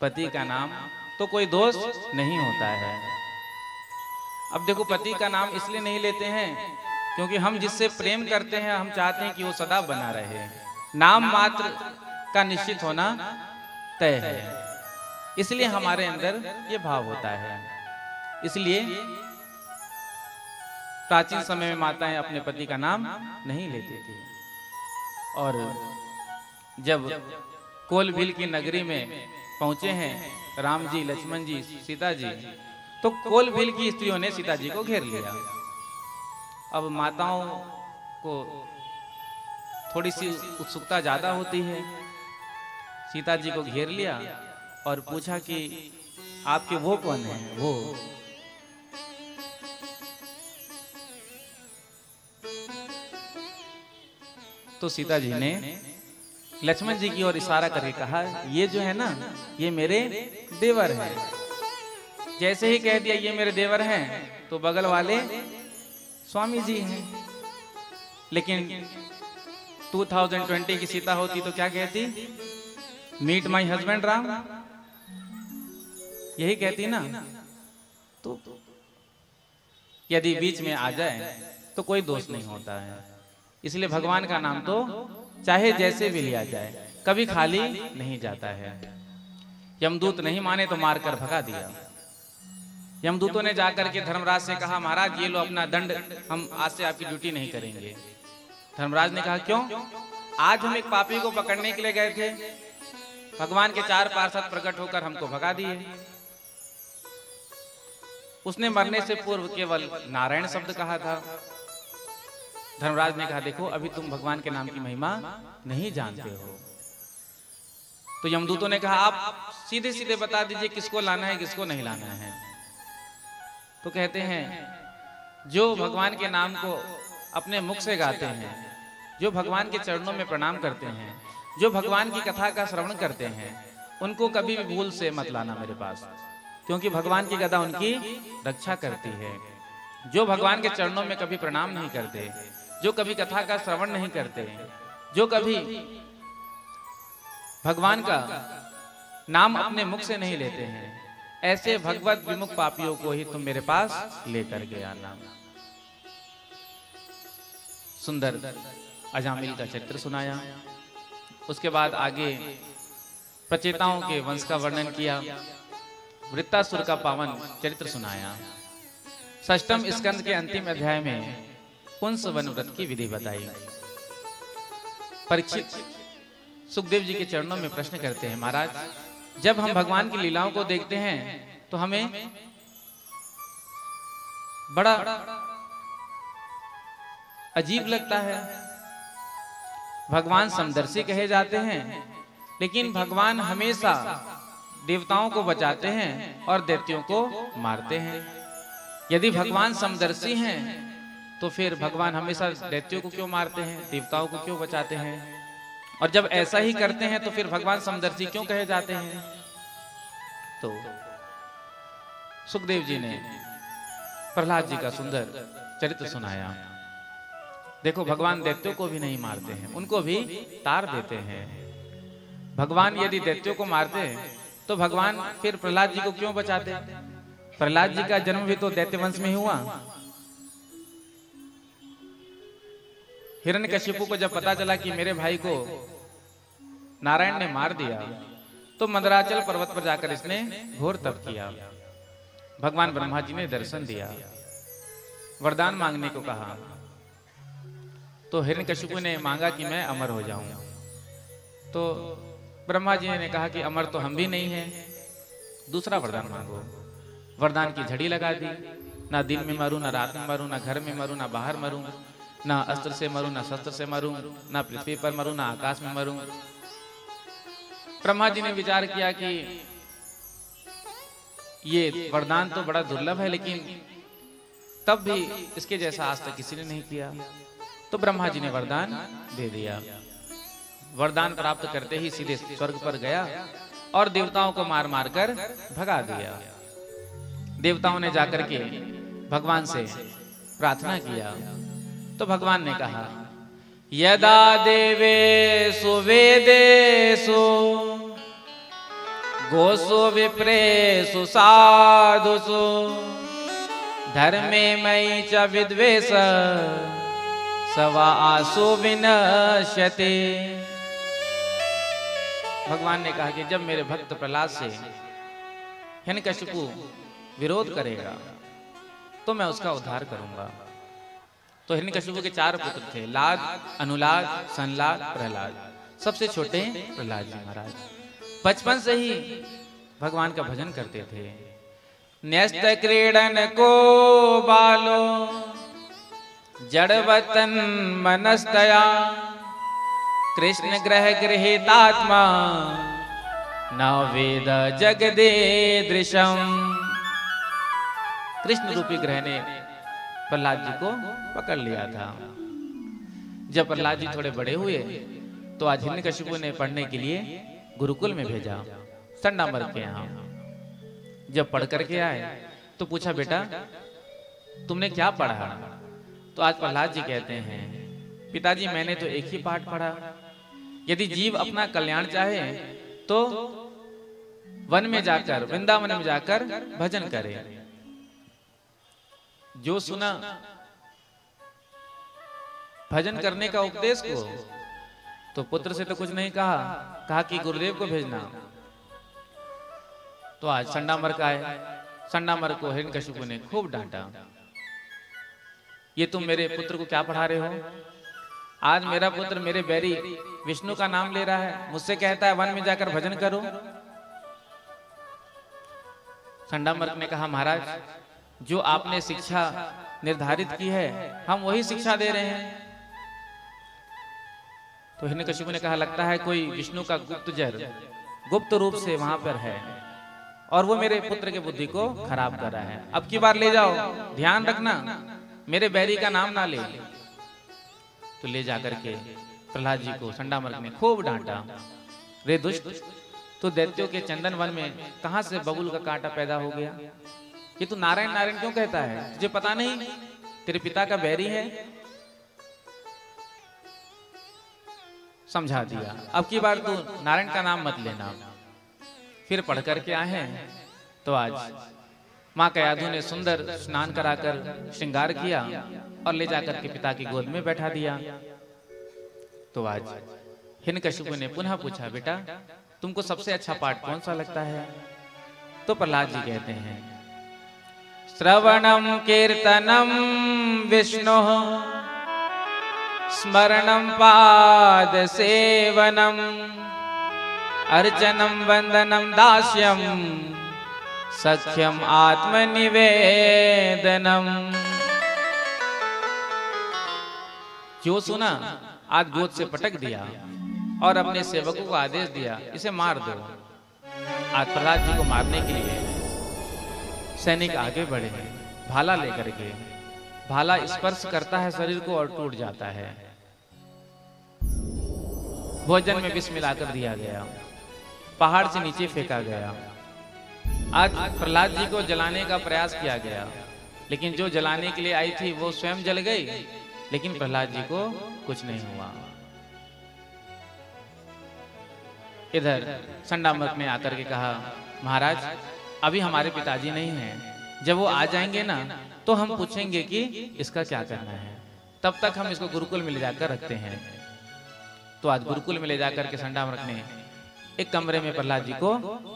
पति का नाम तो कोई दोष नहीं होता है। अब देखो, पति का नाम इसलिए नहीं लेते हैं क्योंकि हम जिससे प्रेम करते हैं हम चाहते हैं कि वो सदा बना रहे। नाम मात्र का निश्चित होना तय है, इसलिए हमारे अंदर ये भाव होता है। इसलिए प्राचीन समय में माताएं अपने पति का नाम नहीं लेती थी। और जब कोलभील की नगरी में पहुंचे हैं राम जी, लक्ष्मण जी, सीता जी, तो कोलभील की स्त्रियों ने सीता जी को घेर लिया। अब माताओं को थोड़ी सी उत्सुकता ज्यादा होती है। सीता जी को घेर लिया और पूछा कि आपके वो कौन है? वो तो सीता जी ने लक्ष्मण जी की ओर इशारा करके कहा, ये जो है ना, ये मेरे देवर हैं। जैसे ही कह दिया ये मेरे देवर हैं, तो बगल वाले स्वामी जी हैं। लेकिन 2020 की सीता होती तो क्या कहती? मीट माई हस्बैंड राम, यही कहती ना। तो यदि बीच में आ जाए तो कोई दोष नहीं होता है। इसलिए भगवान का नाम तो चाहे जैसे भी लिया जाए, कभी खाली नहीं जाता है। यमदूत नहीं माने तो मारकर भगा दिया। यमदूतों ने जाकर के धर्मराज से कहा, महाराज ये लो अपना दंड, हम आज से आपकी ड्यूटी नहीं करेंगे। धर्मराज ने कहा, क्यों? आज हम एक पापी को पकड़ने के लिए गए थे, भगवान के 4 पार्षद प्रकट होकर हमको भगा दिए। उसने मरने से पूर्व केवल नारायण शब्द कहा था। धर्मराज ने कहा, देखो अभी तुम भगवान के नाम की महिमा नहीं जानते हो। तो यमदूतों ने कहा, आप सीधे सीधे बता दीजिए किसको लाना है, किसको नहीं लाना है। तो कहते हैं, जो भगवान के नाम को अपने मुख से गाते हैं, जो भगवान के चरणों में प्रणाम करते हैं, जो भगवान की कथा का श्रवण करते हैं, उनको कभी भी भूल से मत लाना मेरे पास, क्योंकि भगवान की गदा उनकी रक्षा करती है। जो भगवान के चरणों में कभी प्रणाम नहीं करते, जो कभी कथा का श्रवण नहीं करते, जो कभी भगवान का नाम अपने मुख से नहीं लेते हैं, ऐसे भगवत विमुख पापियों को ही तुम मेरे पास लेकर के आना। सुंदर अजामिल का चरित्र सुनाया। उसके बाद आगे प्रचेताओं के वंश का वर्णन किया, वृत्तासुर का पावन चरित्र सुनाया। षष्ठम स्कंद के अंतिम अध्याय में पुंस वन व्रत की विधि बताई। परीक्षित सुखदेव जी के चरणों में प्रश्न करते हैं, महाराज जब हम भगवान की लीलाओं को देखते हैं तो हमें बड़ा अजीब लगता है। भगवान समदर्शी कहे जाते हैं, लेकिन भगवान हमेशा देवताओं को बचाते हैं और दैत्यों को मारते हैं। यदि भगवान समदर्शी हैं तो फिर भगवान हमेशा दैत्यों को क्यों मारते हैं, देवताओं को क्यों बचाते हैं? और जब ऐसा ही करते हैं तो फिर भगवान समदर्शी क्यों कहे जाते हैं? तो सुखदेव जी ने प्रहलाद जी का सुंदर चरित्र सुनाया। देखो, भगवान दैत्यों को भी नहीं मारते हैं, उनको भी तार देते हैं। भगवान यदि दैत्यों को मारते हैं तो भगवान फिर प्रहलाद जी को क्यों बचाते? प्रहलाद जी का जन्म भी तो दैत्य वंश में ही हुआ। हिरण्यकशिपु को जब पता चला कि मेरे भाई को नारायण ने मार दिया तो मंदराचल पर्वत पर जाकर इसने घोर तप किया। भगवान ब्रह्मा जी ने दर्शन दिया, वरदान मांगने को कहा। तो हिरण्यकशिपु ने मांगा कि मैं अमर हो जाऊं। तो ब्रह्मा जी ने कहा कि अमर तो हम भी नहीं हैं, दूसरा वरदान मांगो। वरदान की झड़ी लगा दी, ना दिन में मरूं, ना रात में मरूं, ना घर में मरूं, ना बाहर मरूं, ना अस्त्र से मरूं, ना शस्त्र से मरूं, ना पृथ्वी पर मरूं, ना आकाश में मरूं। ब्रह्मा जी ने विचार किया कि ये वरदान तो बड़ा दुर्लभ है, लेकिन तब भी इसके जैसा आज तक किसी ने नहीं किया। तो ब्रह्मा जी ने वरदान दे दिया। वरदान प्राप्त करते ही सीधे स्वर्ग पर गया और देवताओं को मार मार कर भगा दिया। देवताओं ने जाकर के भगवान से प्रार्थना किया तो भगवान ने कहा, यदा देवेषु वेदेषु गोषु विप्रेषु साधुषु धर्मे मयि च विद्वेष सवा आसु विनश्यते। भगवान ने कहा कि जब मेरे भक्त प्रहलाद से हिरण्यकशिपु विरोध करेगा तो मैं उसका उद्धार करूंगा। तो हिरण्यकशिपु के 4 पुत्र थे, लाद, अनुलाद, संलाद, प्रहलाद। सबसे छोटे प्रहलाद जी महाराज बचपन से ही भगवान का भजन करते थे। न्यस्त क्रीडन को बालो जड़वतन मनस्तया कृष्ण ग्रह गृहीतात्मा न वेद जगदे दृशम। कृष्ण रूपी ग्रह ने प्रहलाद जी को पकड़ लिया था। जब प्रहलाद जी थोड़े बड़े हुए तो आज हिरण्यकशिपु ने पढ़ने के लिए गुरुकुल में भेजा, संडामर के यहाँ। जब पढ़ करके आए तो पूछा, बेटा तुमने क्या पढ़ा? तो आज प्रहलाद जी कहते हैं, पिताजी मैंने तो एक ही पाठ पढ़ा, यदि जीव अपना कल्याण चाहे तो वन में जाकर, वृंदावन में जाकर भजन करे। जो सुना भजन करने का उपदेश को, तो पुत्र से तो कुछ नहीं कहा कि गुरुदेव को भेजना। तो आज संडामर का है, संडामर को हिरण्यकशिपु ने खूब डांटा, ये तुम मेरे पुत्र को क्या पढ़ा रहे हो? आज मेरा पुत्र मेरे बैरी विष्णु का नाम ले रहा है, मुझसे कहता है वन में जाकर भजन करो। संडामर ने कहा, महाराज जो आपने शिक्षा निर्धारित की है हम वही शिक्षा दे रहे हैं। तो हिरण्यकशिपु ने कहा, लगता है कोई विष्णु का गुप्तचर गुप्त रूप से वहां पर है और वो मेरे पुत्र के बुद्धि को खराब कर रहा है। अब की बार ले जाओ, ध्यान रखना मेरे बैरी का नाम ना ले। तो ले जाकर के प्रहलाद जी को संडामर ने खूब डांटा, रे दुष्ट, तो दैत्यों के चंदन वन में कहां से बबुल का कांटा पैदा हो गया? ये तू नारायण नारायण क्यों कहता है? तुझे पता नहीं तेरे पिता का बैरी है? समझा दिया, अब की बार तू नारायण का नाम मत लेना। फिर पढ़ करके आए हैं तो आज माँ कयाधु ने सुंदर स्नान कराकर श्रृंगार किया और ले जाकर के पिता की गोद में बैठा दिया। तो आज हिरण्यकशिपु ने पुनः पूछा, बेटा तुमको सबसे अच्छा पाठ कौन सा लगता है? तो प्रहलाद जी कहते हैं, श्रवणम कीर्तनम विष्णु स्मरणम पाद सेवनम अर्चनम वंदनम दास्यम सख्यम आत्मनिवेदनम। जो सुना आज गोद से पटक दिया और अपने सेवकों को आदेश दिया इसे मार दो। आज प्रहलाद जी को मारने के लिए सैनिक आगे बढ़े भाला लेकर के। भाला स्पर्श करता है शरीर को और टूट जाता है। भोजन में विष मिलाकर दिया गया, पहाड़ से नीचे फेंका गया। आज प्रहलाद जी को जलाने का प्रयास किया गया, लेकिन जो जलाने के लिए आई थी वो स्वयं जल गई, लेकिन प्रहलाद जी को कुछ नहीं हुआ। इधर संडामक ने आकर के कहा, महाराज अभी हमारे पिताजी नहीं हैं, जब वो आ जाएंगे ना तो हम पूछेंगे कि इसका क्या करना है, तब तक हम इसको गुरुकुल में ले जाकर रखते हैं। तो आज गुरुकुल में ले जाकर के संडामक ने एक कमरे में प्रहलाद जी को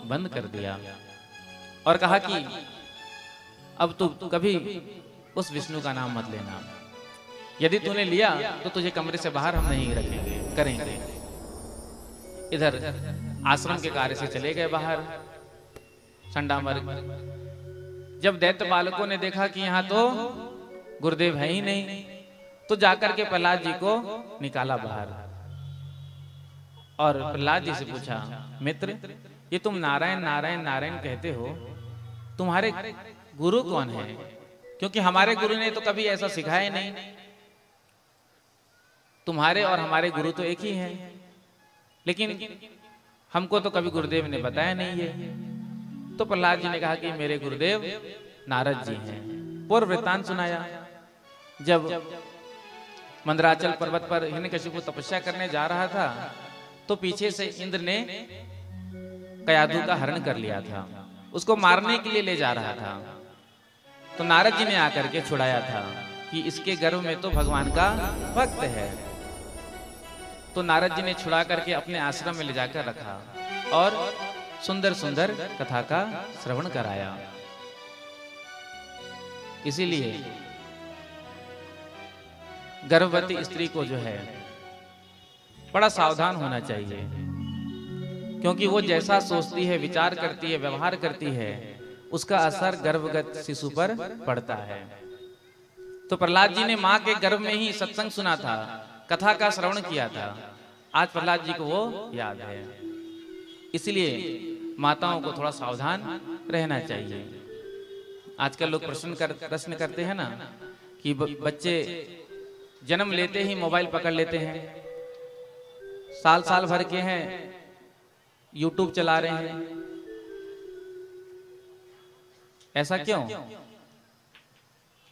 बंद कर दिया और कहा कि अब तू कभी उस विष्णु का नाम मत लेना, यदि तूने लिया तो तुझे कमरे से बाहर हम नहीं रखेंगे करेंगे। इधर आश्रम के कार्य से चले गए बाहर संडामर्क। जब दैत्य बालकों ने देखा कि यहाँ तो गुरुदेव है ही नहीं, तो जाकर के प्रहलाद जी को निकाला बाहर और प्रहलाद जी से पूछा, मित्र ये तुम नारायण नारायण नारायण कहते हो, तुम्हारे गुरु कौन है? क्योंकि हमारे गुरु ने तो कभी ऐसा सिखाया नहीं। तुम्हारे और हमारे गुरु तो एक ही हैं, लेकिन हमको तो कभी गुरुदेव ने बताया नहीं है। तो प्रहलाद जी ने कहा कि मेरे गुरुदेव नारद जी हैं। पूर्व वृत्तांत सुनाया। जब मंदराचल पर्वत पर हिरण्यकशिपु तपस्या करने जा रहा था तो पीछे से इंद्र ने कयाधु का हरण कर लिया था, उसको मारने के लिए ले जा रहा था। तो नारद जी ने आकर के छुड़ाया था कि इसके गर्भ में तो भगवान का भक्त है। तो नारद जी ने छुड़ा करके अपने आश्रम में ले जाकर रखा और सुंदर सुंदर कथा का श्रवण कराया। इसीलिए गर्भवती स्त्री को जो है बड़ा सावधान होना चाहिए, क्योंकि वो जैसा सोचती है, विचार करती है, व्यवहार करती है, उसका असर गर्भगत शिशु पर पड़ता है। तो प्रहलाद जी ने मां के गर्भ में ही सत्संग सुना था, कथा का श्रवण किया था। आज प्रहलाद जी को वो याद है। इसलिए माताओं को थोड़ा सावधान रहना चाहिए। आजकल लोग प्रश्न करते हैं ना कि बच्चे जन्म लेते ही मोबाइल पकड़ लेते हैं, साल भर के हैं यूट्यूब चला रहे हैं। ऐसा क्यों?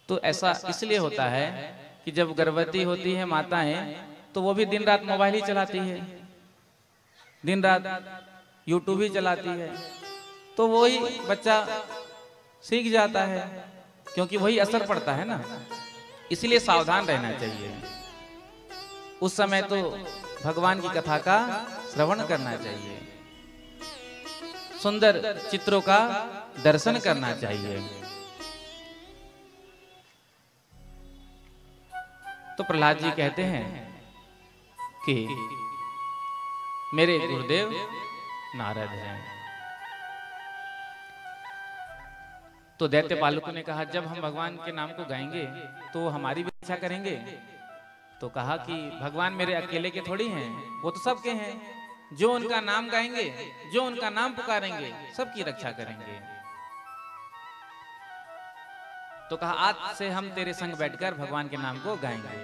तो ऐसा इसलिए होता है कि जब गर्भवती होती है माताएं तो वो भी दिन रात मोबाइल ही चलाती है, दिन रात यूट्यूब ही चलाती है, तो वही बच्चा सीख जाता है, क्योंकि वही असर पड़ता है ना। इसलिए सावधान रहना चाहिए। उस समय तो भगवान की कथा का श्रवण करना चाहिए, सुंदर चित्रों का दर्शन करना चाहिए। तो प्रहलाद जी कहते हैं कि मेरे गुरुदेव नारद हैं। तो दैत्य बालकों ने कहा, जब हम भगवान के नाम को गाएंगे तो हमारी भी रक्षा करेंगे। तो कहा कि भगवान मेरे अकेले के थोड़ी हैं, वो तो सबके हैं। जो उनका नाम गाएंगे, जो उनका नाम पुकारेंगे, सबकी रक्षा करेंगे। तो कहा, आज से हम तेरे संग बैठकर भगवान के नाम को गाएंगे।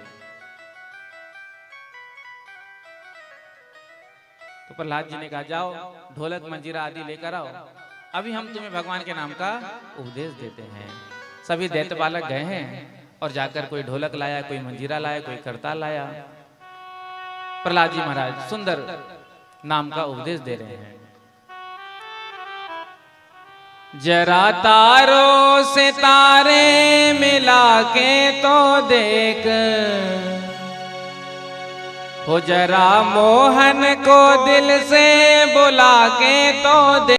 तो प्रहलाद जी ने कहा, जाओ ढोलक मंजीरा आदि लेकर आओ, अभी हम तुम्हें भगवान के नाम का उपदेश देते हैं। सभी दैत्य बालक गए हैं और जाकर कोई ढोलक लाया, कोई मंजीरा लाया, कोई करताल लाया। प्रहलाद जी महाराज सुंदर नाम का उपदेश दे रहे हैं। जरा तारों से तारे मिला के तो देख, हो जरा मोहन को दिल से बुला के तो देख।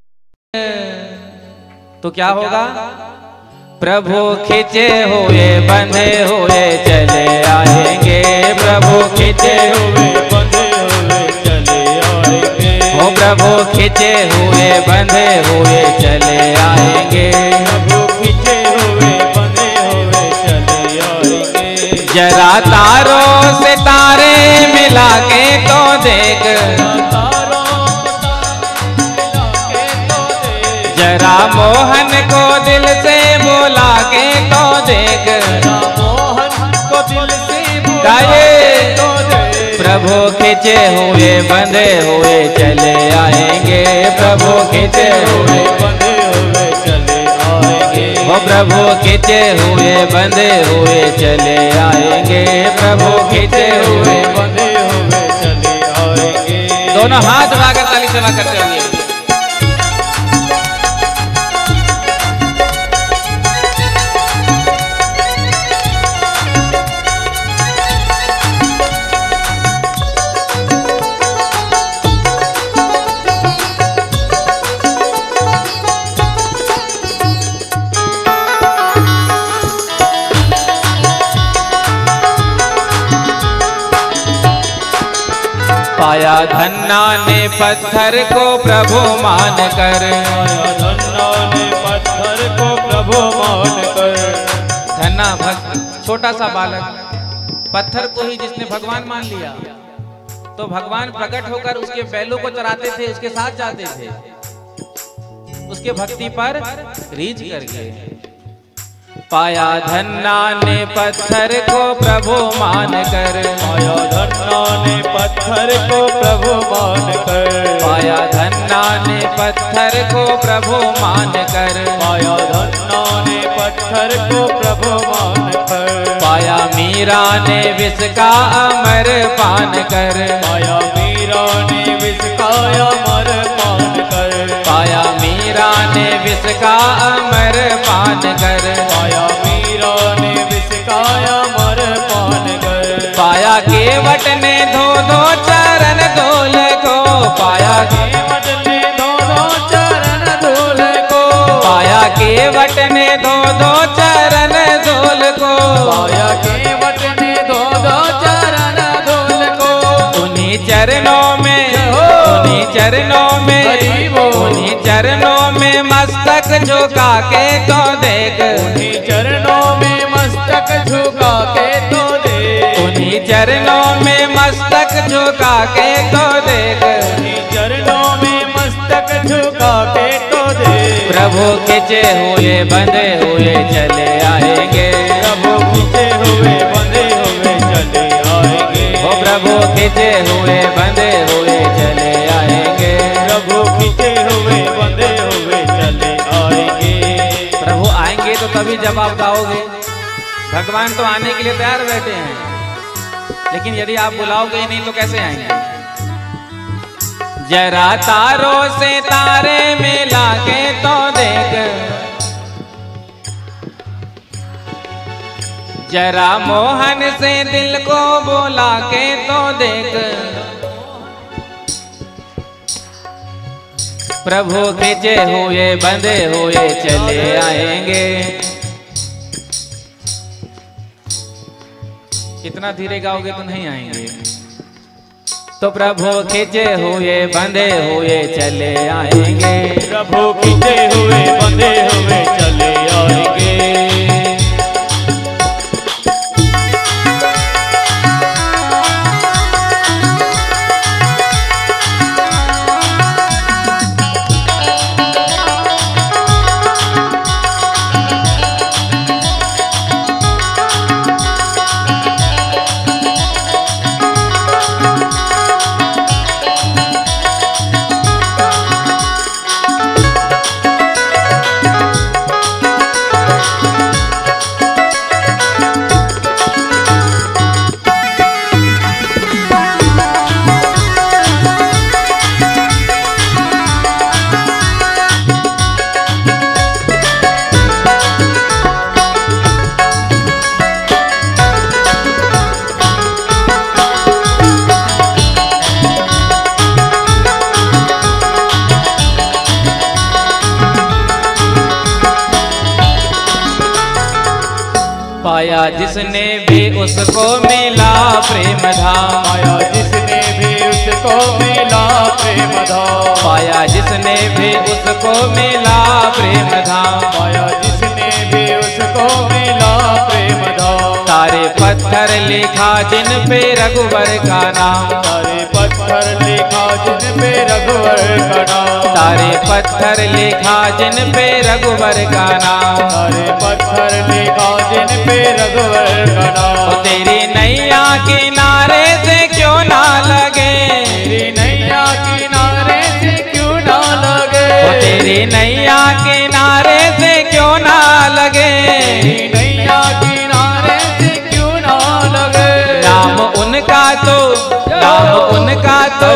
तो क्या होगा? प्रभु खींचे हुए बंधे हुए चले आएंगे, प्रभु खींचे हुए बंधे हुए चले आएंगे, हो प्रभु खींचे हुए बंधे हुए चले आएंगे, प्रभु खींचे हुए बंधे हुए चले आएंगे। जरा तारों से तारे मिला के तो देख, जरा मोहन को दिल से बोला के तो देख, मोहन को दिल से गाइए। तो देख, प्रभु खींचे हुए बंधे हुए चले आएंगे, प्रभु खींचे हुए बंधे हुए चले आएंगे, वो प्रभु खींचे हुए बंधे हुए चले आएंगे, प्रभु खींचे हुए बंधे हुए चले आएंगे। दोनों हाथ उठाकर ताली सेवा करते हुए पाया धन्ना ने पत्थर को प्रभु मान कर, पाया धन्ना ने पत्थर को प्रभु मान कर, धन्ना भक्त छोटा सा बालक पत्थर को ही जिसने भगवान मान लिया, तो भगवान प्रकट होकर उसके बैलों को चराते थे, उसके साथ जाते थे, उसके भक्ति पर रीझ करके। पाया धन्ना ने पत्थर को प्रभु मान कर, पाया धन्ना ने पत्थर को प्रभु मान कर, पाया धन्ना ने पत्थर को प्रभु मान कर, पाया धन्ना ने पत्थर को प्रभु मान कर, पाया मीरा ने विष का अमर पान कर, पाया मीरा ने विष का अमर पान कर, पाया मीरा ने विष का अमर पान कर, पाया मीरा ने विष का अमर पान कर, पाया केवट ने धो दो चरण धूल को, पाया केवट ने दोनों चरण धूल को, पाया केवट ने धो दो चरण धूल को, पाया केवट ने दोनों चरण धूल को, उन्हीं चरणों में, उन्हीं चरणों में, उन्हीं चरणों में मस्तक झुका के तो देख, उन्हीं चरणों में मस्तक झुका के तो देख, उन्हीं चरणों में मस्तक झुका के तो देख, उन्हीं चरणों में मस्तक झुका के तो देख। प्रभु खींचे हुए बंधे हुए चले आएंगे, प्रभु खींचे हुए बंधे हुए चले आएंगे, वो प्रभु खींचे हुए बंधे हुए चले आएंगे, प्रभु खींचे हुए बंधे हुए चले आएंगे। प्रभु आएंगे तो तभी जब आप गाओगे, भगवान तो आने के लिए तैयार बैठे हैं, लेकिन यदि आप बुलाओगे नहीं तो कैसे आएंगे। जरा तारों से तारे मिला के तो देख, जरा मोहन से दिल को बोला के तो देख, प्रभु खींचे हुए बंधे हुए चले आएंगे। इतना धीरे गाओगे तो नहीं आएंगे। तो प्रभु खींचे हुए बंधे हुए चले आएंगे, प्रभु खींचे हुए बंधे हुए चले आएंगे। पाया जिसने भी उसको मिला प्रेम धाम, पाया जिसने भी उसको मिला प्रेम धाम, पाया जिसने भी उसको मिला प्रेम धाम, पाया जिसने भी उसको मिला प्रेम धाम। सारे पत्थर लिखा जिन पे रघुवर का नाम, सारे पत्थर लिखा जिन पे रघुवर का नाम, सारे पत्थर लिखा जिन पे रघुवर का नाम, सारे पत्थर लिखा जिन पे रघुवर का नाम। तेरी नैया किनारे से क्यों ना लगे, तेरी नैया किनारे से क्यों ना लगे, तेरी नैया किनारे से क्यों ना लगे, तेरी नैया किनारे से क्यों ना लगे। नाम उनका तो, नाम उनका तो,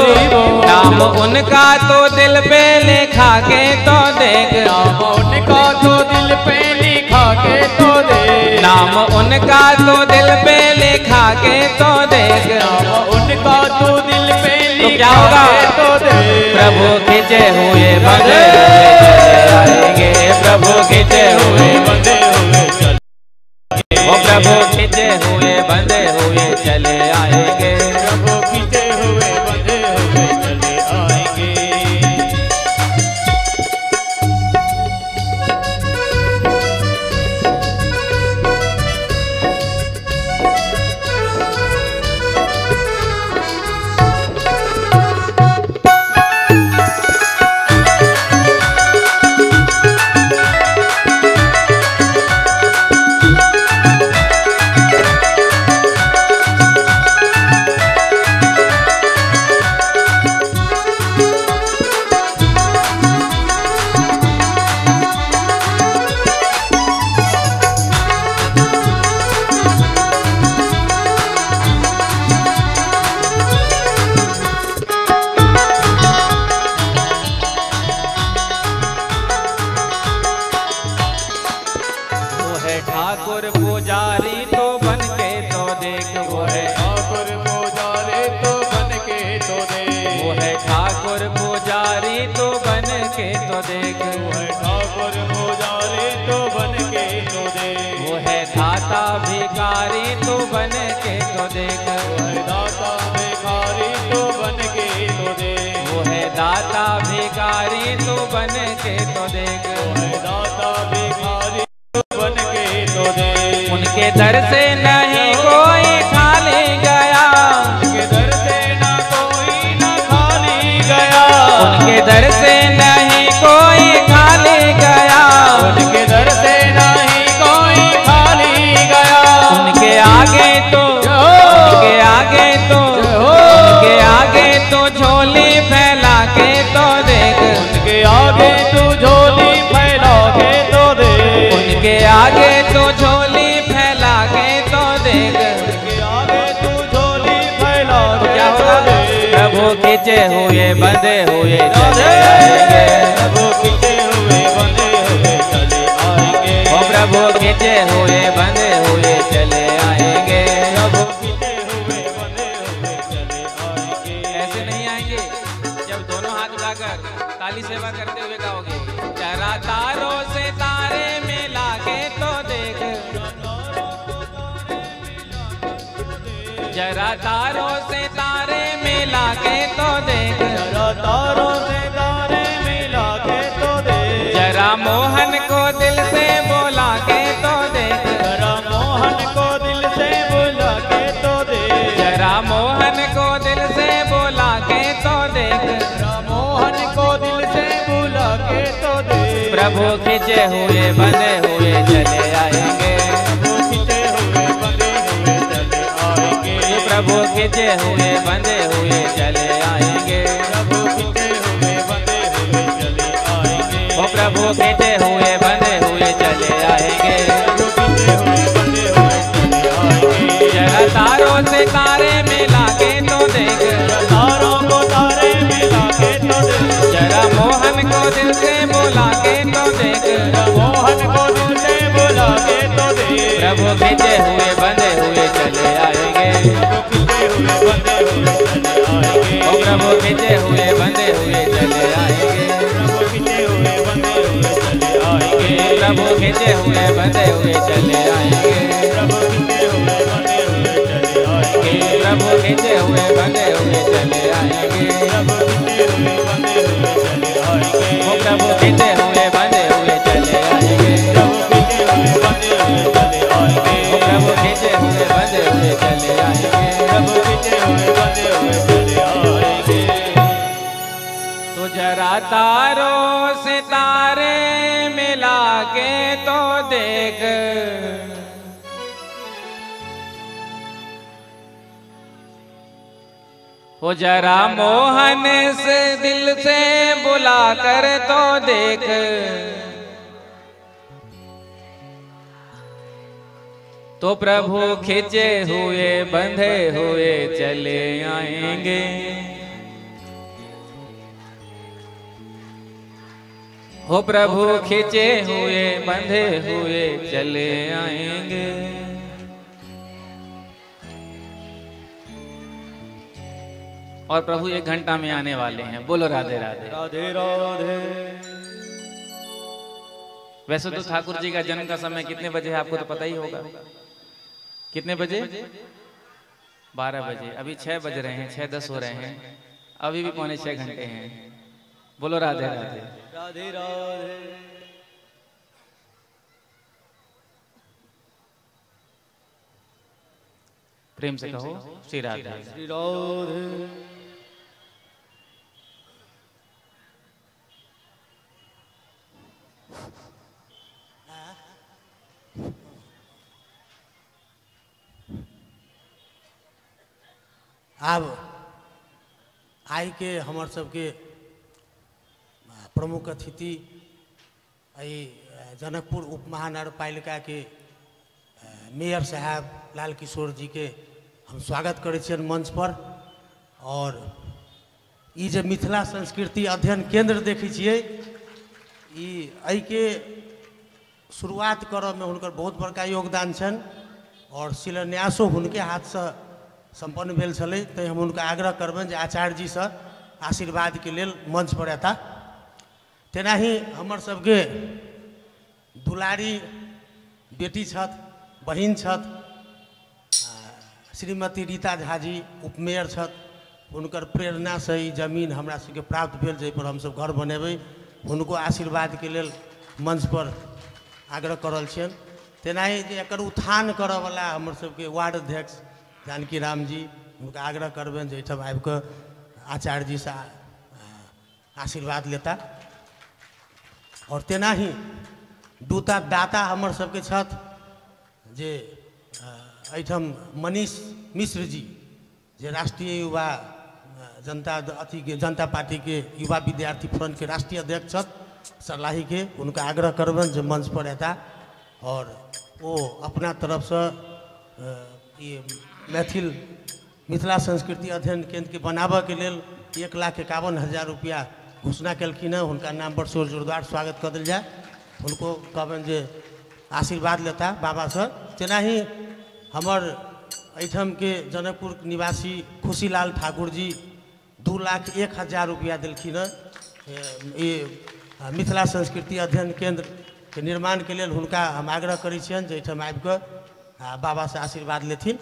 नाम उनका तो दिल पे लिखा के तो देख, नाम उनका तो दिल पे लिखा के तो देख, नाम उनका तो दिल पे लिखा के तो देख, नाम उनका तो दिल पे तो क्या लिखा होगा? के तो देख। प्रभु खिंचे हुए बंधे हुए आएंगे, प्रभु खिंचे हुए, बंधे हुए चले, ओ प्रभु खिंचे हुए बंधे हुए चले आएंगे। प्रभु खींचे हुए बंधे हुए चले आएंगे। ठाकुर पुजारी तो बन के तो देख, वो है ठाकुर पुजारी तो बन के तो देख, वो है ठाकुर पुजारी तो बन के तो देख, वो है ठाकुर पुजारी तो बन के तो देख, वो है दाता भिखारी तो बन के तो देख, वो है दाता भिखारी तो बन के तो देख, वो है दाता भिखारी तो बन के तो देख, वो है दाता भिखारी तो बन के तो देख। उनके दर से नहीं कोई खाली गया, उनके दर से ना कोई ना खाली गया, उनके दर से नहीं कोई खाली गया, उनके दर से नहीं कोई खाली गया। उनके आगे तो, उनके आगे तो, उनके आगे तो झोली फैला के तो देख, उनके आगे तू झोली फैला के तो देख, उनके आगे तो झोली फैला के तो देख, उनके आगे तू झोली फैला के क्या तो होगा? देख। प्रभु खींचे हुए बंधे हुए चले आएंगे, प्रभु खींचे हुए बंधे हुए चले आएंगे, ओ प्रभु खींचे हुए बंधे हुए चले आएंगे। प्रभु खींचे हुए बंधे हुए चले आएंगे। ऐसे नहीं आएंगे, जब दोनों हाथ उठाकर काली सेवा करते हुए गाओगे, जरा तारों से तारे मिला के तो देख, जरा तारों से तारे मिला के तो देख, जरा तारों से तारे मिला के तो देख, जरा मोहन को दिल से बोला के तो देख, जरा मोहन को दिल से बुला के तो देख, जरा मोहन को दिल से बोला के तो देख, जरा मोहन को दिल से बुला के तो देख। प्रभु खींचे हुए बंधे हुए चले आएंगे, प्रभु खींचे हुए बंधे हुए चले आएंगे, प्रभु खींचे हुए बंधे हुए चले आएंगे, प्रभु खींचे हुए बंधे हुए चले आएंगे, ओ प्रभु खींचे हुए बंधे हुए चले आएंगे। प्रभु खींचे हुए बंधे हुए चले आएंगे। जरा तारों से तारे मिला के तो देख, तारों को तारे मिला के तो देख, जरा मोहन को दिल से बोला के तो देख, मोहन को दिल से बुला के तो देख। प्रभु खींचे हुए बंधे हुए चले आएंगे, प्रभु खींचे हुए बंधे हुए चले आएंगे, ओ प्रभु खींचे हुए बंधे हुए चले आएंगे, प्रभु खींचे हुए बंधे हुए चले आएंगे, प्रभु खींचे हुए बंधे हुए चले आएंगे। प्रभु खींचे हुए बंधे हुए चले आएंगे। प्रभु खींचे हुए बंधे हुए चले आएंगे। प्रभु खींचे हुए बंधे हुए चले आएंगे। प्रभु खींचे हुए बंधे हुए चले आएंगे। तो जरा तारों से तारे मिला के तो देख, वो जरा मोहन से दिल से बुला कर तो देख, तो प्रभु खींचे हुए बंधे हुए चले आएंगे। हो प्रभु खींचे हुए बंधे हुए चले आएंगे। और प्रभु 1 घंटा में आने वाले हैं। बोलो राधे राधे। राधे राधे। वैसे तो ठाकुर जी का जन्म का समय कितने बजे है आपको तो पता ही होगा। कितने बजे? 12 बजे। अभी 6 बज रहे हैं, 6:10 हो रहे हैं, अभी भी 5.25 घंटे हैं। बोलो राधे राधे। राधे राधे। प्रेम से कहो श्री राधे। श्री राधे। अब आई के हमर सबके प्रमुख अतिथि जनकपुर उप महानगरपालिका के मेयर साहब लाल किशोर जी के हम स्वागत करै छियन मंच पर। और ई जे मिथिला संस्कृति अध्ययन केंद्र देखै छियै, ई एहि के शुरुआत करऽ में हुनकर बहुत बड़का योगदान छन और शिलान्यासो हुनके हाथ से संपन्न भेल छलै। तैं हम हुनका आग्रह करबनि जे आचार्य जी से आशीर्वाद के लेल मंच पर एता। तेनाही हमर सबके दुलारी बेटी छथ, बहिन छथ, श्रीमती रीता झा जी उपमेयर छथ। हुनकर प्रेरणा से ई जमीन हमरा सबके प्राप्त भेल, जाहि पर हम सब घर बनेबै। हुनको आशीर्वाद के लेल मंच पर आग्रह करल छियन। तेनाही जे एकर उत्थान करऽ वाला हमर सबके वार्ड अध्यक्ष जानकी राम जी, हुनका आग्रह करबनि जे एहिठाम आबि कऽ आचार्य जी से आशीर्वाद लेता। और तेनाही दूटा दाता हमर सबके छथ जे एहिठाम मनीष मिश्र जी, जे राष्ट्रीय युवा जनता पार्टी के युवा विद्यार्थी फ्रंट के राष्ट्रीय अध्यक्ष छथ सरलाही के। उनका आग्रह करबनि जे मंच पर एता और वो अपना तरफ से ये मिथिला संस्कृति अध्ययन केंद्र के बनाबऽ के लेल 1,51,000 रुपया घोषणा केलखिन। हुनका नाम पर जोर जोरदार स्वागत कर दिल जाए। उनको कहबनि जे आशीर्वाद लेता बाबा से। तेनाही हमर एहिठाम के जनकपुर निवासी खुशीलाल ठाकुर जी 2,01,000 रुपया दिलखिन ये मिथिला संस्कृति अध्ययन केंद्र के निर्माण के लेल। हुनका हम आग्रह करै छियनि जे एहिठाम आबि कऽ बाबा से आशीर्वाद लेथिन।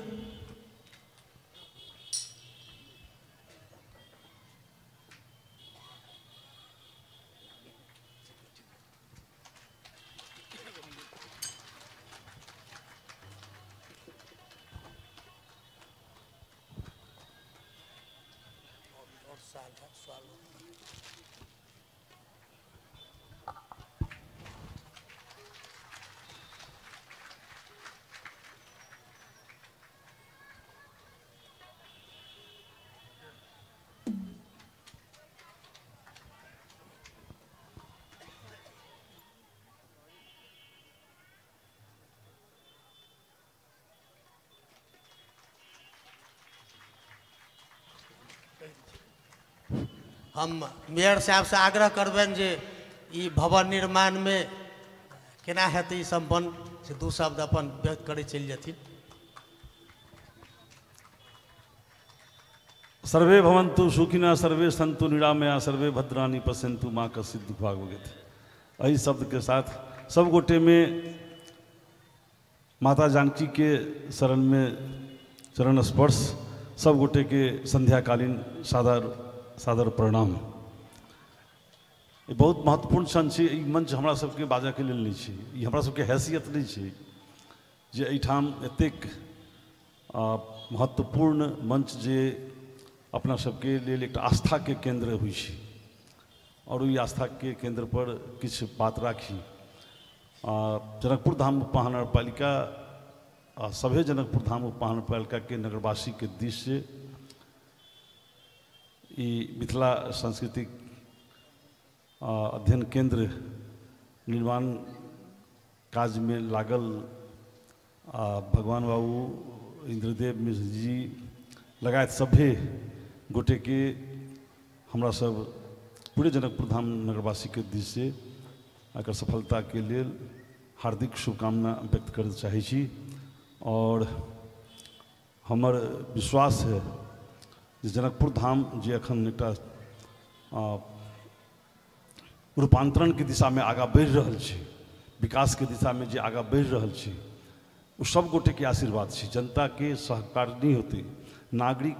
हम मेयर साहब से आग्रह करबनि जे ई भवन निर्माण में केना हेतै ई संपन्न से 2 शब्द अपन व्यक्त करे चलि जेथिन। सर्वे भवन्तु सुखिनः, सर्वे सन्तु निरामया, सर्वे भद्राणि पश्यन्तु माँ कश्चित् दुःखभाग् भवेत्। यही शब्द के साथ सब गोटे में माता जानकी के शरण में चरण स्पर्श सब गोटे के संध्याकालीन सादर सादर प्रणाम। ये बहुत महत्वपूर्ण क्षण छै। ई मंच हमरा सबके बाजा के लेल नहीं छै, ई हमरा सबके हैसियत नहीं छै जे एहिठाम एतेक महत्वपूर्ण मंच जे अपना सबके लेल एक आस्था के केंद्र हुई छै और ई आस्था के केंद्र पर किछु बात राखी। जनकपुर धाम उपमहानगरपालिका सभे जनकपुर धाम उपमहानगरपालिका के नगरवासी के दिश से ई मिथिला सांस्कृतिक अध्ययन केंद्र निर्माण काज में लागल भगवान बाबू इंद्रदेव मिश्र जी लगायत सभे गोटे के हमरा सब पूरे जनकपुर धाम नगरवासी के दिश से एकर सफलता के लिए हार्दिक शुभकामना व्यक्त करना चाहे छी। और हमर विश्वास है जे जनकपुर धाम जे अखन एकटा रूपांतरण के दिशा में आगा बढ़ि रहल छै, विकास के दिशा में जे आगा बढ़ि रहल छै, वो सब गोटे के आशीर्वाद छै। जनता के सहकार नहीं होती, नागरिक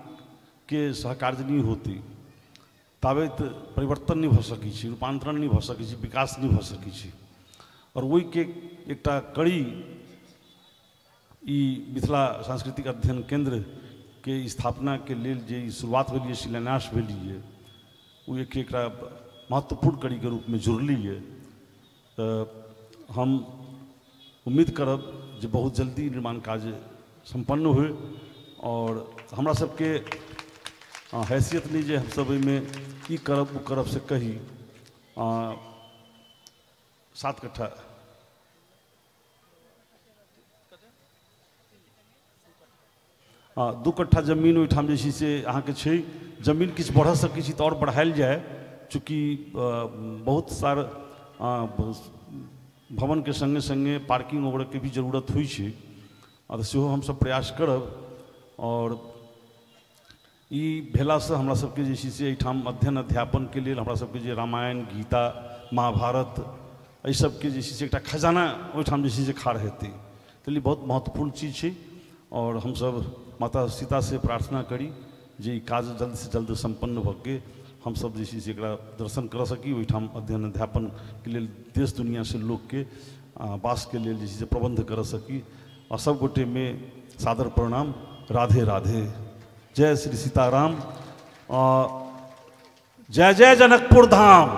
के सहकार नहीं होती, ताबे परिवर्तन नहीं भ सकै छै, रूपांतरण नहीं भ सकै छै, विकास नहीं भ सकै छै। और वही के एकटा कड़ी ई मिथिला सांस्कृतिक अध्ययन केंद्र के स्थापना के लेल जे शुरुआत भेलिए, शिलान्यास भेलिए, वो एक महत्वपूर्ण कड़ी के रूप में जुड़ली है। तो हम उम्मीद करब जे बहुत जल्दी निर्माण कार्य संपन्न हुए और हमरा सबके हैसियत नहीं जे हम सब में ई करब वो करब से कही 7 कट्ठा 2 कट्ठा जमीन ओहिठाम जे छै से अहाँके छै। जमीन किछु बढ़ सकै छी तऽ और बढ़ायल जाए, चूँकि बहुत सार भवन के संगे संगे पार्किंग वगैरह के भी जरूरत हुई छै और सेहो हम सब प्रयास करब। और ई भेला से हमरा सबके जे छै से एहिठाम अध्ययन अध्यापन के लेल हमरा सबके जे रामायण गीता महाभारत एहि सबके जे छै से एकटा खजाना ओहिठाम जे छै से खाड़ हेतै, तऽ ई बहुत महत्वपूर्ण चीज छै। और हम सब माता सीता से प्रार्थना करी जे ई काज जल्द से जल्द संपन्न भऽ के हम सब जे छै से एकरा दर्शन कर सकी, ओहिठाम अध्ययन अध्यापन के लेल देश दुनिया से लोग के वास के लेल जे छै से प्रबंध कर सकी। और सब गोटे में सादर प्रणाम। राधे राधे। जय श्री सीताराम। जय जय जनकपुर धाम।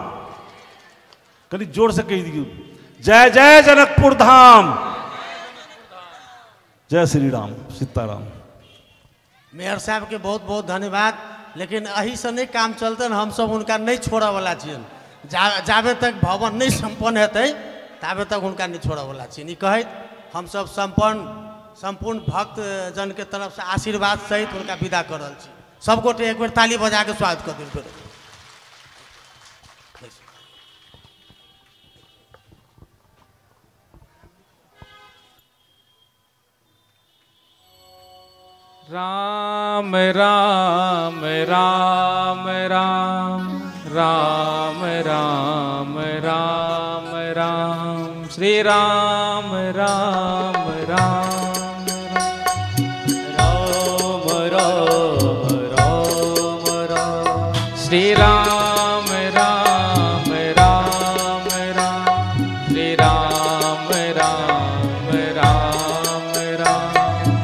कभी जोर से कह दियो, जय जय जनकपुर धाम। जय श्री राम सीताराम। मेयर साहब के बहुत बहुत धन्यवाद। लेकिन अही से नहीं काम चलते, हम सब उनका नहीं छोड़ा वाला छियन। जाबे तक भवन नहीं संपन्न हेतै ताबे तक उनका नहीं छोड़ा वाला छियन। ई कहैत हम सब संपूर्ण भक्त जन के तरफ से आशीर्वाद सहित उनका विदा कर रहल छी। सब गोटे एक बेर ताली बजा के स्वागत कर दियौ। राम राम राम राम राम राम राम राम श्री राम राम राम राम राम राम राम श्री राम राम राम राम श्री राम राम राम राम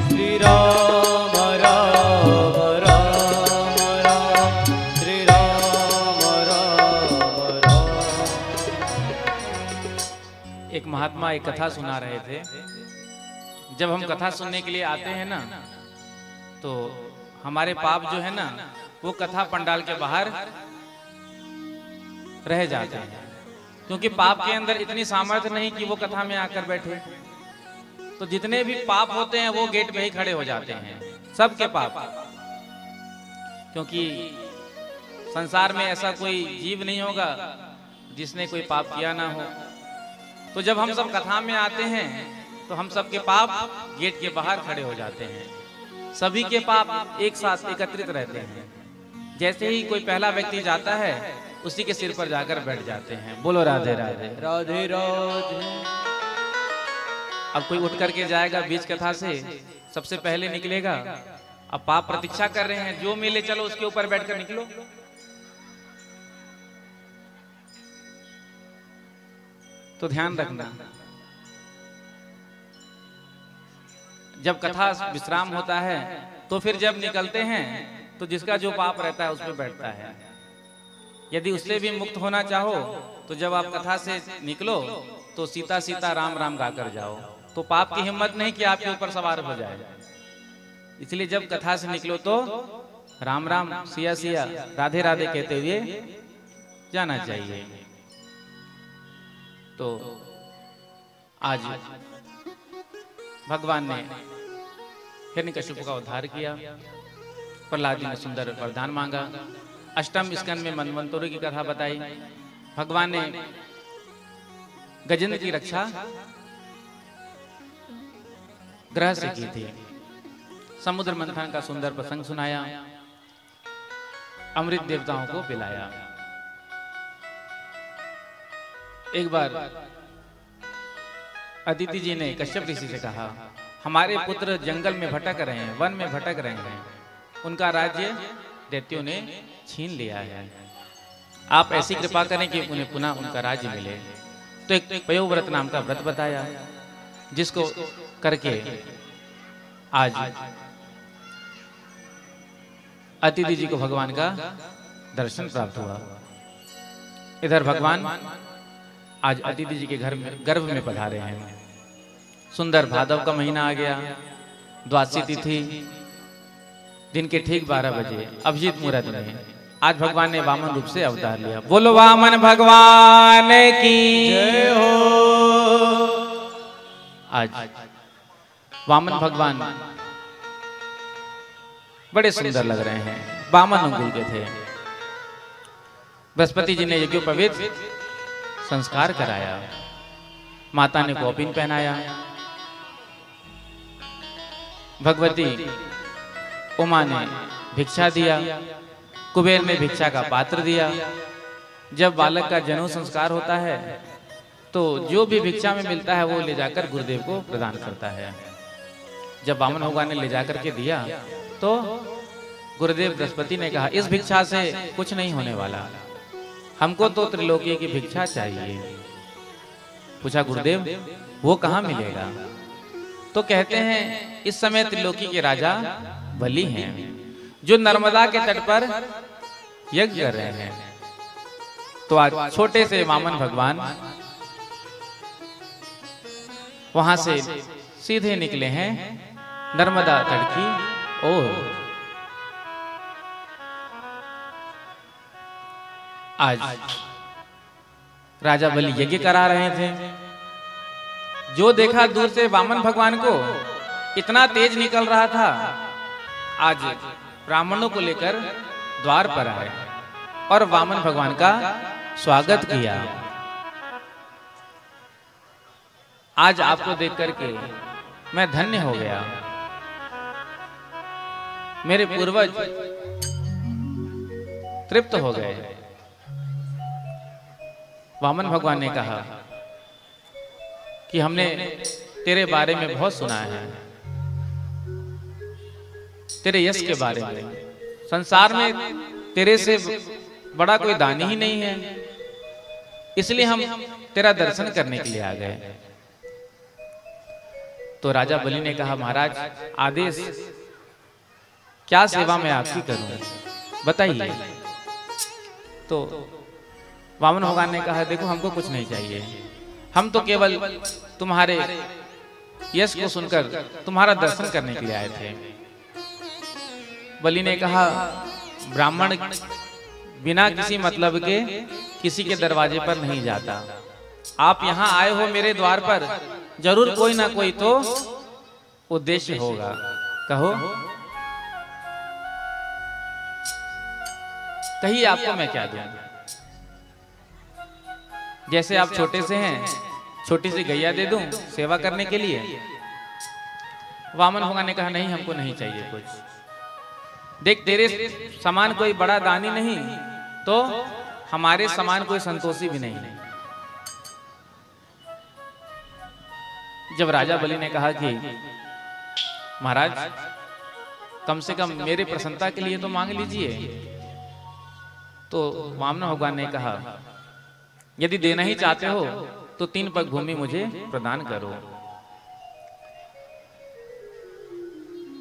श्री राम राम राम राम श्री राम राम राम। एक महात्मा एक कथा सुना रहे थे। जब हम कथा सुनने के लिए आते हैं ना, तो हमारे पाप जो है ना वो कथा पंडाल के बाहर रह जाते हैं, क्योंकि पाप के अंदर इतनी सामर्थ्य नहीं कि वो कथा में आकर बैठे। तो जितने भी पाप होते हैं वो गेट पे ही खड़े हो जाते हैं, सबके पाप। क्योंकि संसार में ऐसा कोई जीव नहीं होगा जिसने कोई पाप किया ना हो। तो जब हम सब कथा में आते हैं तो हम सबके पाप गेट के बाहर खड़े हो जाते हैं। सभी के पाप एक साथ एकत्रित रहते हैं। जैसे ही कोई पहला व्यक्ति जाता है उसी के सिर पर जाकर बैठ जाते हैं। बोलो राधे राधे। राधे राधे। अब कोई उठ करके जाएगा बीच कथा से, सबसे पहले निकलेगा अब पाप प्रतीक्षा कर रहे हैं, जो मिले चलो उसके ऊपर बैठकर निकलो। तो ध्यान रखना, जब कथा विश्राम होता है तो फिर जब निकलते हैं तो जिसका जो पाप रहता है उसमें बैठता है। यदि उससे भी मुक्त होना चाहो तो जब आप कथा से निकलो तो सीता सीता राम राम गाकर जाओ। तो पाप की हिम्मत नहीं कि आपके ऊपर सवार हो जाए, इसलिए जब कथा से निकलो तो राम राम सिया सिया राधे राधे कहते हुए जाना चाहिए। तो आज भगवान ने हिरण्यकशिपु का उद्धार किया, प्रहलाद जी ने सुंदर वरदान मांगा, अष्टम स्कंद में मनवंतरों की कथा बताई, भगवान ने गजेंद्र की रक्षा ग्रह से की थी, समुद्र मंथन का सुंदर प्रसंग सुनाया, अमृत देवताओं को पिलाया। एक बार अदिति जी ने कश्यप ऋषि से कहा, हमारे पुत्र जंगल में भटक रहे हैं, वन में भटक रहे हैं, उनका राज्य दैत्यों ने छीन लिया है, आप ऐसी कृपा करें कि उन्हें पुनः उनका राज्य मिले। तो एक पयोव्रत नाम का व्रत बताया, जिसको करके आज अदिति जी को भगवान का दर्शन प्राप्त हुआ। इधर भगवान आज अदिति जी के घर में गर्भ में पधारे हैं। सुंदर भादव का महीना आ गया, द्वादशी तिथि, दिन के ठीक 12 बजे अभिजीत मुहूर्त में आज भगवान ने वामन रूप से अवतार लिया। बोलो वामन भगवान की जय हो। आज वामन भगवान बड़े सुंदर लग रहे हैं, वामन अंगुल के थे। बृहस्पति जी ने यज्ञोपवीत संस्कार कराया, माता ने कौपीन पहनाया, भगवती उमा ने भिक्षा दिया, कुबेर ने भिक्षा का पात्र दिया। जब बालक का जनेऊ संस्कार होता है तो जो भी भिक्षा में मिलता है वो ले जाकर गुरुदेव को प्रदान करता है। जब वामन भगवान ने ले जाकर के दिया तो गुरुदेव बृहस्पति ने कहा, इस भिक्षा से कुछ नहीं होने वाला, हमको तो त्रिलोकी की भिक्षा चाहिए। पूछा, गुरुदेव वो कहाँ मिलेगा? तो कहते हैं इस समय त्रिलोकी के राजा बलि हैं, जो नर्मदा के तट पर यज्ञ कर रहे हैं। तो आज छोटे से वामन भगवान वहां से सीधे निकले हैं नर्मदा तट की ओर। आज राजा बलि यज्ञ करा रहे थे। जो देखा दूर से वामन भगवान को इतना तेज निकल रहा था, आज ब्राह्मणों को लेकर द्वार पर आए और वामन भगवान का स्वागत किया। आज आपको देख करके मैं धन्य हो गया। मेरे पूर्वज तृप्त हो गए। वामन भगवान ने कहा कि हमने तेरे बारे में बहुत सुना है, तेरे यश के बारे में। संसार में तेरे से बड़ा कोई दानी ही नहीं है, इसलिए हम तेरा दर्शन करने के लिए आ गए। तो राजा बलि ने कहा, महाराज आदेश, क्या सेवा मैं आपकी करूं, बताइए। तो वामन भगवान ने कहा, देखो हमको कुछ नहीं चाहिए, हम तो केवल तुम्हारे यश को सुनकर तुम्हारा दर्शन करने के लिए आए थे। बलि ने कहा, ब्राह्मण बिना किसी मतलब के किसी के दरवाजे पर नहीं जाता। आप यहाँ आए हो मेरे द्वार पर, जरूर कोई ना कोई तो उद्देश्य होगा, कहो कहिए आपको मैं क्या दूं। जैसे आप छोटे से हैं, छोटी सी गैया दे दूं सेवा करने के लिए। वामन भगवान ने कहा, नहीं हमको नहीं चाहिए कुछ। देख तेरे समान कोई बड़ा दानी नहीं, तो हमारे समान कोई संतोषी भी नहीं। जब राजा बलि ने कहा कि महाराज कम से कम मेरे प्रसन्नता के लिए तो मांग लीजिए। तो वामन भगवान ने कहा, यदि देना ही चाहते हो तो 3 पग भूमि मुझे प्रदान करो।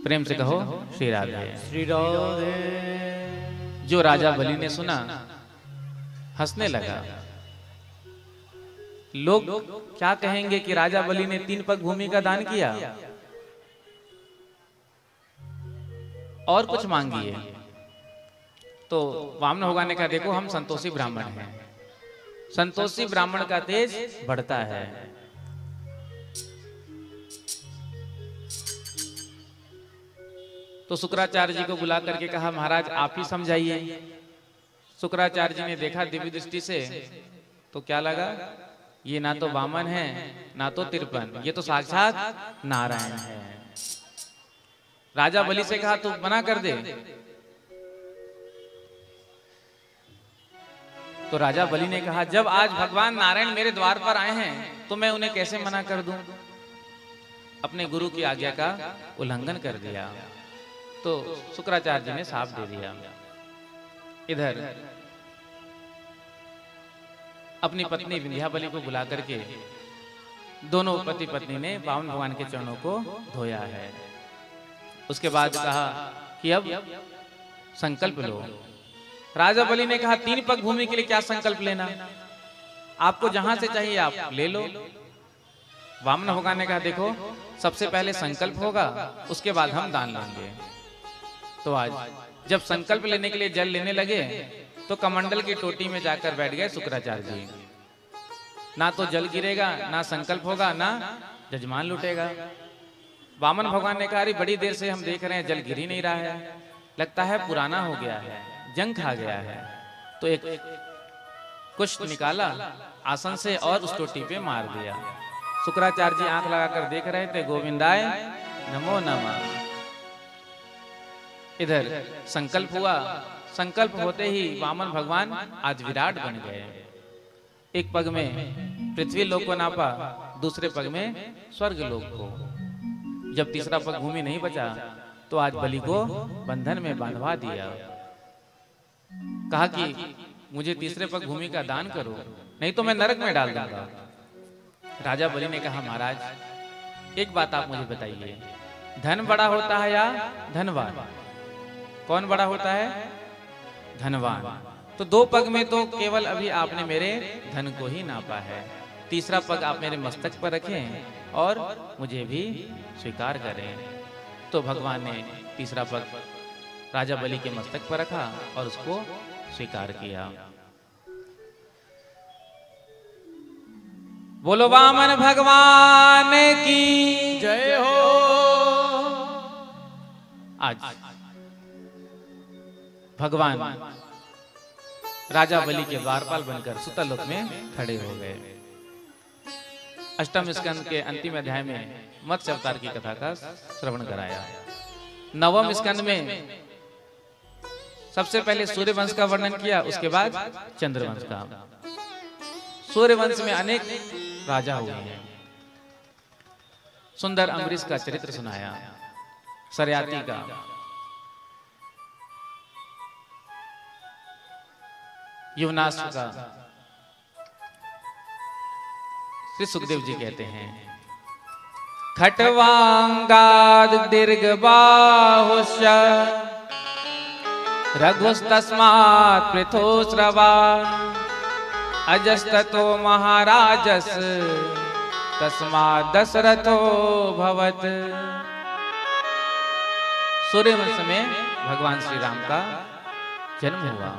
प्रेम से कहो श्री राधे। श्री राधे। जो राजा बलि ने सुना हंसने लगा। लोग क्या कहेंगे कि राजा बलि ने 3 पग भूमि का दान किया, और कुछ मांगिए। तो वामन भगवान ने कहा, देखो हम संतोषी ब्राह्मण हैं, संतोषी ब्राह्मण का तेज बढ़ता है। तो शुक्राचार्य जी को बुला करके कहा, महाराज आप ही समझाइए। शुक्राचार्य जी ने देखा दिव्य दृष्टि से, तो क्या लगा, ये ना तो वामन है ना तो तिरपन, ये तो साक्षात नारायण है। राजा बलि से कहा, तू मना कर दे। तो राजा बलि ने कहा, जब आज भगवान नारायण मेरे द्वार पर आए हैं तो मैं उन्हें कैसे मना कर दूं। अपने गुरु की आज्ञा का उल्लंघन कर दिया। तो शुक्राचार्य जी ने साफ दे दिया। इधर अपनी पत्नी विंध्याबली को बुला करके दोनों पति पत्नी ने वामन भगवान के चरणों को धोया है। उसके बाद कहा कि अब संकल्प लो। राजा बलि ने कहा, 3 पग भूमि के लिए क्या संकल्प लेना, आपको जहां से चाहिए आप ले लो। वामन भगवान ने कहा, देखो सबसे पहले संकल्प होगा, उसके बाद हम दान लेंगे। तो आज जब संकल्प लेने के लिए जल लेने लगे तो कमंडल की टोटी में जाकर बैठ गए शुक्राचार्य जी। ना तो जल गिरेगा, ना संकल्प होगा, ना जजमान लुटेगा। वामन भगवान ने कहा, बड़ी देर से हम देख रहे हैं जल गिर ही नहीं रहा है, लगता है पुराना हो गया है, जंग खा गया है। तो एक कुछ निकाला आसन से और उस टोटी पे मार दिया। शुक्राचार्य जी आंख लगाकर देख रहे थे, गोविंदाय नमो नमः। इधर संकल्प हुआ। संकल्प होते ही वामन भगवान आज विराट बन गए। एक पग में पृथ्वी लोक को नापा, दूसरे पग में स्वर्ग लोक को। जब तीसरा पग भूमि नहीं बचा तो आज बलि को बंधन में बांधवा दिया। कहा कि मुझे तीसरे पग भूमि का दान करो, नहीं तो मैं नरक में डाल दूंगा। राजा बलि ने कहा, महाराज एक बात आप मुझे बताइए, धन बड़ा होता है या धनवान? कौन बड़ा होता है? धनवान। तो 2 पग में तो केवल अभी आपने मेरे धन को ही नापा है, तीसरा पग आप मेरे मस्तक पर रखें और मुझे भी स्वीकार करें। तो भगवान ने तीसरा पग राजा बलि के मस्तक पर रखा और उसको स्वीकार किया। बोलो वामन भगवान की जय हो। आज भगवान राजा बलि के द्वारपाल बनकर सुतलोक में खड़े हो गए। अष्टम स्कंद के अंतिम अध्याय में मत्स्य अवतार की कथा का श्रवण कराया। नवम स्कंद में सबसे पहले सूर्य वंश का वर्णन किया, उसके बाद चंद्रवंश का। सूर्य वंश में अनेक राजा हुए हैं। सुंदर अम्बरीश का चरित्र सुनाया, सरयाती का, युवनाश्व का। श्री सुखदेव जी कहते हैं, खट्वांगाद दीर्घ बाहुष्य रघुस्तस्मात् पृथोस्रवा अजस्ततो महाराजस तस्मात् दशरथो भवत। सूर्यवंश में भगवान श्री राम का जन्म हुआ।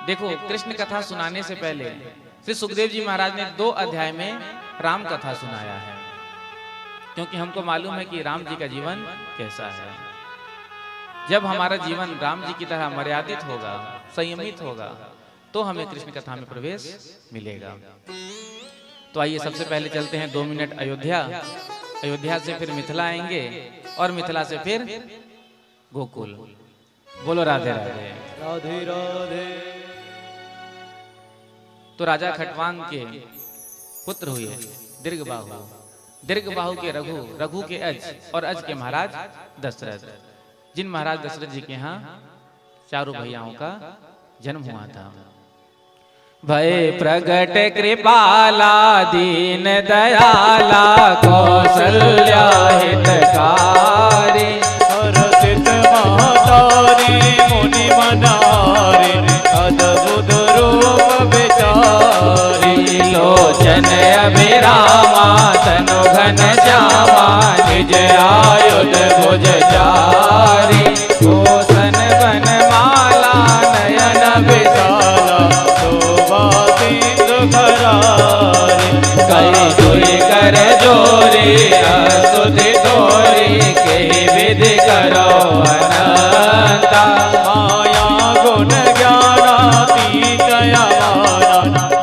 देखो, कृष्ण कथा सुनाने से पहले श्री सुखदेव जी महाराज ने 2 अध्याय में राम कथा सुनाया है, क्योंकि हमको मालूम है कि राम जी का जीवन कैसा है। जब हमारा जीवन राम जी की तरह मर्यादित होगा, संयमित होगा, तो हमें कृष्ण कथा में प्रवेश मिलेगा। तो आइए सबसे पहले चलते हैं 2 मिनट अयोध्या। अयोध्या से फिर मिथिला आएंगे और मिथिला से फिर गोकुल। बोलो राधे राधे। राधे राधे। तो राजा खटवांग के पुत्र हुए दीर्घबाहु, दीर्घबाहु के रघु, रघु के अज और अज के महाराज दशरथ। जिन महाराज दशरथ जी के यहाँ चारों भैयाओं का जन्म हुआ था। भय प्रगट कृपाला दीन दयाला कौशल्या हितकारी हर्षित महतारी मुनि मनारी अद्भुत रूप विचारी लोचन अभिरामा तनु घन श्यामा निज आयुध भुज चारी कोसन बन माला नयन विशाला शोभा सिंधु खरारी कई दुई कर जोरी स्तुति तोरी के विधि करो अनंता माया गुण ज्ञानातीत अपारा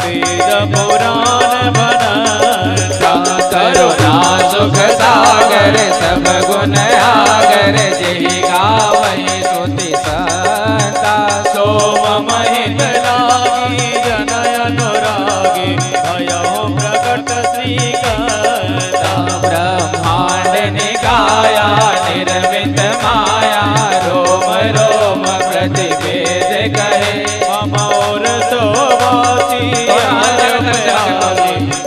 वेद पुराण बनता करुणा सुख सागर सब गुण आगर जय गावै स्तुति संता सोम महित लागी जनय अनुरागी भयो प्रकट श्रीकंता ब्रह्मांड निकाया निर्मित माया रोम रोम प्रतिवेद कहे अमोर शोभासी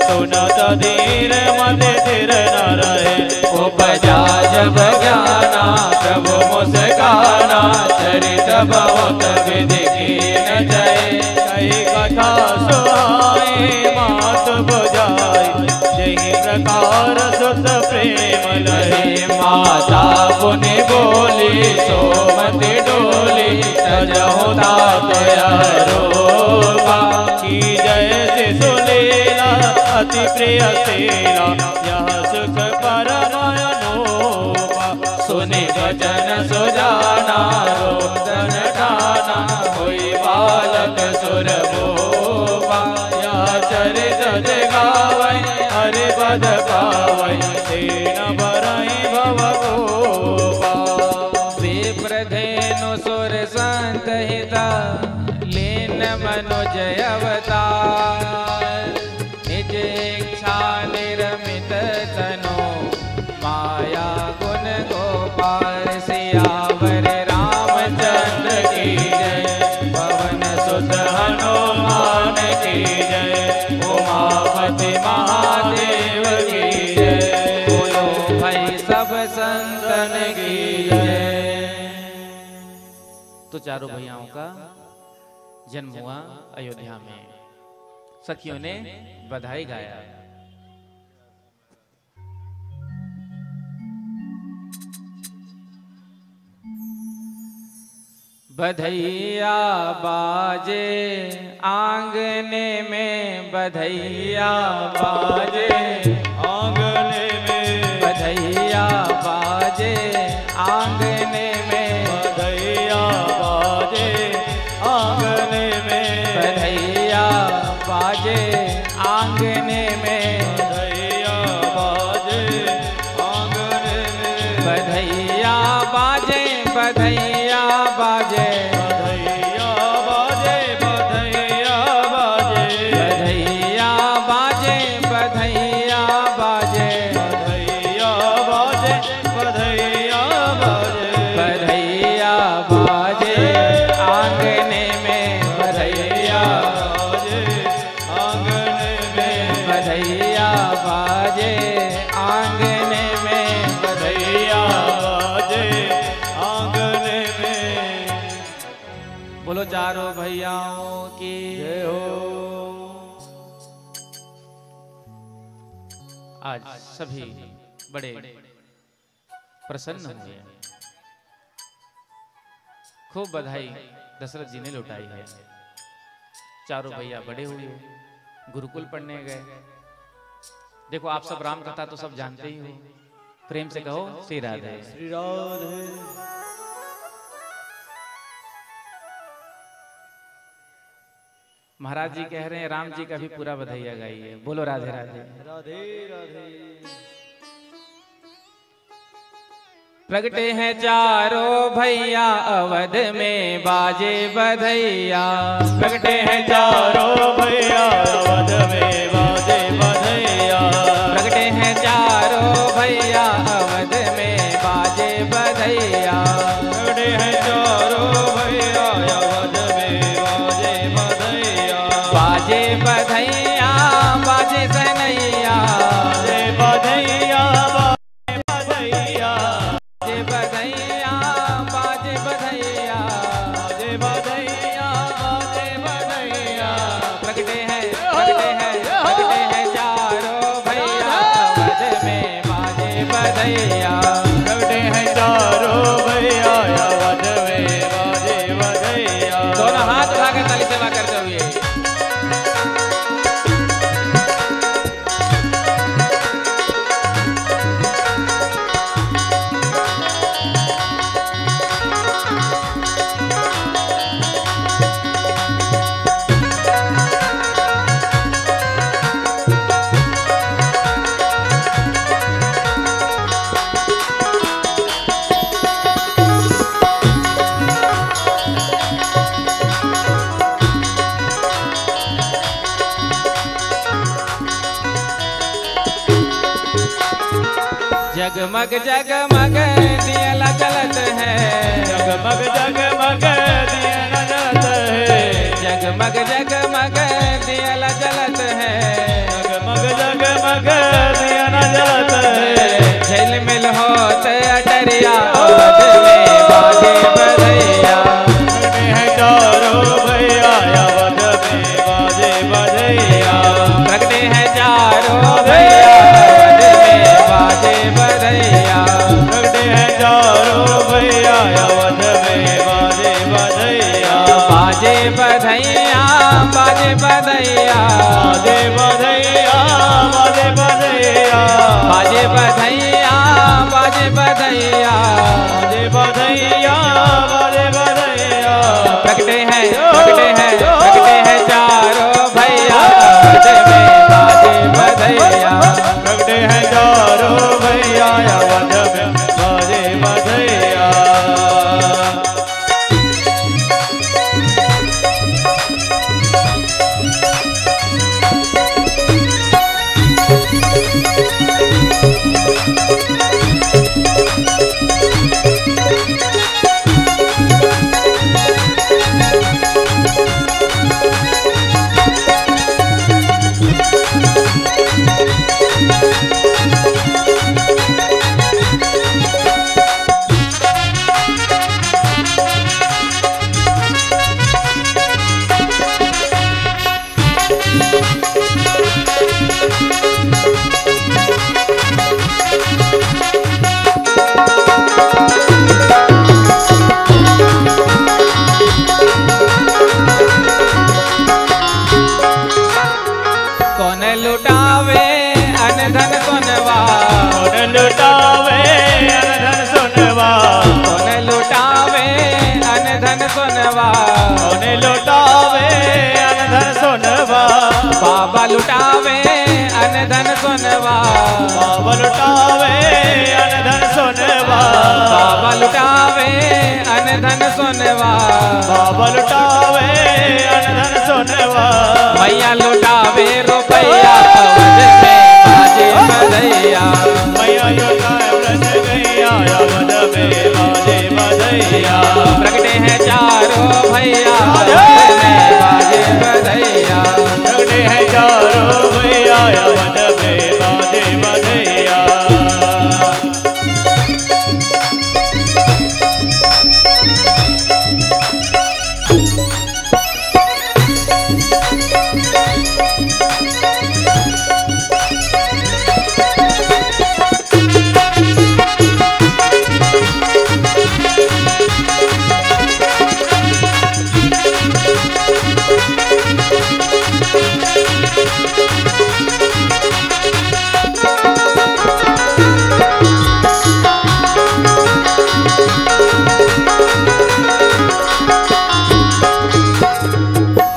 सुनत धीर मत धीर न रहे उपजा जब ज्ञाना प्रभु मुस्काना चरित बहुत विधि कीन जय कई कथा सुहाई मात बुझाई जही प्रकार सुत प्रेम लहे माता पुनि बोली सोमति डोली तजहु तात रूपा की जय शिशु लीला अति प्रिय शीला यह सुख परम अनूपा सुनि वचन सुजाना रोदन ठाना हुई बालक सुर भूपा यह चरित जगावै हरि पद पावै तेन बरई भव गोपा विप्रधेनु सुर संत हिता लीन मनुज अवतार निज इच्छा निर्मित तनो माया गुण गोपाल सियावर रामचंद्र की जय पवन सुत हनुमान की जय उमापति महादेव की जय बोलो भाई सब संतन की जय। तो चारों भैयाओं का जन्म हुआ अयोध्या में। सखियों ने बधाई गाया। बधैया बाजे आंगने में बधैया बाजे आंगने में बधैया बाजे आंगने में बधैया बाजे आंगने में बधैया बाजे आंगने में बधैया बाजे आंगने में बधैया बाजे बधैया बाजे बधैया बाजे बधैया बाजे बधैया बाजे बधैया बाजे बधैया बाजे बधैया बाजे बधैया बाजे आंगने में बधैया बाजे आंगने में बधैया बाजे आंगने में बधैया बाजे आंगने में। बोलो चारों भैयाओं की जय हो। आज सभी बड़े प्रसन्न हुए। खूब बधाई दशरथ जी ने लुटाई है। चारों भैया बड़े हुए, गुरुकुल पढ़ने गए। देखो आप सब राम कथा तो सब जानते ही हो। प्रेम से कहो श्री राधे। श्री राधे। महाराज जी कह रहे हैं राम जी का भी पूरा बधाइया गाइए। बोलो राधे राधे। राधे राधे। प्रगटे हैं चारों भैया अवध में बाजे बधैया। प्रगटे हैं चारों भैया अवध में बाजे बधैया। प्रगटे हैं चारों भैया अवध में बाजे बधैया। जगमग जगमग दिया जलत है, जगमग जगमग दिया जलत है, जगमग जगमग दिया जलत है, जगमग जगमग दिया जलत है। झिलमिल होते अटरिया अवध में बाजे बधैया, प्रगटे हैं चारों भैया अवध में बाजे बधैया, प्रगटे हैं चारों भैया अवध में बाजे बधैया, प्रगटे हैं चारों भैया अवध में बाजे बधैया, बाजे बधैया बाजे बधैया, बाजे बधैया बाजे बधैया, बाजे बधैया बाजे बधैया, बाजे बधैया बाजे बधैया। प्रगटे हैं प्रगटे हैं चारों भैया अवध में बाजे बधैया, प्रगटे हैं चारों भैया अवध में बाजे बधैया। कौन लुटावे अनधन सोनवा, कौन लुटावे अनधन सोनवा, कौन लुटावे अनधन सोनवा, कौन लुटावे अनधन सोनवा, बाबा लुटावे अनधन सोनवा, बाबा लुटावे अनधन सोनवा, बाबा लुटावे अनधन सोनवा, बाबा लुटावे अनधन सोनवा, मैया लुटावे रुपैया अवध में बाजे बधैया, मैया लुटाए व्रज गैया अवध में बाजे बधैया, प्रगटे हैं चारों भैया अवध में बाजे बधैया, प्रगटे हैं चारों भैया अवध में बाजे बधैया।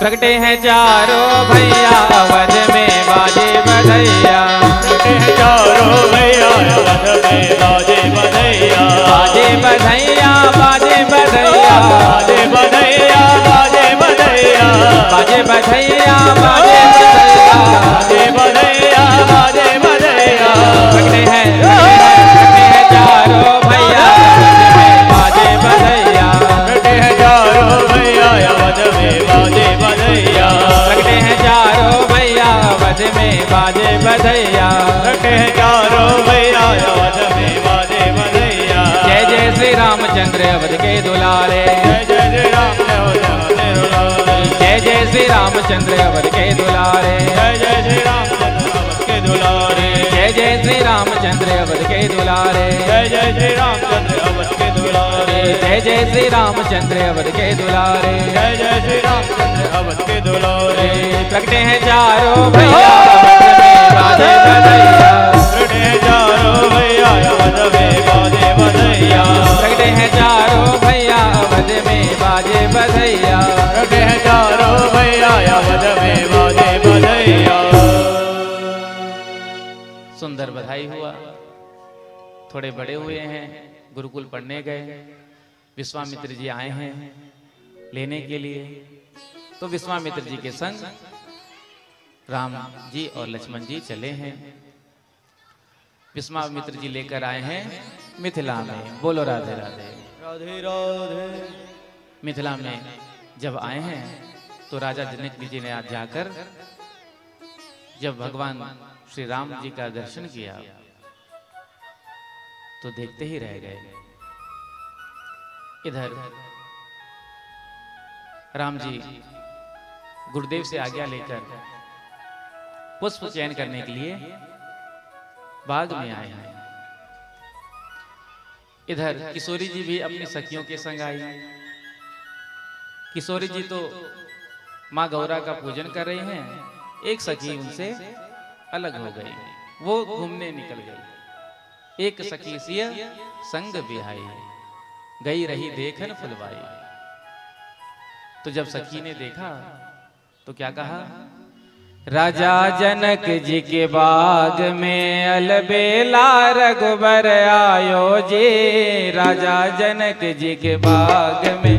प्रगटे हैं चारों भैया अवध में बाजे बधैया, प्रगटे हैं चारों भैया अवध में बाजे बधैया, बाजे बधैया बाजे बधैया, बाजे बधैया बाजे बधैया, बाजे बधैया बाजे बधैया, बाजे बधैया बाजे बधैया। प्रगटे हैं चारों भैया अवध में बाजे बधैया, प्रगटे हैं चारों भैया अवध में बाजे बधैया, प्रगटे हैं चारों भैया अवध में बाजे बधैया, प्रगटे हैं चारों भैया अवध में बाजे बधैया। जय जय श्री रामचंद्र अवध के दुलारे, जय जय श्री राम जय जय श्री रामचंद्र अवध के दुलारे, जय जय श्री रामचंद्र अवध के दुलारे, जय जय श्री रामचंद्र अवध के दुलारे, जय जय श्री रामचंद्र अवध के दुलारे, जय जय श्री रामचंद्र अवध के दुलारे, जय जय श्री रामचंद्र अवध के दुलारे। प्रगटे हैं चारों भैया अवध में बाजे बधैया, प्रगटे हैं चारों भैया अवध में बाजे बधैया, प्रगटे हैं चारों भैया अवध में बाजे बधैया, प्रगटे हैं चारों भैया अवध में बाजे बधैया। सुंदर बधाई हुआ। थोड़े बड़े हुए हैं, गुरुकुल पढ़ने गए, विश्वामित्र जी आए हैं लेने के लिए। तो विश्वामित्र जी के संग राम जी और लक्ष्मण जी चले हैं। विश्वामित्र जी लेकर आए हैं मिथिला में। बोलो राधे राधे। राधे राधे। मिथिला में जब आए हैं तो राजा जनक जी ने आज जाकर जब भगवान श्री राम जी का दर्शन किया तो देखते ही रह गए। इधर राम जी गुरुदेव से आज्ञा लेकर पुष्प चयन करने के लिए बाग में आए हैं। इधर किशोरी जी भी अपनी सखियों के संग आई। किशोरी जी तो माँ गौरा का पूजन कर रहे हैं। एक सखी उनसे अलग हो गई, वो घूमने निकल गई। एक सखी सिया संग बिहाई, गई रही देखन फुलवाई। तो जब सखी ने देखा तो क्या कहा? राजा जनक जी के बाग में अलबेला रघुबर आयो जी। राजा जनक जी के बाग में,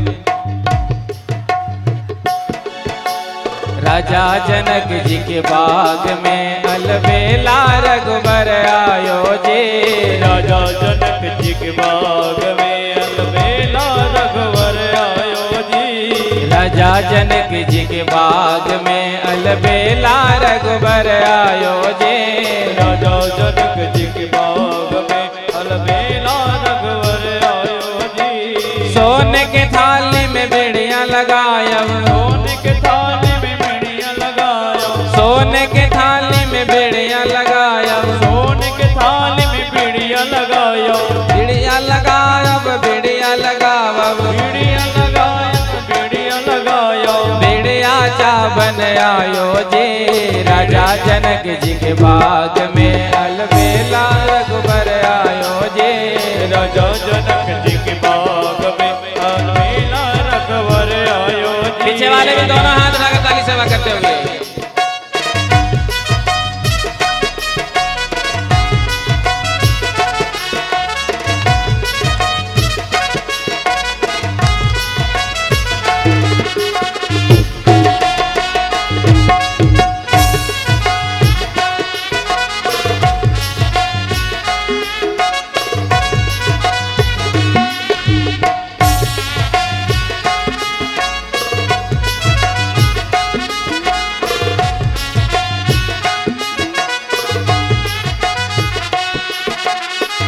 राजा जनक जी के बाग में अलबेला रघुबर आयो जी। राजा जनक जी के बाग में अलबेला रघुवर आयो जी। राजा जनक जी के बाग में अलबेला रघुबर आयो जी। राजा जनक जी के बाग में अलबेला रघुवर आयो जी। सोने के थाली में बेड़ियां लगाया, सोने के थाली में बेड़ियां लगाया, सोने के थाली में बेड़ियां लगाया, सोने के थाली में बेड़ियां लगाया, बेड़ियां लगाया, बेड़ियां लगावा, बेड़ियां लगाया, बेड़ियां लगाया। बेड़िया चा बन आयो जी। राजा जनक जी के बाग में अलबेला रघुबर आयो जी। राजा जनक जी के बाग में अलबेला रघुवर आयो जी। पीछे वाले भी दोनों हाथ लगाकर ताली सेवा करते हुए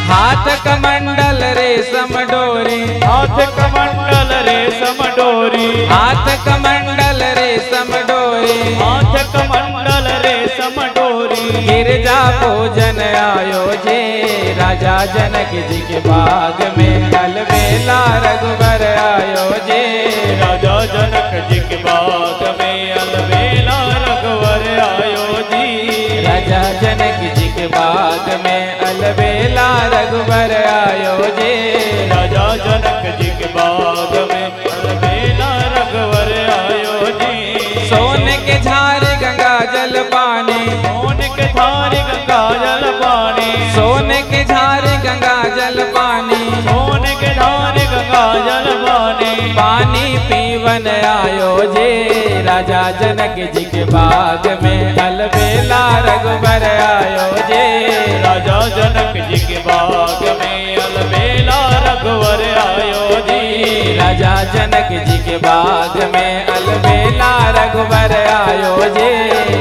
हाथ कमंडल रेशम डोरी, हाथ कमंडल रेशम डोरी, हाथ कमंडल रेशम डोरी, हाथ कमंडल रेशम डोरी। गिरजा पूजन आयो जी। राजा जनक जी के बाग में अलबेला रघुबर आयो जी। राजा जनक जी के बाग में अलबेला रघुवर आयो जी। राजा जनक जी के बाग में अलबेला रघुबर आयो जी। राजा जनक जी के बाग में अलबेला रघुवर आयो जी। सोने के झार गंगा जल पानी, सोने के थारी गंगा जल पानी, सोने के झार गंगा जल पानी, सोने के थारी गंगा जल पानी। पानी पीवन आयो जी। राजा जनक जी के बाग में अलबेला रघुबर आयो जी। राजा जनक जी के बाग में अलबेला रघुवर आयो जी। राजा जनक जी के बाग में अलबेला रघुबर आयो जी।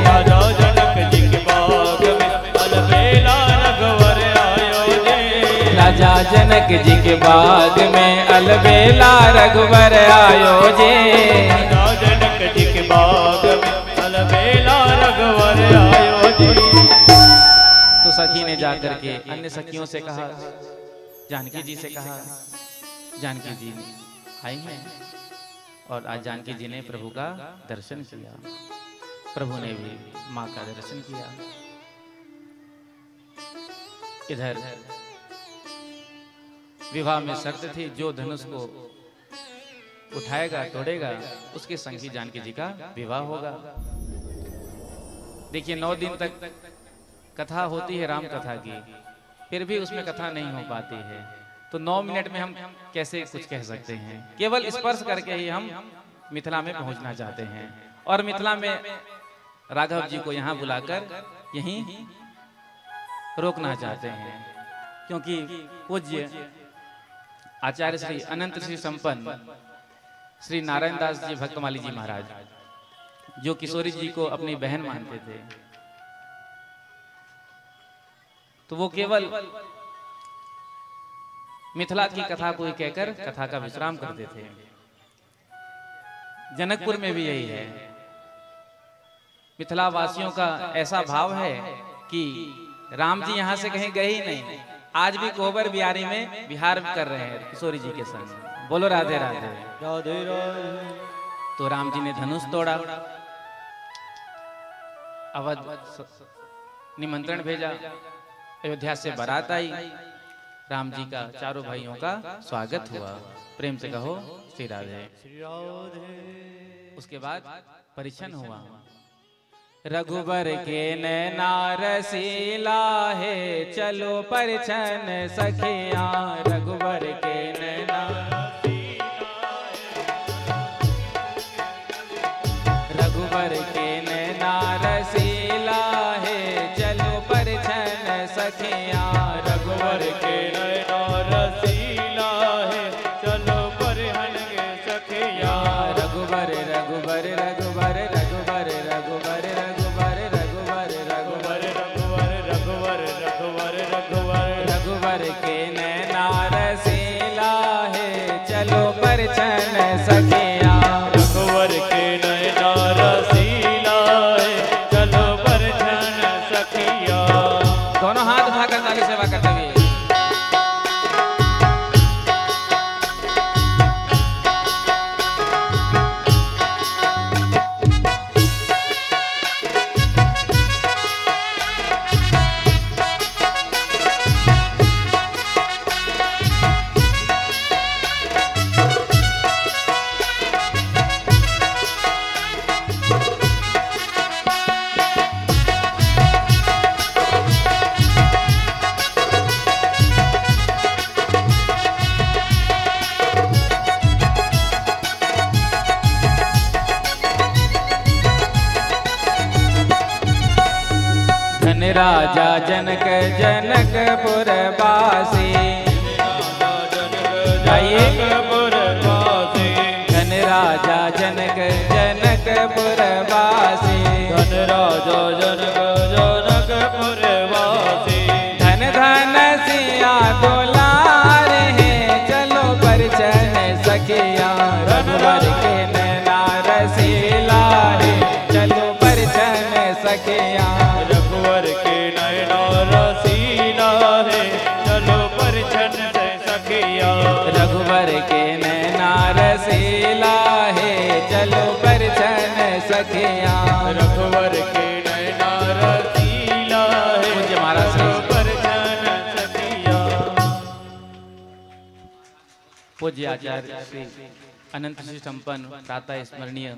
राजा जनक जी के बाग में अलबेला रघुवर आयो जी। राजा जनक जी के बाग में अलबेला रघुबर आयो जी। राजा जनक जी के बाग में अलबेला रघुवर आयो जी। तो सखी ने जाकर के अन्य सखियों से कहा, जानकी जी से कहा, जानकी जी आई हैं और आज जानकी जी ने प्रभु का दर्शन किया। प्रभु ने भी माँ का दर्शन किया। इधर विवाह में शर्त थी, जो धनुष को उठाएगा तोड़ेगा उसके संग ही जानकी जी का विवाह होगा। देखिए 9 दिन तक कथा होती है राम कथा की, फिर भी उसमें कथा नहीं हो पाती है। तो 9 मिनट में हम कैसे कुछ कह सकते हैं? केवल स्पर्श करके ही हम मिथिला में पहुंचना चाहते हैं। और मिथिला में राघव जी को यहाँ बुलाकर यहीं रोकना चाहते हैं, क्योंकि पूज्य आचार्य श्री अनंत श्री संपन्न श्री नारायण दास जी भक्तमाली जी महाराज, जो किशोरी जी को अपनी बहन मानते थे, तो वो केवल मिथिला की कथा को ही कहकर कथा का विश्राम करते थे। जनकपुर में भी यही है। मिथिला वासियों का ऐसा भाव है कि राम जी यहाँ से कहीं गए ही नहीं, आज भी कोबर बिहारी में विहार कर रहे हैं किशोरी जी के संग। बोलो राधे राधे। राधे राधे। तो राम जी ने धनुष तोड़ा, अवध निमंत्रण भेजा, अयोध्या से बारात आई, राम जी का चारों भाइयों का स्वागत हुआ। प्रेम से कहो श्री राधे। उसके बाद परिछन हुआ। रघुबर के नैना रसीला है, चलो परिछन सखिया। रघुबर के नैना रघुबर के नैना रसीला है, चलो परिछन सखिया। रघुवर के नैना रसीला है, चलो परिहन के सखिया। रघुबर रघुबर रघुबर रघुबर रघुबर रघुबर रघुबर रघुबर रघुवर रघुवर रघुवर रघुवर रघुबर के नैना रसीला है, चलो परिछन सखिया। रघुवर के नैना रसीला है, चलो परिछन सखिया। दोनों हाथ उठाकर ताली सेवा करते हुए राजा जनक जनकपुर वासी। धन राजा जनक जनकपुर वासी। धन राजा जनक जनकपुर वासी। धन धन सिया दुलार है, चलो परिछन सखिया। रघुवर के नैना रसीला है, चलो परिछन सखिया। रघुवर के नैना रसीला है, चलो परिछन से सखिया। रघुवर के नैना रसीला है, चलो परिछन सखिया। रघुवर के नैना रसीला है, पूज्य महाराज चलो परिछन सखिया। पूज्य आचार्य श्री अनंत श्री संपन्न प्रातः स्मरणीय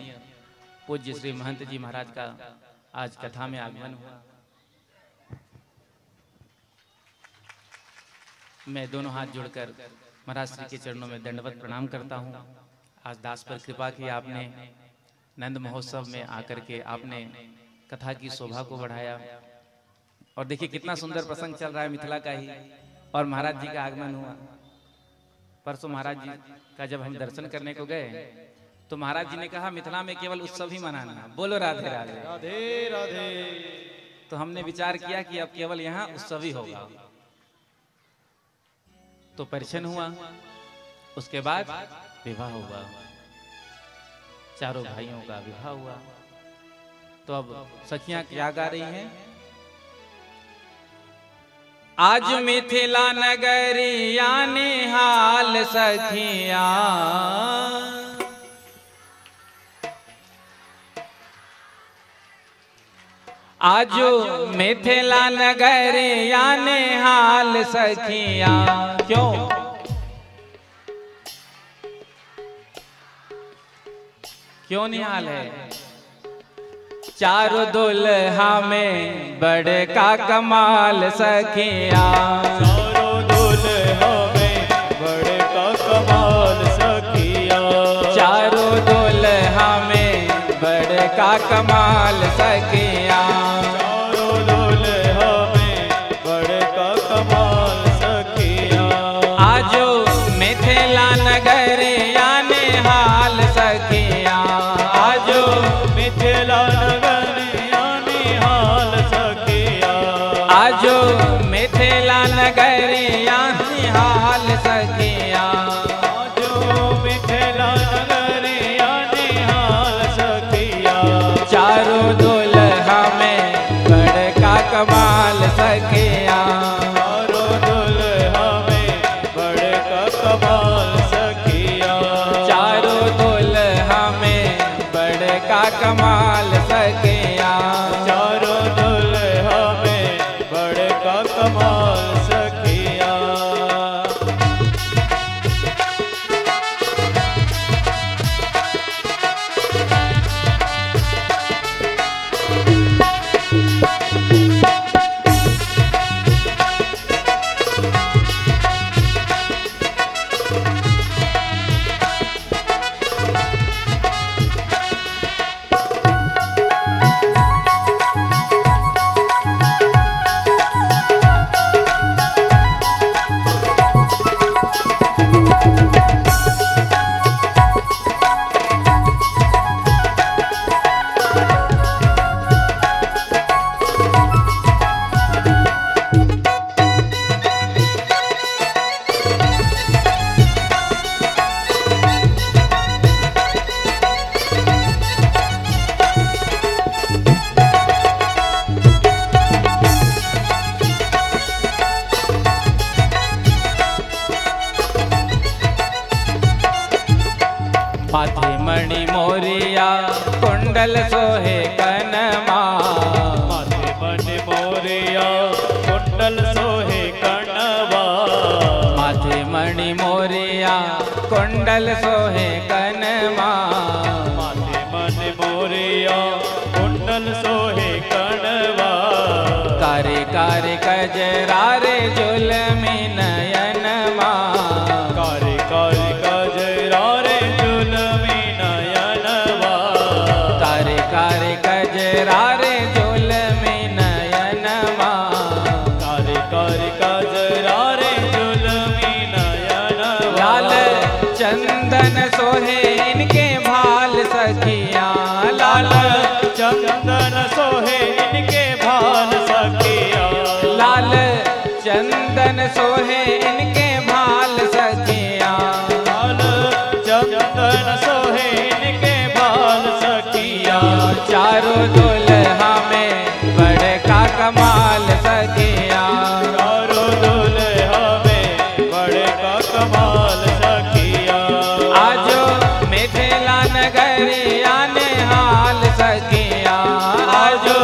पूज्य श्री महंत जी महाराज का आज कथा में आगमन हुआ। मैं दोनों हाथ जोड़कर महाराज श्री के चरणों में दंडवत प्रणाम करता हूँ। आज दास पर कृपा की आपने, नंद महोत्सव में आकर के आपने कथा की शोभा को बढ़ाया। और देखिए कितना सुंदर प्रसंग चल रहा है मिथिला का ही, और महाराज जी का आगमन हुआ। परसों महाराज जी का जब हम दर्शन करने को गए तो महाराज जी ने कहा मिथिला में केवल उत्सव ही मनाना। बोलो राधे राधे। राधे राधे। तो हमने विचार किया कि अब केवल यहाँ उत्सव ही होगा। तो परिछन हुआ, उसके बाद विवाह हुआ, चारों भाइयों का विवाह हुआ। तो अब सखियां क्या गा रही हैं? आज मिथिला नगरिया निहाल सखिया, आज मिथिला नगरिया निहाल सखिया। क्यों? क्यों निहाल है? चारों दुल्हा में बड़े का कमाल सखिया। चारों दुल्हा में बड़े का कमाल सखिया। चारों दुल्हा में बड़े का कमाल सखिया। चारों दुल्हा में बड़े कमाल सखिया। चारों दुल्हा में बड़े का कमाल सखिया। माथे मणि मोरिया कुंडल सोहे कनमा। माथे मणि मोरिया कुंडल सोहे कनवा। माथे मणि मोरिया कुंडल सोहे कनमा। माथे मणि मोरिया कुंडल सोहे कनवा। कारे कारे कजरारे जुलमी नयनमा। कारे कारे कजरारे जुलमी नयनवा। कारे कारे कजरारे जुलमी नयनमा। कारे कारे कजरारे जुलमी नयनवा। लाल चंदन सोहे इनके भाल सखिया। लाल चंदन सोहे इनके भाल सखिया। लाल चंदन सोहे इनके भाल सखिया। लाल चंदन सोहे इनके भाल सखिया। चारों दुल्हा में बड़का कमाल सखिया। चारों दुल्हा में बड़े का कमाल सखिया। आजो मिथिला नगरिया निहाल सखिया। आजो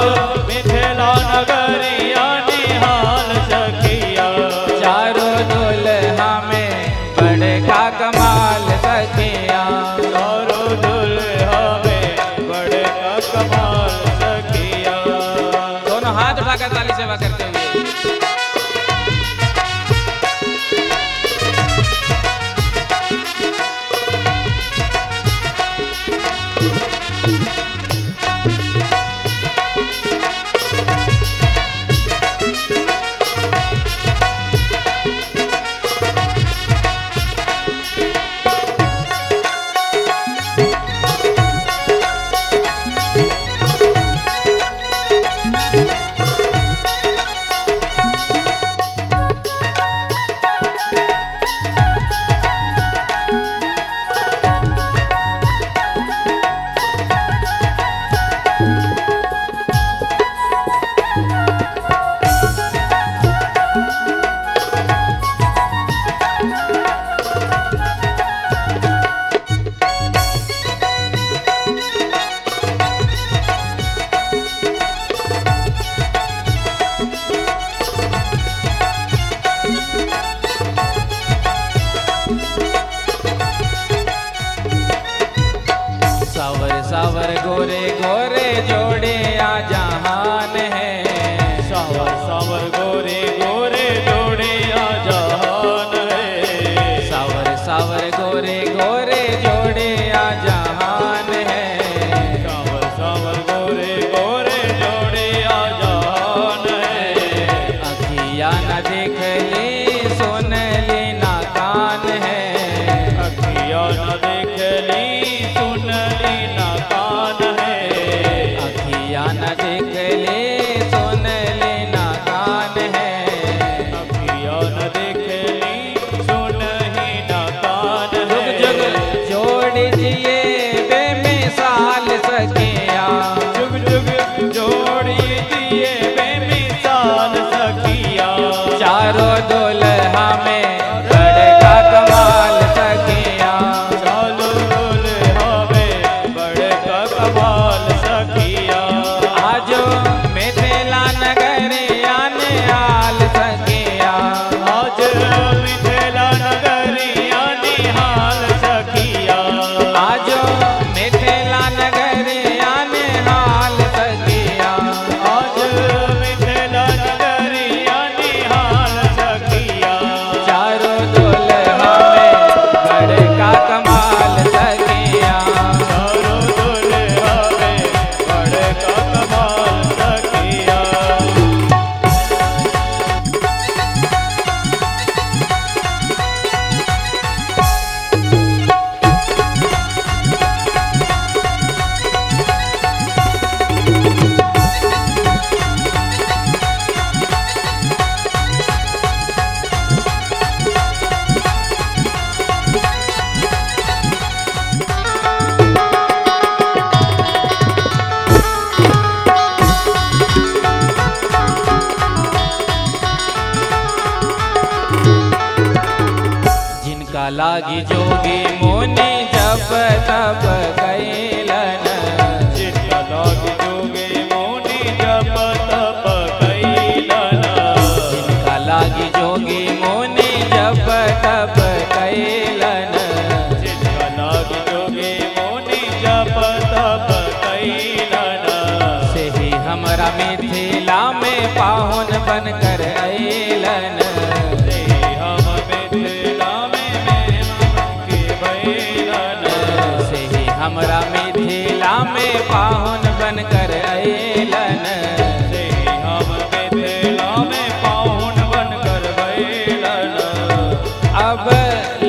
मिथिला नगरिया निहाल सखिया। चारों दुल्हा में बड़का कमाल सखिया। चारों दुल्हा में बड़े का कमाल सखिया। दोनों हाथ उठाकर ताली सेवा करते हुए जिनका लागी जोगी मोनी जप तप कैलन, जिनका लागी जोगी मोनी जप तप कैलन, जिनका लागी जोगी मोनी जप तप कैलन, जिनका लागी जोगी मोनी जप तप कैलन, से ही हमरा मिथिला में पाहुन बन कर अइलन, से हम मिथिला में मेहमान के भैलन, से ही हमरा मिथिला में पाहुन बन कर अइलन, से हम मिथिला में पाहुन बन कर भैलन, अब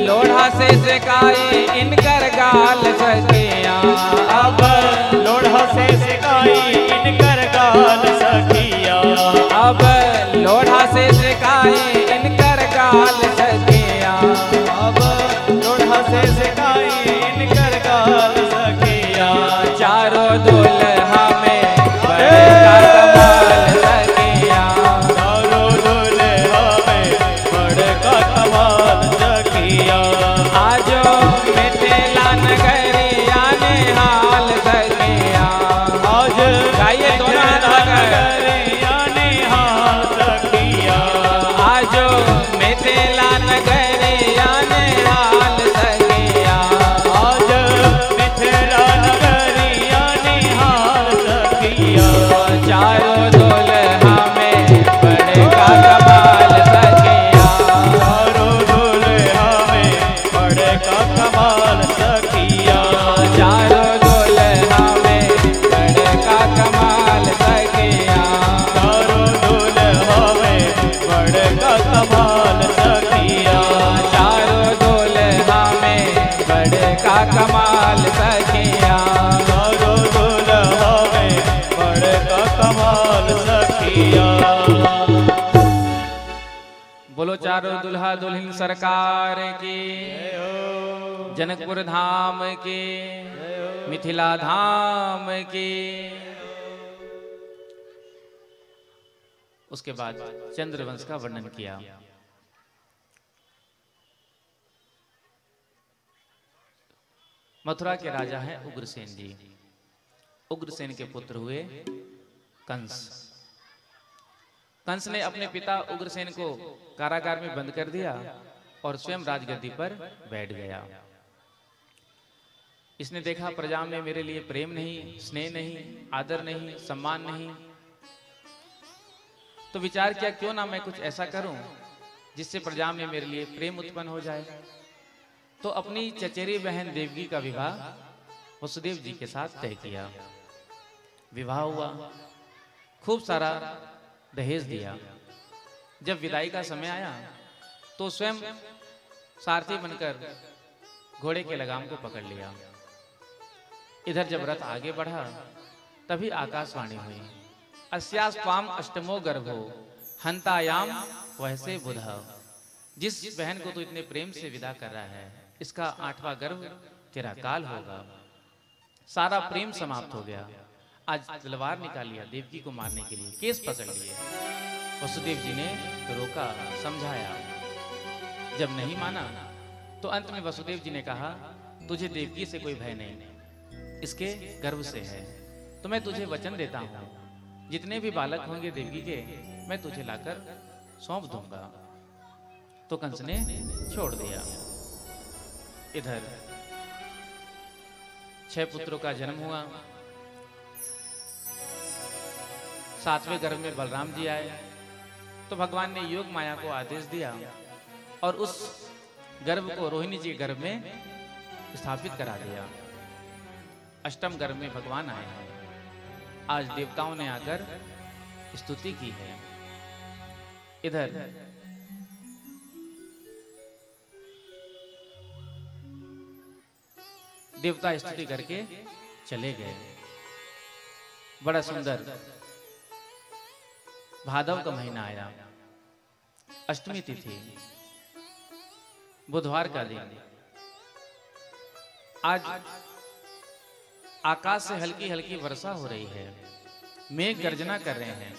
लोढ़ा से सिकाई इनकर गाल सखिया, अब लोढ़ा से सिकाई इनकर गाल सखिया, अब लोढ़ा से सिकाई इनकर गाल सखिया, अब लोढ़ा से सिकाई इनकर गाल सखिया, चारों दुल्हा में बड़का कमाल सखिया, चारों दुल्हा में बड़का कमाल सखिया, आजो मिथिला नगरिया निहाल सखिया, आज गाइए दोनों हाथ लगाकर, नगरिया निहाल सखिया, आजो मिथिला नगरिया निहाल सखिया, आज मिथिला नगरिया निहाल सखिया, चारों दुल्हा में बड़का कमाल सखिया, चारों दुल्हा में बड़का कमाल सखिया, चारों दुल्हा में बड़का कमाल सखिया, चारों दुल्हा में बड़का कमाल सखिया, चारों दुल्हा में बड़का कमाल सखिया। चारों दुल्हा में बड़का कमाल सखिया। बोलो चारों दुल्हा दुल्हन सरकार की, जनकपुर धाम की, मिथिला धाम की। उसके बाद चंद्रवंश का वर्णन किया। मथुरा के राजा हैं उग्रसेन जी। उग्रसेन के पुत्र हुए कंस। कंस ने अपने पिता उग्रसेन को कारागार में बंद कर दिया और स्वयं राजगद्दी पर बैठ गया। इसने देखा प्रजा में मेरे लिए प्रेम नहीं, स्नेह नहीं, आदर नहीं, सम्मान नहीं, तो विचार किया क्यों ना मैं कुछ ऐसा करूं जिससे प्रजा में मेरे लिए प्रेम उत्पन्न हो जाए। तो अपनी चचेरी बहन देवकी का विवाह वसुदेव जी के साथ तय किया। विवाह हुआ, खूब सारा दहेज दिया। जब विदाई का समय आया तो स्वयं सारथी बनकर घोड़े के लगाम को पकड़ लिया। इधर जब रथ आगे बढ़ा तभी आकाशवाणी हुई, अस्यास्त्वाम अष्टमो गर्भो हंतायाम वैसे बुधा। जिस बहन को तू इतने प्रेम से विदा कर रहा है, इसका 8वां गर्भ तेरा काल होगा। सारा प्रेम समाप्त हो गया। आज तलवार निकाल लिया देवकी को मारने के लिए, केस पकड़ लिए। वसुदेव जी ने रोका, समझाया। जब नहीं माना तो अंत में वसुदेव जी ने कहा, तुझे देवकी से कोई भय नहीं, इसके गर्भ से है। तो मैं तुझे वचन देता हूं, जितने भी बालक होंगे देवकी के, मैं तुझे लाकर सौंप दूंगा। तो कंस ने छोड़ दिया। इधर 6 पुत्रों का जन्म हुआ। 7वें गर्भ में बलराम जी आए तो भगवान ने योग माया को आदेश दिया और उस गर्भ को रोहिणी जी के गर्भ में स्थापित करा दिया। 8म गर्भ में भगवान आए हैं। आज देवताओं ने आकर स्तुति की है। इधर देवता स्तुति करके चले गए। बड़ा सुंदर भादव का महीना आया, अष्टमी तिथि, बुधवार का दिन। आज आकाश से हल्की हल्की वर्षा हो रही है, मेघ गर्जना कर रहे हैं।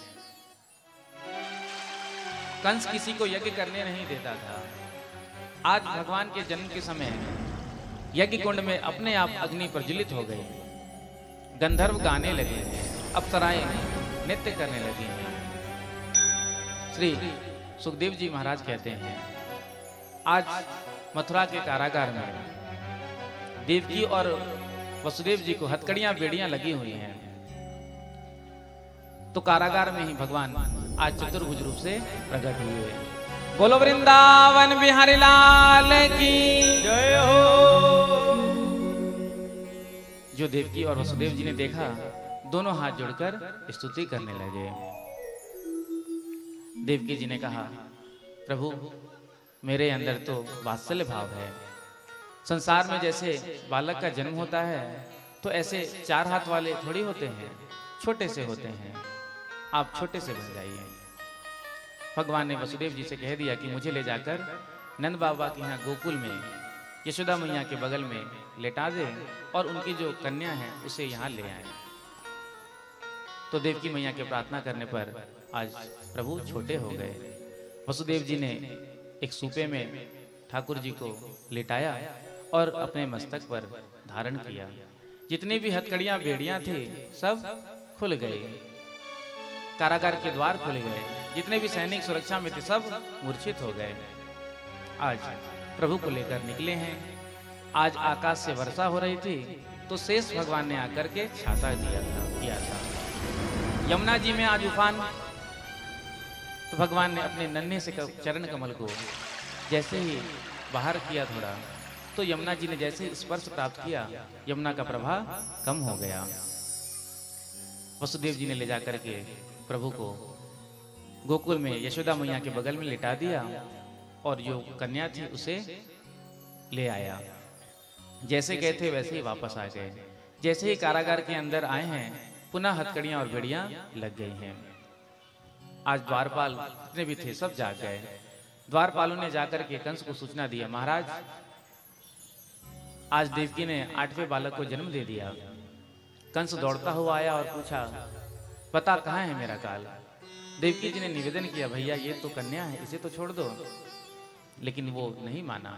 कंस किसी को यज्ञ करने नहीं देता था। आज भगवान के जन्म के समय यज्ञ कुंड में अपने आप अग्नि प्रज्वलित हो गई, गंधर्व गाने लगे, अप्सराएं नृत्य करने लगी हैं। श्री सुखदेव जी महाराज कहते हैं, आज मथुरा के कारागार में देवकी और वसुदेव जी को हथकड़ियां बेड़ियां लगी हुई हैं, तो कारागार में ही भगवान आज चतुर्भुज रूप से प्रकट हुए। बोलो वृंदावन बिहारी लाल की जय हो। जो देवकी और वसुदेव जी ने देखा, दोनों हाथ जोड़कर स्तुति करने लगे। देवकी जी ने कहा, प्रभु मेरे अंदर तो वात्सल्य भाव है। संसार में जैसे बालक का जन्म होता है तो ऐसे 4 हाथ वाले थोड़ी होते हैं, छोटे से होते हैं, आप छोटे से बन जाइए। भगवान ने वसुदेव जी से कह दिया कि मुझे ले जाकर नंद बाबा के यहाँ गोकुल में यशोदा मैया के बगल में लेटा दे और उनकी जो कन्या है उसे यहाँ ले आए। तो देवकी मैया के प्रार्थना करने पर आज प्रभु छोटे हो गए। वसुदेव जी ने एक सूपे में ठाकुर जी को लिटाया और अपने मस्तक पर धारण किया। जितनी भी हथकड़ियां बेड़ियां थी सब खुल गई, कारागार के द्वार खुल गए, जितने भी सैनिक सुरक्षा में थे सब मूर्छित हो गए। आज प्रभु को लेकर निकले हैं। आज आकाश से वर्षा हो रही थी तो शेष भगवान ने आकर के छाता किया था। यमुना जी में आज उफान, तो भगवान ने अपने नन्हे से चरण कमल को जैसे ही बाहर किया थोड़ा, तो यमुना जी ने जैसे स्पर्श प्राप्त किया, यमुना का प्रवाह कम हो गया। वसुदेव जी ने ले जाकर के प्रभु को गोकुल में यशोदा मैया के बगल में लिटा दिया और जो कन्या थी उसे ले आया। जैसे गए थे वैसे ही वापस आ गए। जैसे ही कारागार के अंदर आए हैं, पुनः हथकड़ियां और बेड़ियां लग गई हैं। आज द्वारपाल जितने भी थे सब जाग गए। द्वारपालों ने जाकर के कंस को सूचना दिया, महाराज आज देवकी ने 8वें बालक को जन्म दे दिया। कंस दौड़ता हुआ आया और पूछा, पता कहाँ है मेरा काल? देवकी जी ने निवेदन किया, भैया ये तो कन्या है, इसे तो छोड़ दो। लेकिन वो नहीं माना।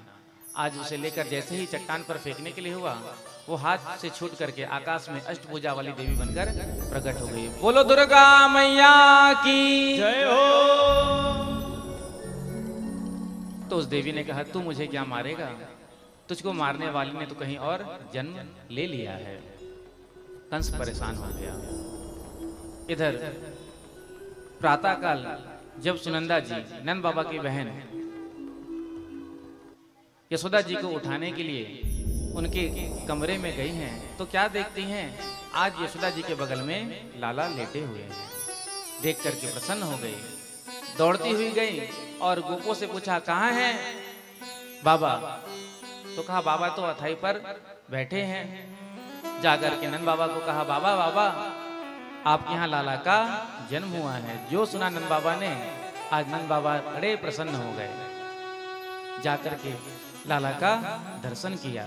आज उसे लेकर जैसे ही चट्टान पर फेंकने के लिए हुआ, वो हाथ से छूट करके आकाश में अष्टभुजा वाली देवी बनकर प्रकट हो गई। बोलो दुर्गा मैया की जय हो। तो उस देवी ने कहा, तू मुझे क्या मारेगा? तुझको मारने वाली ने तो कहीं और जन्म ले लिया है। कंस परेशान हो गया। इधर प्रातःकाल जब सुनंदा जी नंद बाबा की बहन यशोदा जी को उठाने के लिए उनके कमरे में गई हैं, तो क्या देखती हैं? आज यशोदा जी के बगल में लाला लेटे हुए हैं। देख करके प्रसन्न हो गई, दौड़ती हुई गई और गोपों से पूछा, कहाँ हैं बाबा? तो कहा, बाबा तो अथाई पर बैठे हैं। जाकर के नंद बाबा को कहा, बाबा बाबा आपके यहाँ लाला का जन्म हुआ है। जो सुना नंद बाबा ने, आज नंद बाबा बड़े प्रसन्न हो गए। जाकर के लाला का दर्शन किया।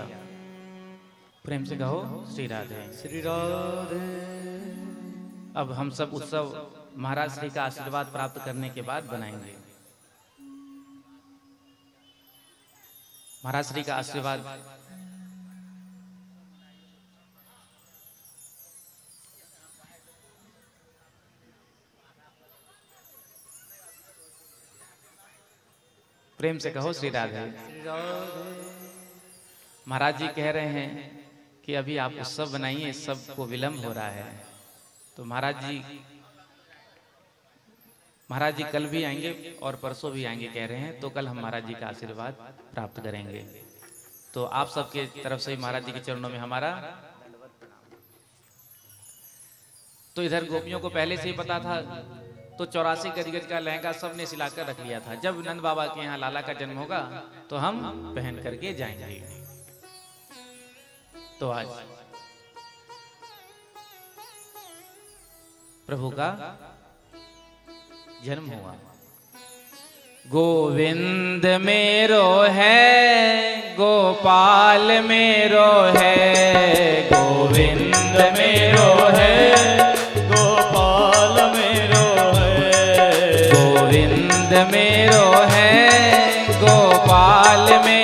प्रेम से कहो श्री राधे। श्री राधे। अब हम सब उत्सव महाराज श्री का आशीर्वाद प्राप्त करने के बाद बनाएंगे। महाराज श्री का आशीर्वाद प्रेम से कहो श्री राधे। महाराज जी कह रहे हैं कि अभी आप उत्सव बनाइए, सबको विलंब हो रहा है। तो महाराज जी कल भी आएंगे और परसों भी आएंगे कह रहे हैं, तो कल हम महाराज जी का आशीर्वाद प्राप्त करेंगे। तो आप सबके तरफ से महाराज जी के चरणों में हमारा। तो इधर गोपियों को पहले से ही पता था, तो 84 गज का लहंगा सबने सिलाकर रख लिया था। जब नंद बाबा के यहाँ लाला का जन्म होगा तो हम पहन करके जाएंगे। तो आज प्रभु का जन्म हुआ। गोविंद मेरो है, गोपाल मेरो है, गोविंद मेरो है, गोपाल मेरो है, गोविंद मेरो है, गोपाल मेरो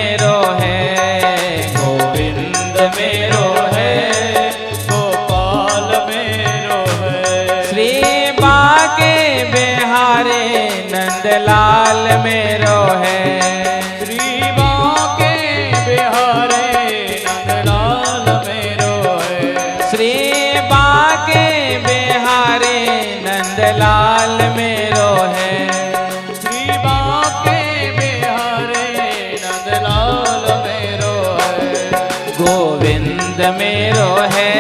मेरो है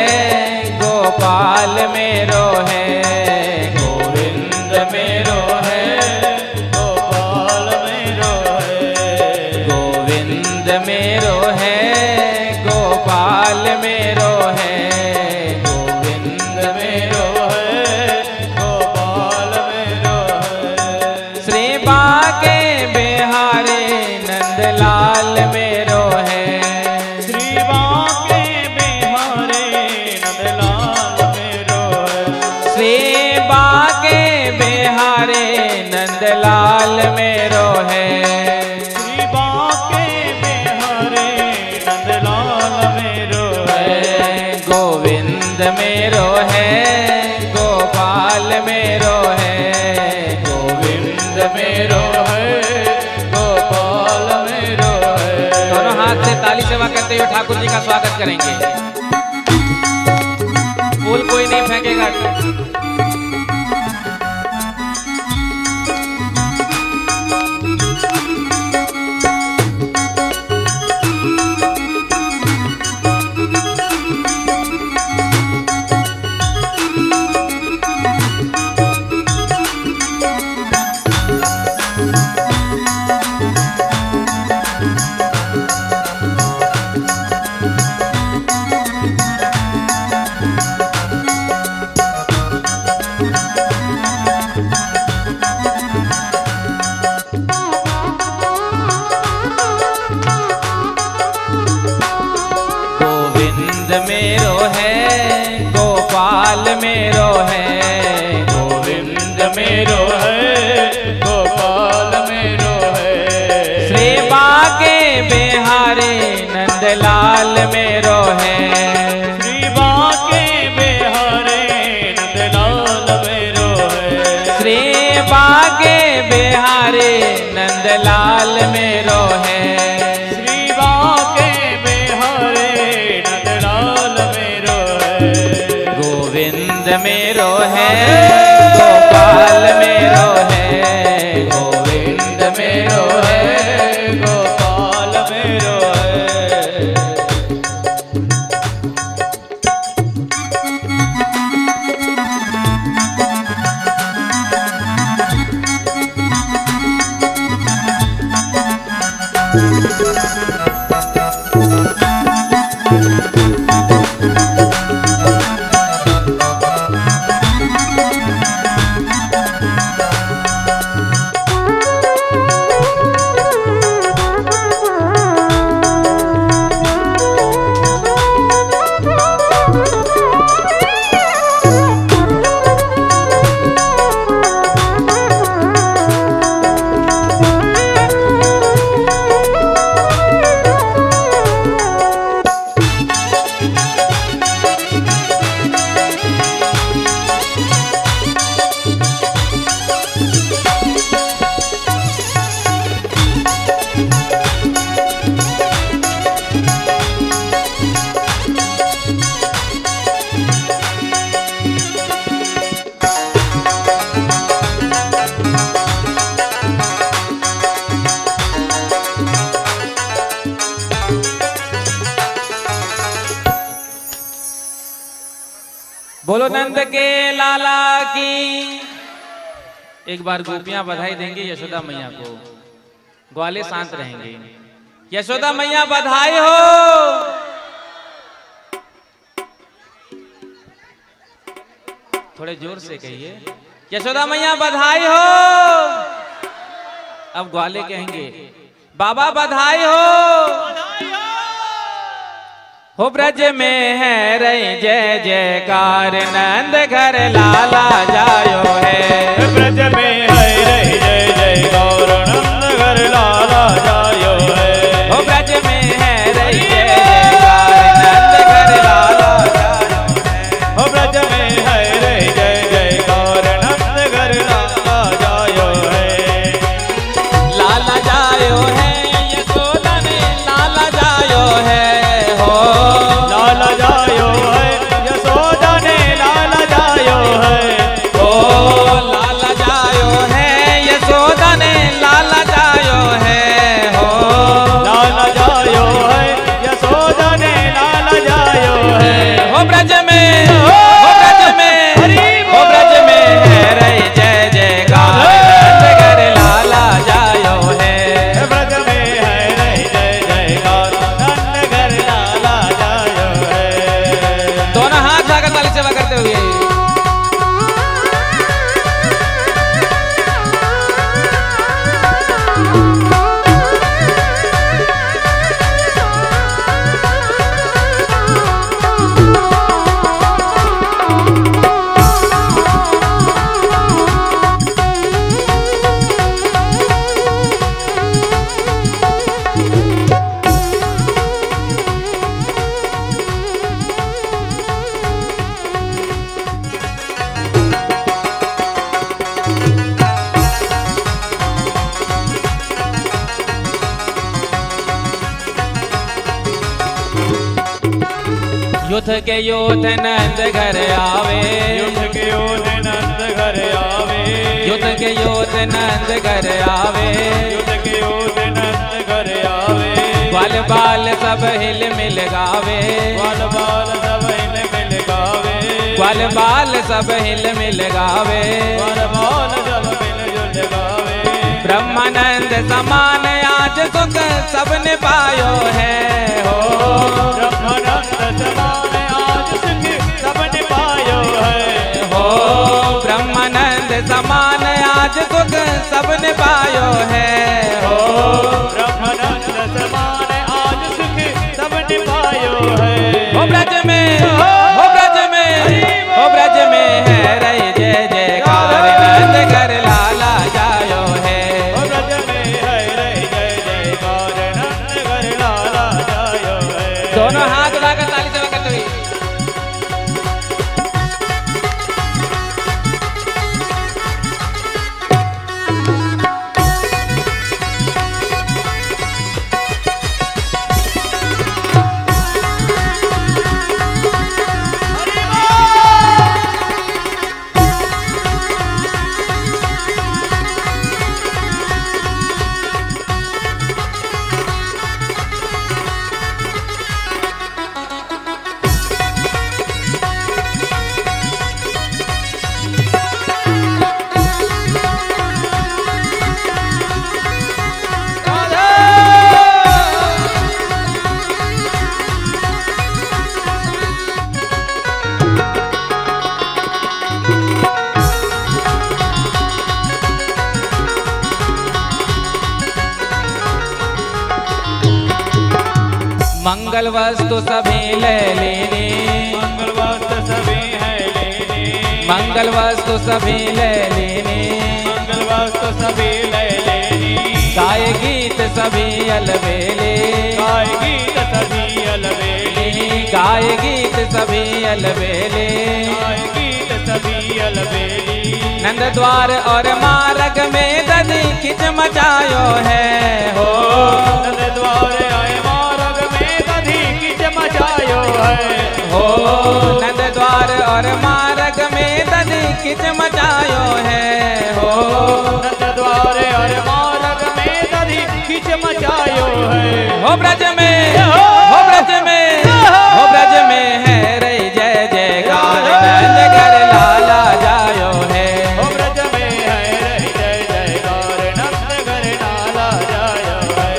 गोपाल मेरो है, गोविंद मेरो है गोपाल मेरो है, गोविंद मेरो है गोपाल मेरो है, गोविंद मेरो है गोपाल मेरो है, श्री बाके बिहारी नंदलाल मेरो है, श्री बाके बिहारी नंदलाल मेरो है, श्री बाके बिहारी नंदलाल मेरो है, श्री बाके बिहारी नंदलाल मेरो है, गोविंद मेरो है गोपाल मेरो है, गोविंद मेरो है गोपाल मेरो है। दोनों हाथ से ताली सेवा करते हुए ठाकुर जी का स्वागत करेंगे। फूल कोई नहीं फेंकेगा। गोविंद मेरो है गोपाल मेरो है, गोविंद मेरो है गोपाल मेरो है, श्री बाके बिहारी नंदलाल मेरो है, श्री बाके बिहारी नंदलाल मेरो है, श्री बाके बिहारी नंदलाल मेरो है, श्री बाके बिहारी नंदलाल मेरो है, गोविंद मेरो है गोपाल मेरो है, गोविंद मेरो है गोपाल मेरो है। बोलो नंद के लाला की। एक बार गोपियां बधाई देंगे यशोदा मैया को, ग्वाले शांत रहेंगे। यशोदा मैया बधाई हो। थोड़े जोर से कहिए, यशोदा मैया बधाई हो। अब ग्वाले कहेंगे, बाबा बधाई हो ब्रज में है रही जय जयकार, नंद घर लाला जायो है। ब्रज में है रही जय जयकार, नंद घर लाला जायो है। हो ब्रज में है रही जय जयकार, नंद घर लाला जायो है। हो ब्रज में है रही जय जयकार, नंद घर लाला जायो है। लाला जायो है यशोदा ने लाला जायो है हो। लाला जायो है यशोदा ने लाला जायो है। ओ लाला जायो युद्ध के योध नंद घर आवे, युद्ध के योध नंद घर आवे, युद्ध के योध नंद घर आवे, युद्ध के योध नंद घर आवे। बाल बाल सब हिल मिल गावे, बाल बाल सब हिल मिल गावे, बाल बाल सब हिल मिल गावे, बाल बाल सब मिल जुल गावे। ब्रह्मानंद समान आज सुख सबने पायो है हो, ब्रह्मानंद समान आज सुख सबने पायो है हो, ब्रह्मानंद समान आज सुख सबने पायो है हो, ब्रह्मानंद समान आज सुख सबने पायो है। हो ब्रज में, हो ब्रज में, हो ब्रज में है रही जय जयकार नंद घर लाला जायो है, हो ब्रज में है रही जय जयकार नंद घर लाला जायो है। दोनों हाथ उठाकर ताली सेवा करते हुए मंगल वस्तु सभी ले लेनी, मंगल वस्तु सभी है लेनी, मंगल वस्तु सभी ले लेनी, मंगल वस्तु सभी ले लेनी। गाय गीत सभी अलबेले, गाय गीत सभी अलबेली, गाय गीत सभी अलबेले, गाय गीत सभी अलबेली। नंद द्वार और मार्ग में दधी खिच मचायो है हो, नंद द्वार आए मार्ग में दधी खिच मचायो है हो, नंद द्वार और मार्ग में दधी खिच मचायो है हो, नंद द्वार और मार्ग में दधी खिच मचायो है। हो ब्रज में, हो ब्रज में, हो ब्रज में है रही जय जयकार नंद घर लाला जायो है, हो ब्रज में है रही जय जयकार नंद घर लाला जायो है।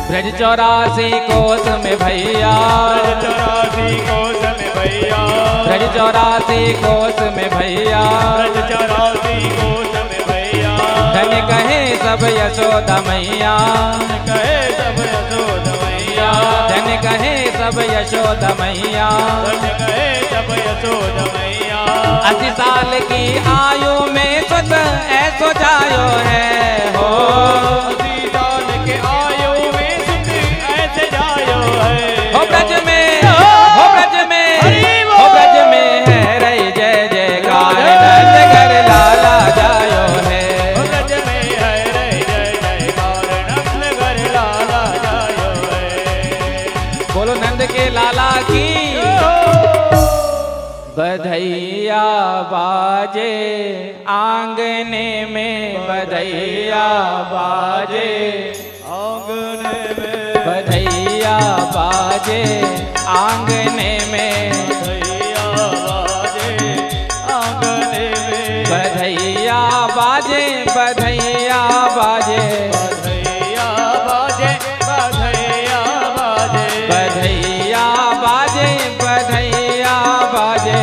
ब्रज 84 कोस में भैया, ब्रज 84 कोस में भैया, ब्रज 84 कोस में भैया, ब्रज 84 कोस में भैया। धन कहे सब यशोदा मैया, कहे सब यशोद मैया, धन कहे सब यशोदा मैया, धन कहे सब यशोद मैया। 80 साल की आयु में सुत ऐसो जायो है हो, 80 साल के आयु में सुख ऐसे जायो है। हो ब्रज में, हो ब्रज में, हो ब्रज में है रही जय जयकार नंद घर लाला जायो है, हो ब्रज में है रही जय जयकार नंद घर लाला जायो है। बोलो नंद के लाला की बधैया बाजे आंगने में बधैया बाजे आंगन आंगने में बधैया बाजे आंगने में, बधैया बाजे आंगने में, बधैया बाजे बधैया बाजे, बधैया बाजे, बधैया बाजे, बधैया बाजे बधैया बाजे,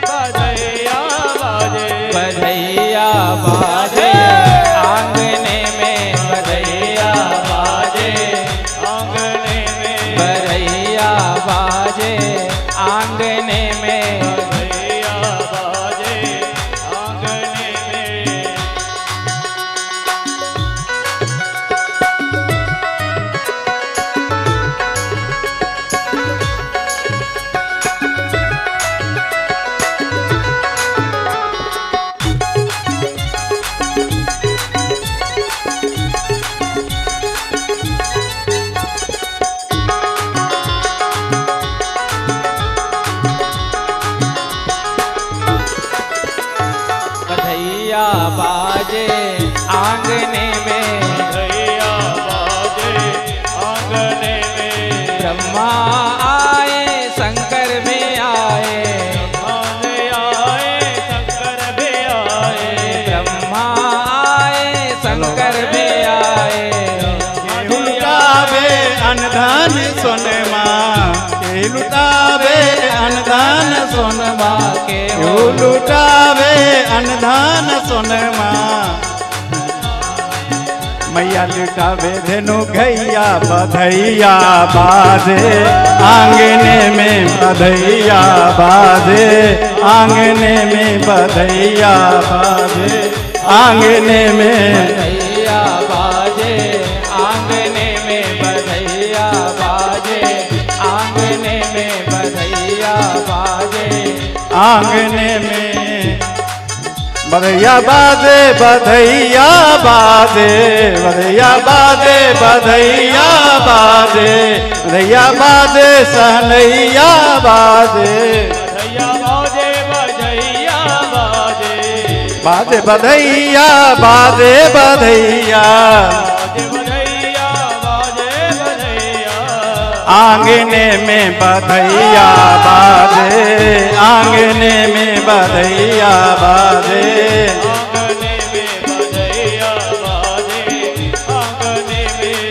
बधैया बाजे, बधैया बाजे आंगने में, बधैया बाजे आंगने में, बधैया बाजे आंगने में। बधैया बाजे आंगने में। बधैया बाजे आंगने में, बधैया बाजे आंगने में, ब्रह्मा आए शंकर भी आए, आने आए शंकर भी आए, ब्रह्मा आए शंकर भी आए। लुटावे अनधन सोनमा के लुटावे अनधन सोनमा के यो लुटावे अनधन सोनमा मैया लुटावे धेनु गैया बधैया बाजे आंगने में, बधैया बाजे आंगने में, बधैया बाजे आंगने में। बधैया बाजे आंगने में, बधैया बाजे आंगने में, बधैया बाजे आंगने में बधैया बाजे, बधैया बाजे, बधैया बाजे, बधैया बाजे, बधैया बाजे, सहनैया बाजे, बधैया बाजे, बधैया बाजे, बाजे बधैया, बाजे बधैया बाजे बधैया, बाजे बधैया, आंगने में बधैया बाजे, आंगने में बधैया बाजे, आंगने में बधैया बाजे, आंगने में।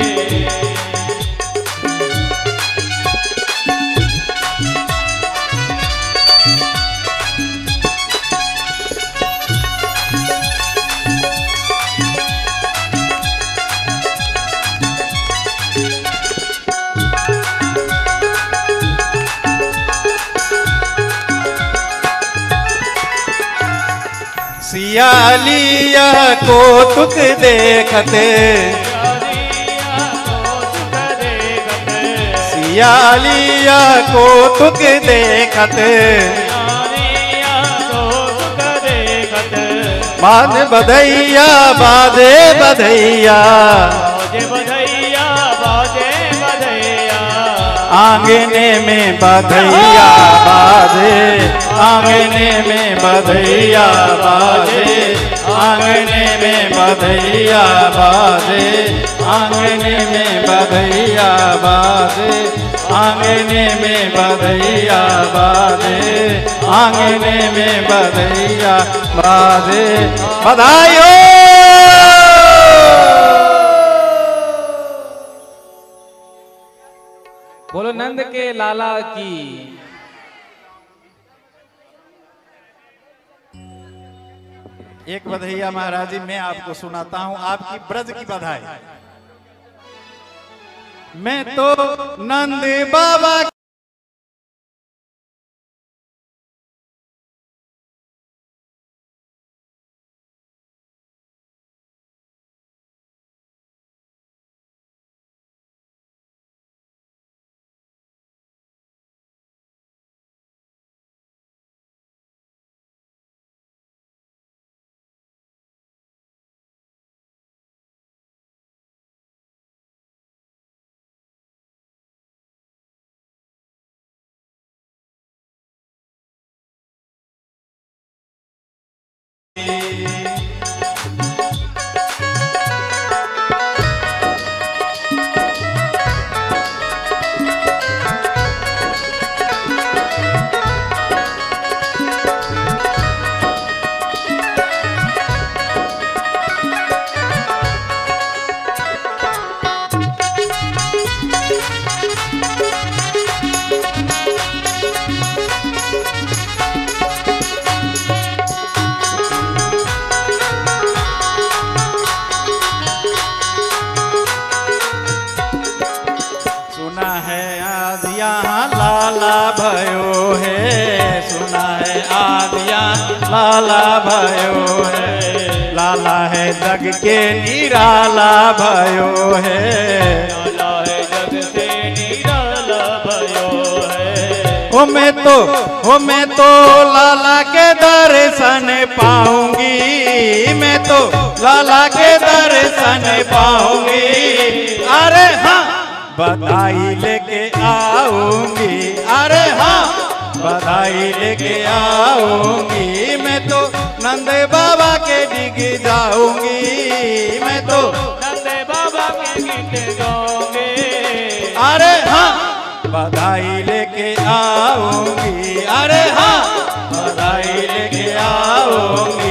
सियालिया को तुक देखते, सियालिया को तुक देखते, बाज बधैया, बाजे बधैया, आंगने में बधैया बाजे, आंगने में बधैया बाजे, आंगने में बधैया बाजे, आंगने में बधैया बाजे, आंगने में बधैया बाजे, आंगने में बधैया बाजे। बधाइयो। बोलो नंद के लाला की। एक बधैया महाराज जी मैं आपको सुनाता हूं, आपकी ब्रज की बधाई। मैं तो नंद बाबा भयो है, सुना है आदिया लाला भयो है, लाला है जग के निराला भयो है, लाला है जग से निराला भयो है। मैं तो लाला के दर्शन पाऊंगी, मैं तो लाला के दर्शन पाऊंगी। अरे हाँ बधाई लेके आऊंगी, अरे हाँ बधाई लेके आऊंगी। मैं तो नंद बाबा के डिग जाऊंगी, मैं तो नंद बाबा के गीत गाऊंगे। अरे हाँ बधाई लेके आऊंगी, अरे हाँ बधाई लेके आऊंगी।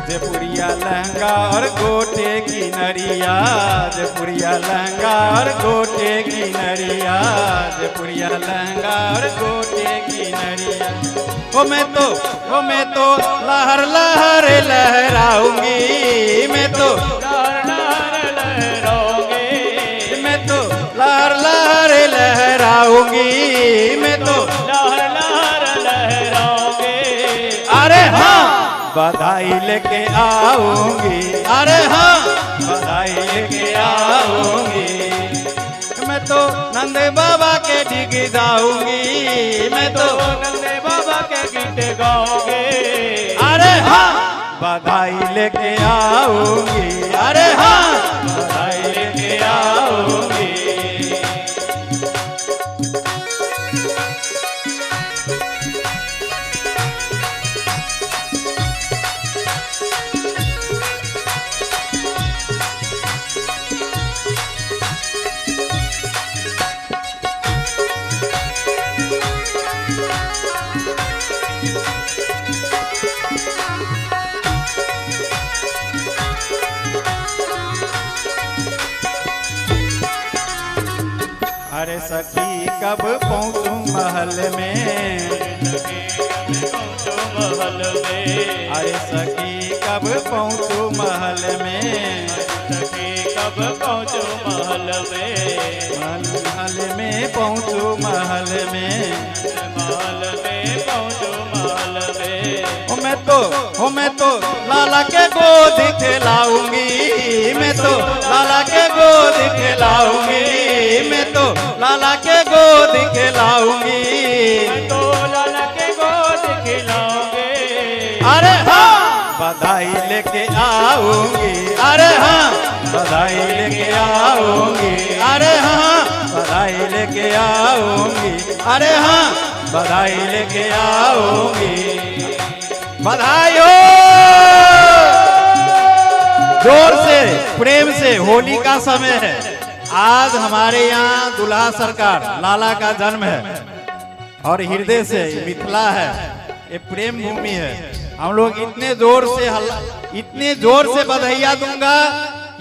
जयपुरिया लहंगा और गोटे की नरिया, जयपुरिया लहंगा और गोटे की नरिया, जयपुरिया लहंगा और गोटे की नरिया। ओ मैं तो लहर लहर लहराऊंगी, मैं तो लहर लहर लहराओगे, मैं तो लहर लहर लहराऊंगी, मैं तो लहर लहर लहराओगे। अरे हाँ बधाई लेके आऊंगी, अरे हाँ बधाई लेके आऊंगी। मैं तो नंद बाबा के डिग जाऊंगी, मैं तो नंद बाबा के गीत गाओगे। अरे हाँ बधाई लेके आऊंगी, अरे हाँ बधाई लेके आऊंगी। अरे सखी कब पहुँचूं महल में, पहुँचो महल में, अरे सखी कब पहुँचूं महल में, सखी कब पहुँचो महल में, महल में पहुँचूं महल में, महल में पहुँचो महल में। मैं तो लाला के गोद खिलाऊंगी, मैं तो लाला के गोद खिलाऊंगी, मैं तो लाला के गोद खिलाऊंगी, तो लाला के गोद खिलाओगे। अरे हाँ बधाई लेके आऊंगी, अरे हाँ बधाई लेके आऊंगी, अरे हाँ बधाई लेके आऊंगी, अरे हाँ बधाई लेके आऊंगी। बधाई हो जोर से प्रेम से, होली का समय है। आज हमारे यहाँ दुल्हा सरकार लाला का जन्म है और हृदय से मिथिला है, ये प्रेम भूमि है। हम लोग इतने जोर से बधाइयाँ दूंगा,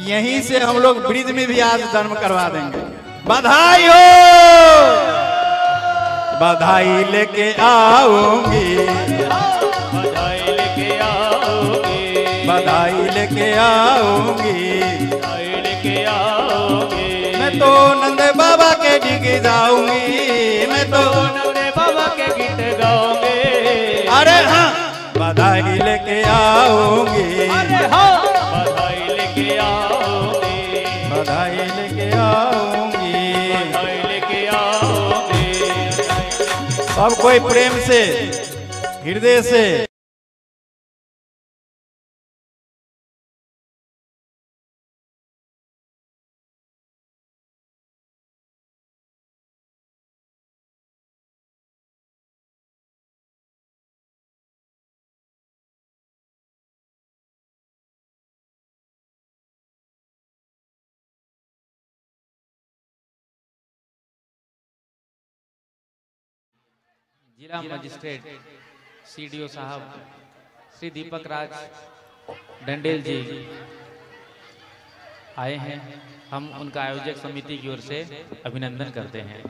यहीं से हम लोग ब्रिज में भी आज जन्म करवा देंगे। बधाई हो, बधाई लेके आऊंगी, बधाई लेके आओगे, बधाई लेके आऊंगी। बधाई लेके आओगे। मैं तो नंद बाबा के डिग जाऊंगी, मैं तो नंद बाबा के गीत गाओगे। अरे हाँ बधाई लेके आऊंगी, अरे हाँ बधाई लेके आओगे, बधाई लेके आऊंगी। बधाई लेके आओगे। सब कोई प्रेम से हृदय से जिला मजिस्ट्रेट सीडीओ साहब श्री दीपक राज डंडेल जी आए हैं। हम उनका आयोजक समिति की ओर से अभिनंदन करते हैं।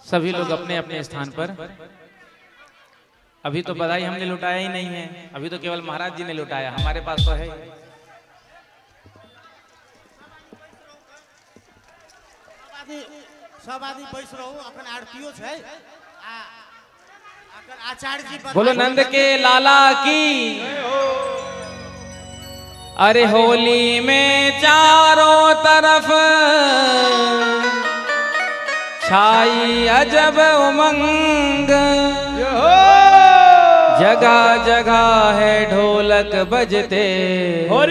सभी लोग अपने अपने स्थान पर। अभी तो बधाई हमने लुटाया ही नहीं है, अभी तो केवल महाराज जी ने लुटाया, हमारे पास तो है। सब आदमी बैस रहो, अपन आरतीओ है। आचार्य जी बोलो नंद के लाला की। अरे होली में चारों तरफ छाई अजब उमंग, जगह जगह है ढोलक बजते और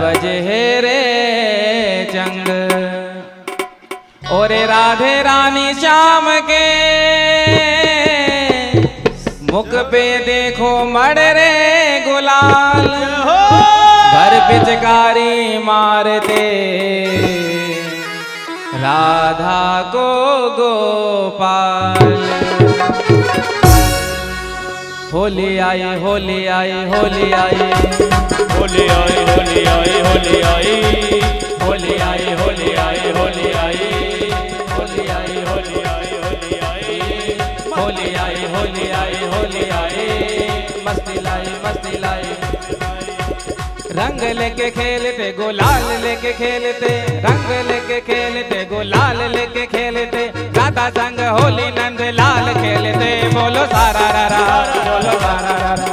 बजे रे जंग। और राधे रानी श्याम के मुख पे देखो मर रे गुलाल, घर पिचकारी मारते राधा को गोपाल। होली आई होली आई होली आई होली आई होली आई होली आई होली आई होली आई होली आई होली आई होली आई होली आई होली आई होली आई होली आई मस्ती लाई रंग लेके खेलते गुलाल लेके खेलते, रंग लेके खेलते गुलाल लेके खेलते, राधा संग होली नंद लाल खेलते। बोलो सारा रारा बोलो सारा रारा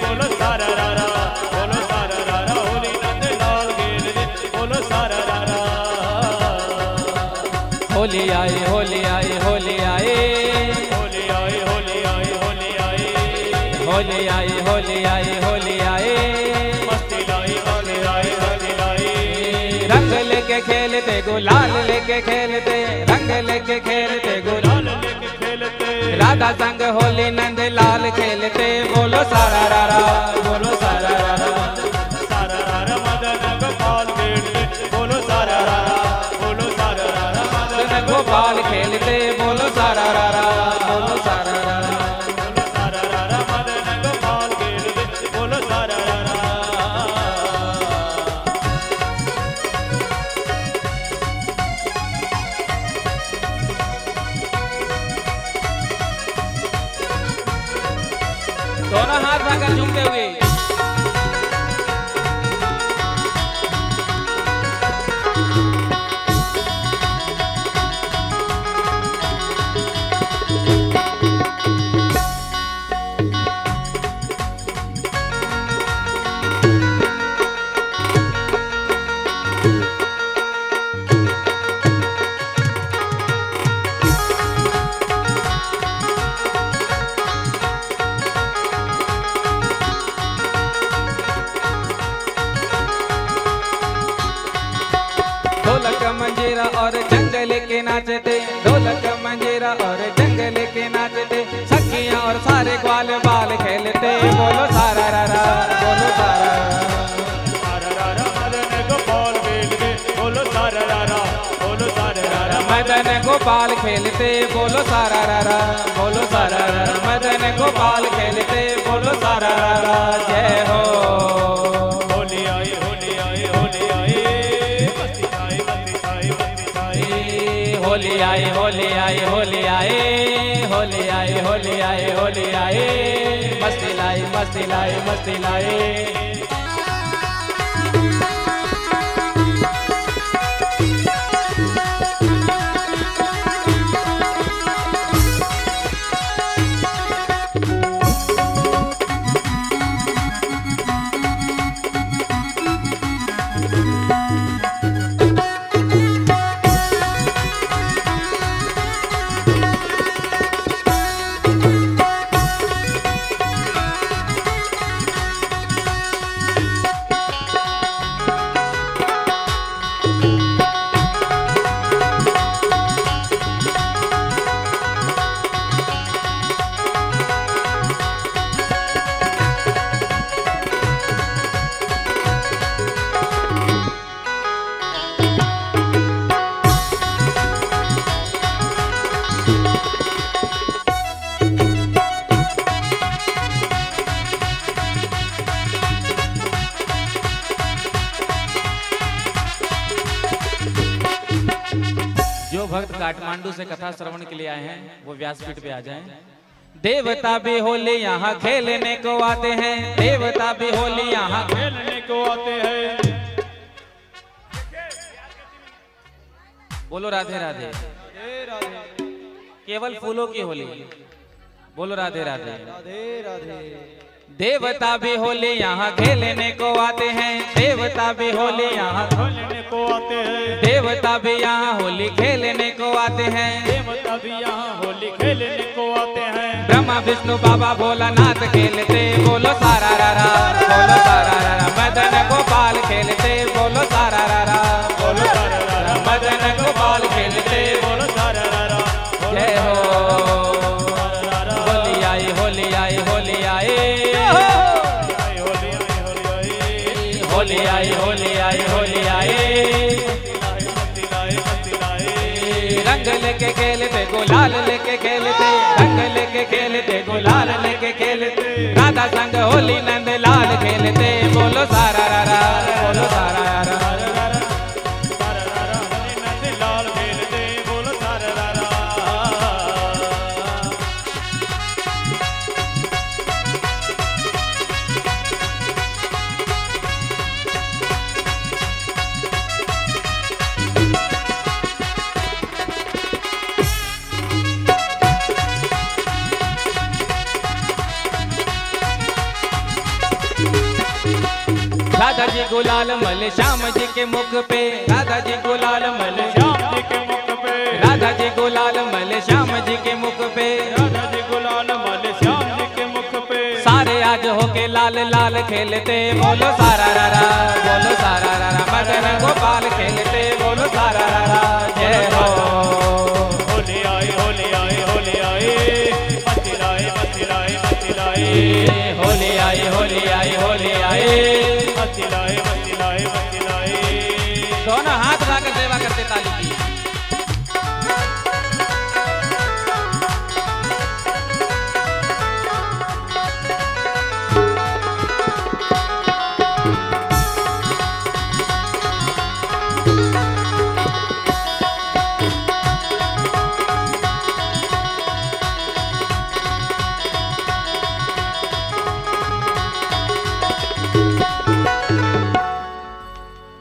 बोलो सारा रारा बोलो सारा रारा होली नंद लाल खेलते बोलो सारा रारा। होली आई होली आई होली आई होली आई होली आई होली आई होली आई होली आई होली आई मस्ती लाई होली आई होली आई। रंग लेके खेलते गुलाल लेके खेलते, रंग लेके खेलते गुलाल लेके खेलते राधा संग होली नंद लाल खेलते। बोलो सारा रारा बोलो सारा रारा सारा रारा मदन गोपाल खेलते बोलो सारा रारा बोलो सारा रारा मदन गोपाल खेलते बोलो सारा रारा बोलो सारा रारा बोलो सारा रारा मदन गोपाल खेलते बोलो सारा रारा। दोनों हाथ भाकर झूमते हुए ढोलक मंजीरा और जंगल के नाचते, ढोलक मंजीरा और जंगल के नाचते, सखियां और सारे ग्वाल बाल खेलते। बोलो सारा रारा बोलो सारा सारा रारा मदन गोपाल खेलते बोलो सारा रारा बोलो सारा रारा मदन गोपाल खेलते बोलो सारा रारा बोलो सारा रारा मदन गोपाल खेलते बोलो सारा रारा। जय हो होली आई होली आई होली आई मस्ती आई मस्ती आई मस्ती आई होली आई होली आई होली आई होली आई होली आई होली आई मस्ती लाई मस्ती लाई मस्ती लाई। भक्त काठमांडू से कथा श्रवण के लिए आए हैं वो व्यासपीठ पे आ जाएं। देवता भी होली यहाँ खेलने को आते हैं, देवता भी होली यहाँ खेलने को आते हैं। बोलो राधे राधे। केवल फूलों की होली, बोलो राधे राधे। देवता भी होली यहाँ खेलने को आते हैं, देवता भी होली यहाँ खेलने को आते हैं। देवता भी यहाँ होली खेलने को आते हैं, देवता भी यहाँ होली खेलने को आते हैं। ब्रह्मा विष्णु बाबा भोलानाथ खेलते, बोलो सारा रारा, बोलो सारा रारा। मदन गोपाल खेलते, बोलो सारा रारा, बोलो सारा रारा। मदन गोपाल खेलते, बोलो सारा रारा। जय हो। होली आई, होली आई, होली आई, होली आई, होली आई, होली आई। रंग लेके खेलते, गुलाल लेके खेलते, रंग लेके खेलते, गुलाल लेके खेलते। राधा संग होली नंद लाल खेलते, बोलो सारा रारा, बोलो सारा रारा। राधा जी गुलाल मल श्याम जी के मुख पे, राधा जी गुलाल मल श्याम जी के मुख पे, राधा जी गुलाल मल श्याम जी के मुख पे, राधा जी गुलाल मल श्याम जी के मुख पे। सारे आज होके लाल लाल खेलते, बोलो सारा रारा, बोलो सारा रारा। मदन गोपाल खेलते, बोलो सारा रारा। जय हो। होली आई, होली आई, होली आई, मथिराए मथिराए मथिराए। होली आई, होली आई, होली आई, मथिराए मथिराए मथिराए। दोनों हाथ उठाकर सेवा करते ताली की।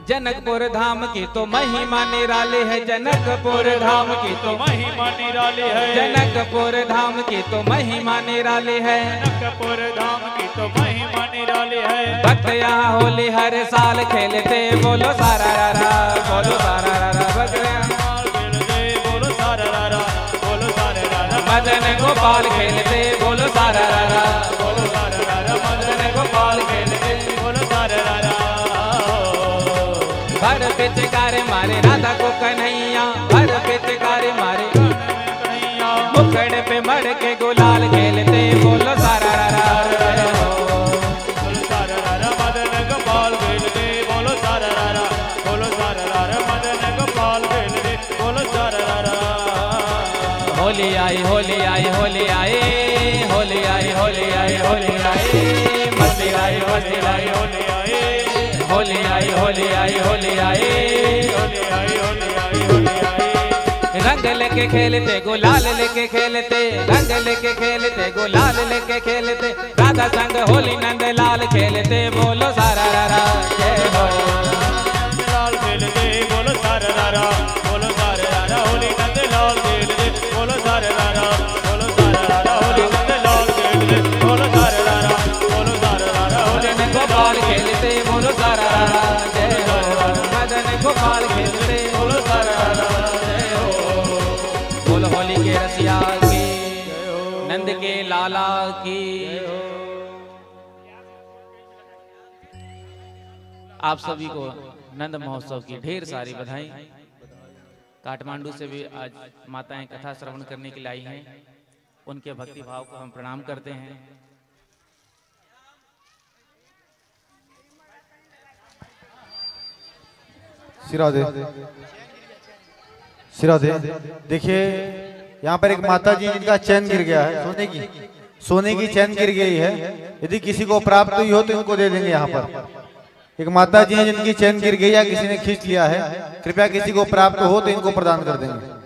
जनकपुर धाम की तो महिमा निराली है, जनकपुर धाम की तो महिमा निराली है, जनकपुर धाम की तो महिमा निराली है, जनकपुर धाम की तो महिमा निराली है। भक्त यहाँ होली हर साल खेलते, बोलो सारा रारा, बोलो सारा रारा। भक्त बोलो सारा रारा, बोलो सारा रारा। मदन गोपाल खेलते, बोलो सारा रारा, बोलो सारा रारा। मदन गोपाल खेलते, बोलो सारा रारा। भर पिचकार मारे राधा को कन्हैया, भर पिचकार मारे मुखड़ पे मड़ के गुलाल खेलते, बोलो सारा रारा। बोलो सारा रारा। मदन गोपाल खेलते, बोलो सारा रारा, बोलो सारा रारा। मदन गोपाल खेलते, बोलो सारा रारा। होली आई, होली आई, होली आई, होली आई, होली आई, होली आई। मस्ती आई, मस्ती आई, होली आई, होली आई, होली आई, होली आई। होली आई, होली आई, होली आई। रंग लेके खेलते, गुलाल लेके खेलते, रंग लेके खेलते, गुलाल लेके खेलते। राधा संग होली नंद लाल खेलते, बोलो सारा रारा। जय हो। लाल खेलते, बोलो सारा रारा, बोलो सारा रारा। होली नंद लाल खेलते, बोलो सारा रारा, बोलो सारा रारा। होली नंद लाल खेलते, बोलो सारा रारा, बोलो सारा रारा। होली मदन गोपाल खेलते, बोलो सारा रारा। जय हो। मदन गोपाल खेलते, बोलो सारा रारा। जय हो। बोलो होली के रसिया की, नंद के लाला की। आप सभी को नंद महोत्सव की ढेर सारी बधाई। काठमांडू से भी आज माताएं कथा श्रवण करने के लिए आई हैं, उनके भक्ति भाव को हम प्रणाम करते हैं। सिराधे सिराधे। देखिए यहाँ पर एक माता जी जिनका चैन गिर गया है, सोने की चैन गिर गई है। यदि किसी को प्राप्त हुई हो तो इनको दे देंगे। यहाँ पर एक माता जी हैं जिनकी चैन गिर गई या किसी ने खींच लिया है, कृपया किसी को प्राप्त हो तो इनको प्रदान कर देंगे।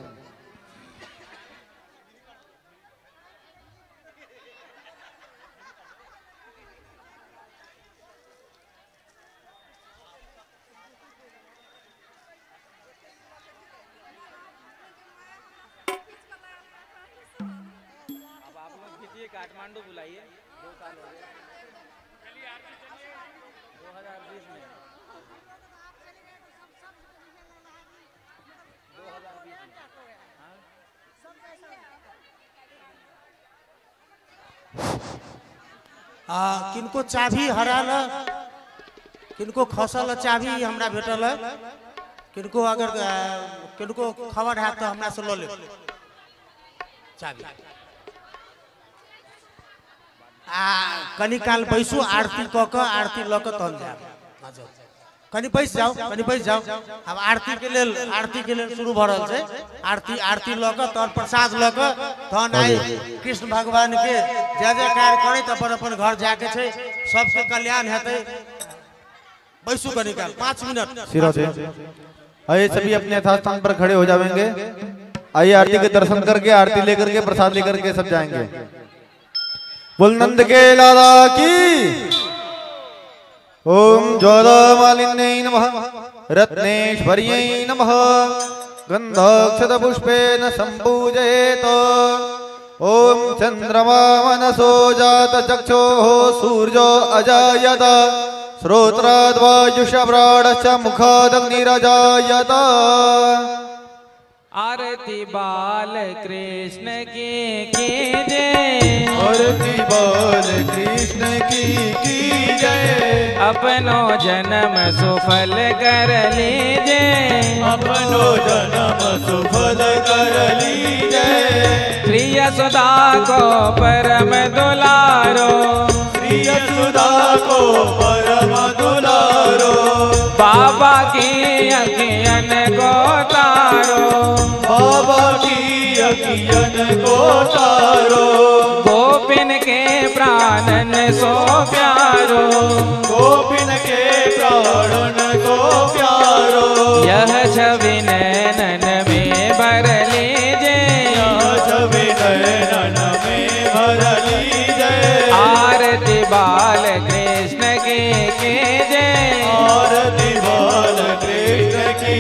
मुझे काठमांडू बुलाइए, 2 साल हो गए, 2020 में, 2020 में। किनको चाभी हराल, किनको खसल चाभी हमरा भेटल है, किनको अगर किनको खबर है तो हमरा से लो ले चाभी। कनी काल बैसू, आरती क के आरती ल के तहन जाब। कनी बैस जाओ, कनी बैस जाओ। अब आरती के लेल शुरू भ रहल छै। आरती ल के तहन प्रसाद ल के तहन आई कृष्ण भगवान के जय जयकार करैत अपन अपन घर जाके छै, सबके कल्याण हेतै। बैसू कनी काल 5 मिनट। आइए सभी अपने यथास्थान पर खड़े हो जाएंगे। आइए आरती के दर्शन करके, आरती लेकर के, प्रसाद लेकर के सब जाएंगे। बोल नंद के लाला की। ओम ज्वाला मालिन्यै नमः, रत्नेश्वर्यै नमः, गंधाक्षत पुष्पेन संपूजयेत। ओम चंद्रमा मनसो जात चक्षुः सूर्यो अजायत, श्रोत्राद्वायुषव्राडश्च मुखादग्निरजायत। आरती बाल कृष्ण की जय, आरती बाल कृष्ण की जय। अपनो जन्म सुफल कर लीजे, अपनो जन्म सुफल कर लीजे। प्रिय सुधा को परम दुलारो, प्रिय सुधा को परम दुलारो। बाबा की अखियन को तारो, बाबा की अखियन को तारो। गोपिन के प्राणन सो प्यारो, गोपिन के प्राणन को प्यारो। यह छवि नैनन में भर लीजे, छवि नयन में भर लीजे। आरती बाल कृष्ण की जय, आरती बाल कृष्ण की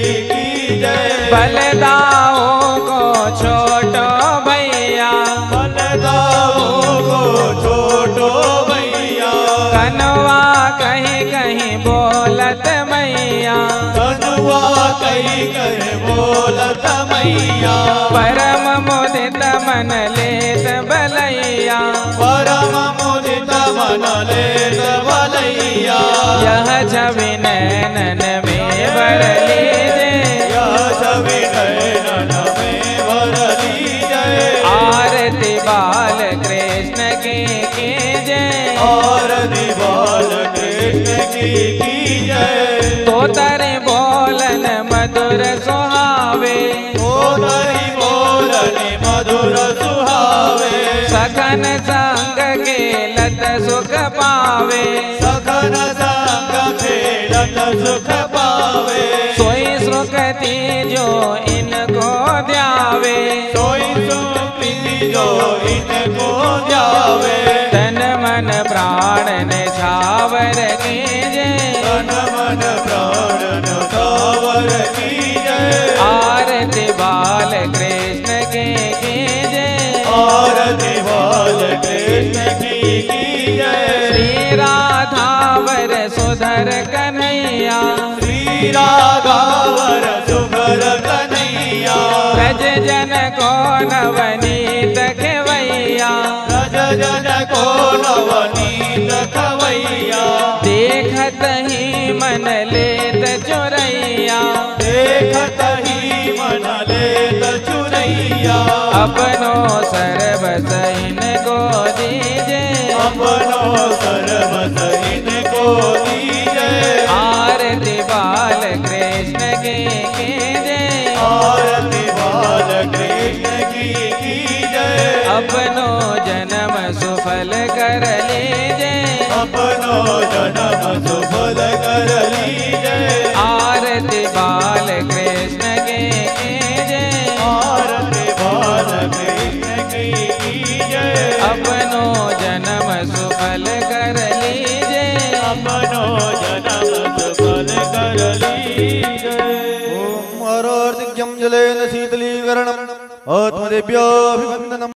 जय। बलदाओं को छोटो भैया, बलदाओं को छोटो भैया। कनवा कहीं कहीं बोलत मैया, कनुआ कहीं कहीं बोलत मैया। परम मुदित मन लेत बलैया, परम मुदित मन लेत बलैया। यह छवि नैनन में भर लीजे, यह छवि नयन में भर लीजे। आरती बाल कृष्ण की जय, आरती बाल कृष्ण की जय। तो तरे बोलन मधुर सुहावे, तरी बोलन मधुर सुहावे। सखन संग खेलत सुख पावे, सखन संग खेलत सुख पावे। सोई सुखती जो इनको ध्यावे, सोई सुखी जो इनको जावे। तन मन प्राण निछावर कीजे, तन मन प्राण न्यौछावर कीजे। आरती बाल कृष्ण की जय, आरती बाल कृष्ण की जय। श्री राधावर सुधर कन्हैया, श्री राघवर सुभर कन्हैया। ब्रज जन को नवनीत खेवैया, रज जन को नवनीत खवैया। देखत ही मन लेत चोरैया, देखत ही मन लेत चुरैया। अपनो सर्वस इनको दीजे, अपनो सर्वस इनको दीजे। आरती बाल कृष्ण की जय, आरती बाल कृष्ण की जय। अपनो जन्म सुफल कर लीजे, अपनो जन्म सुफल कर लीजे। आरती बाल कृष्ण की जय, आरती बाल कृष्ण की जय। अपनो जन्म सुफल कर लीजे, अपनो जन्म सुफल कर लीजे। ओम आरोर्तिक्यं जलेन शीतलीकरणम् आत्मदेव्याभिवन्दनम्।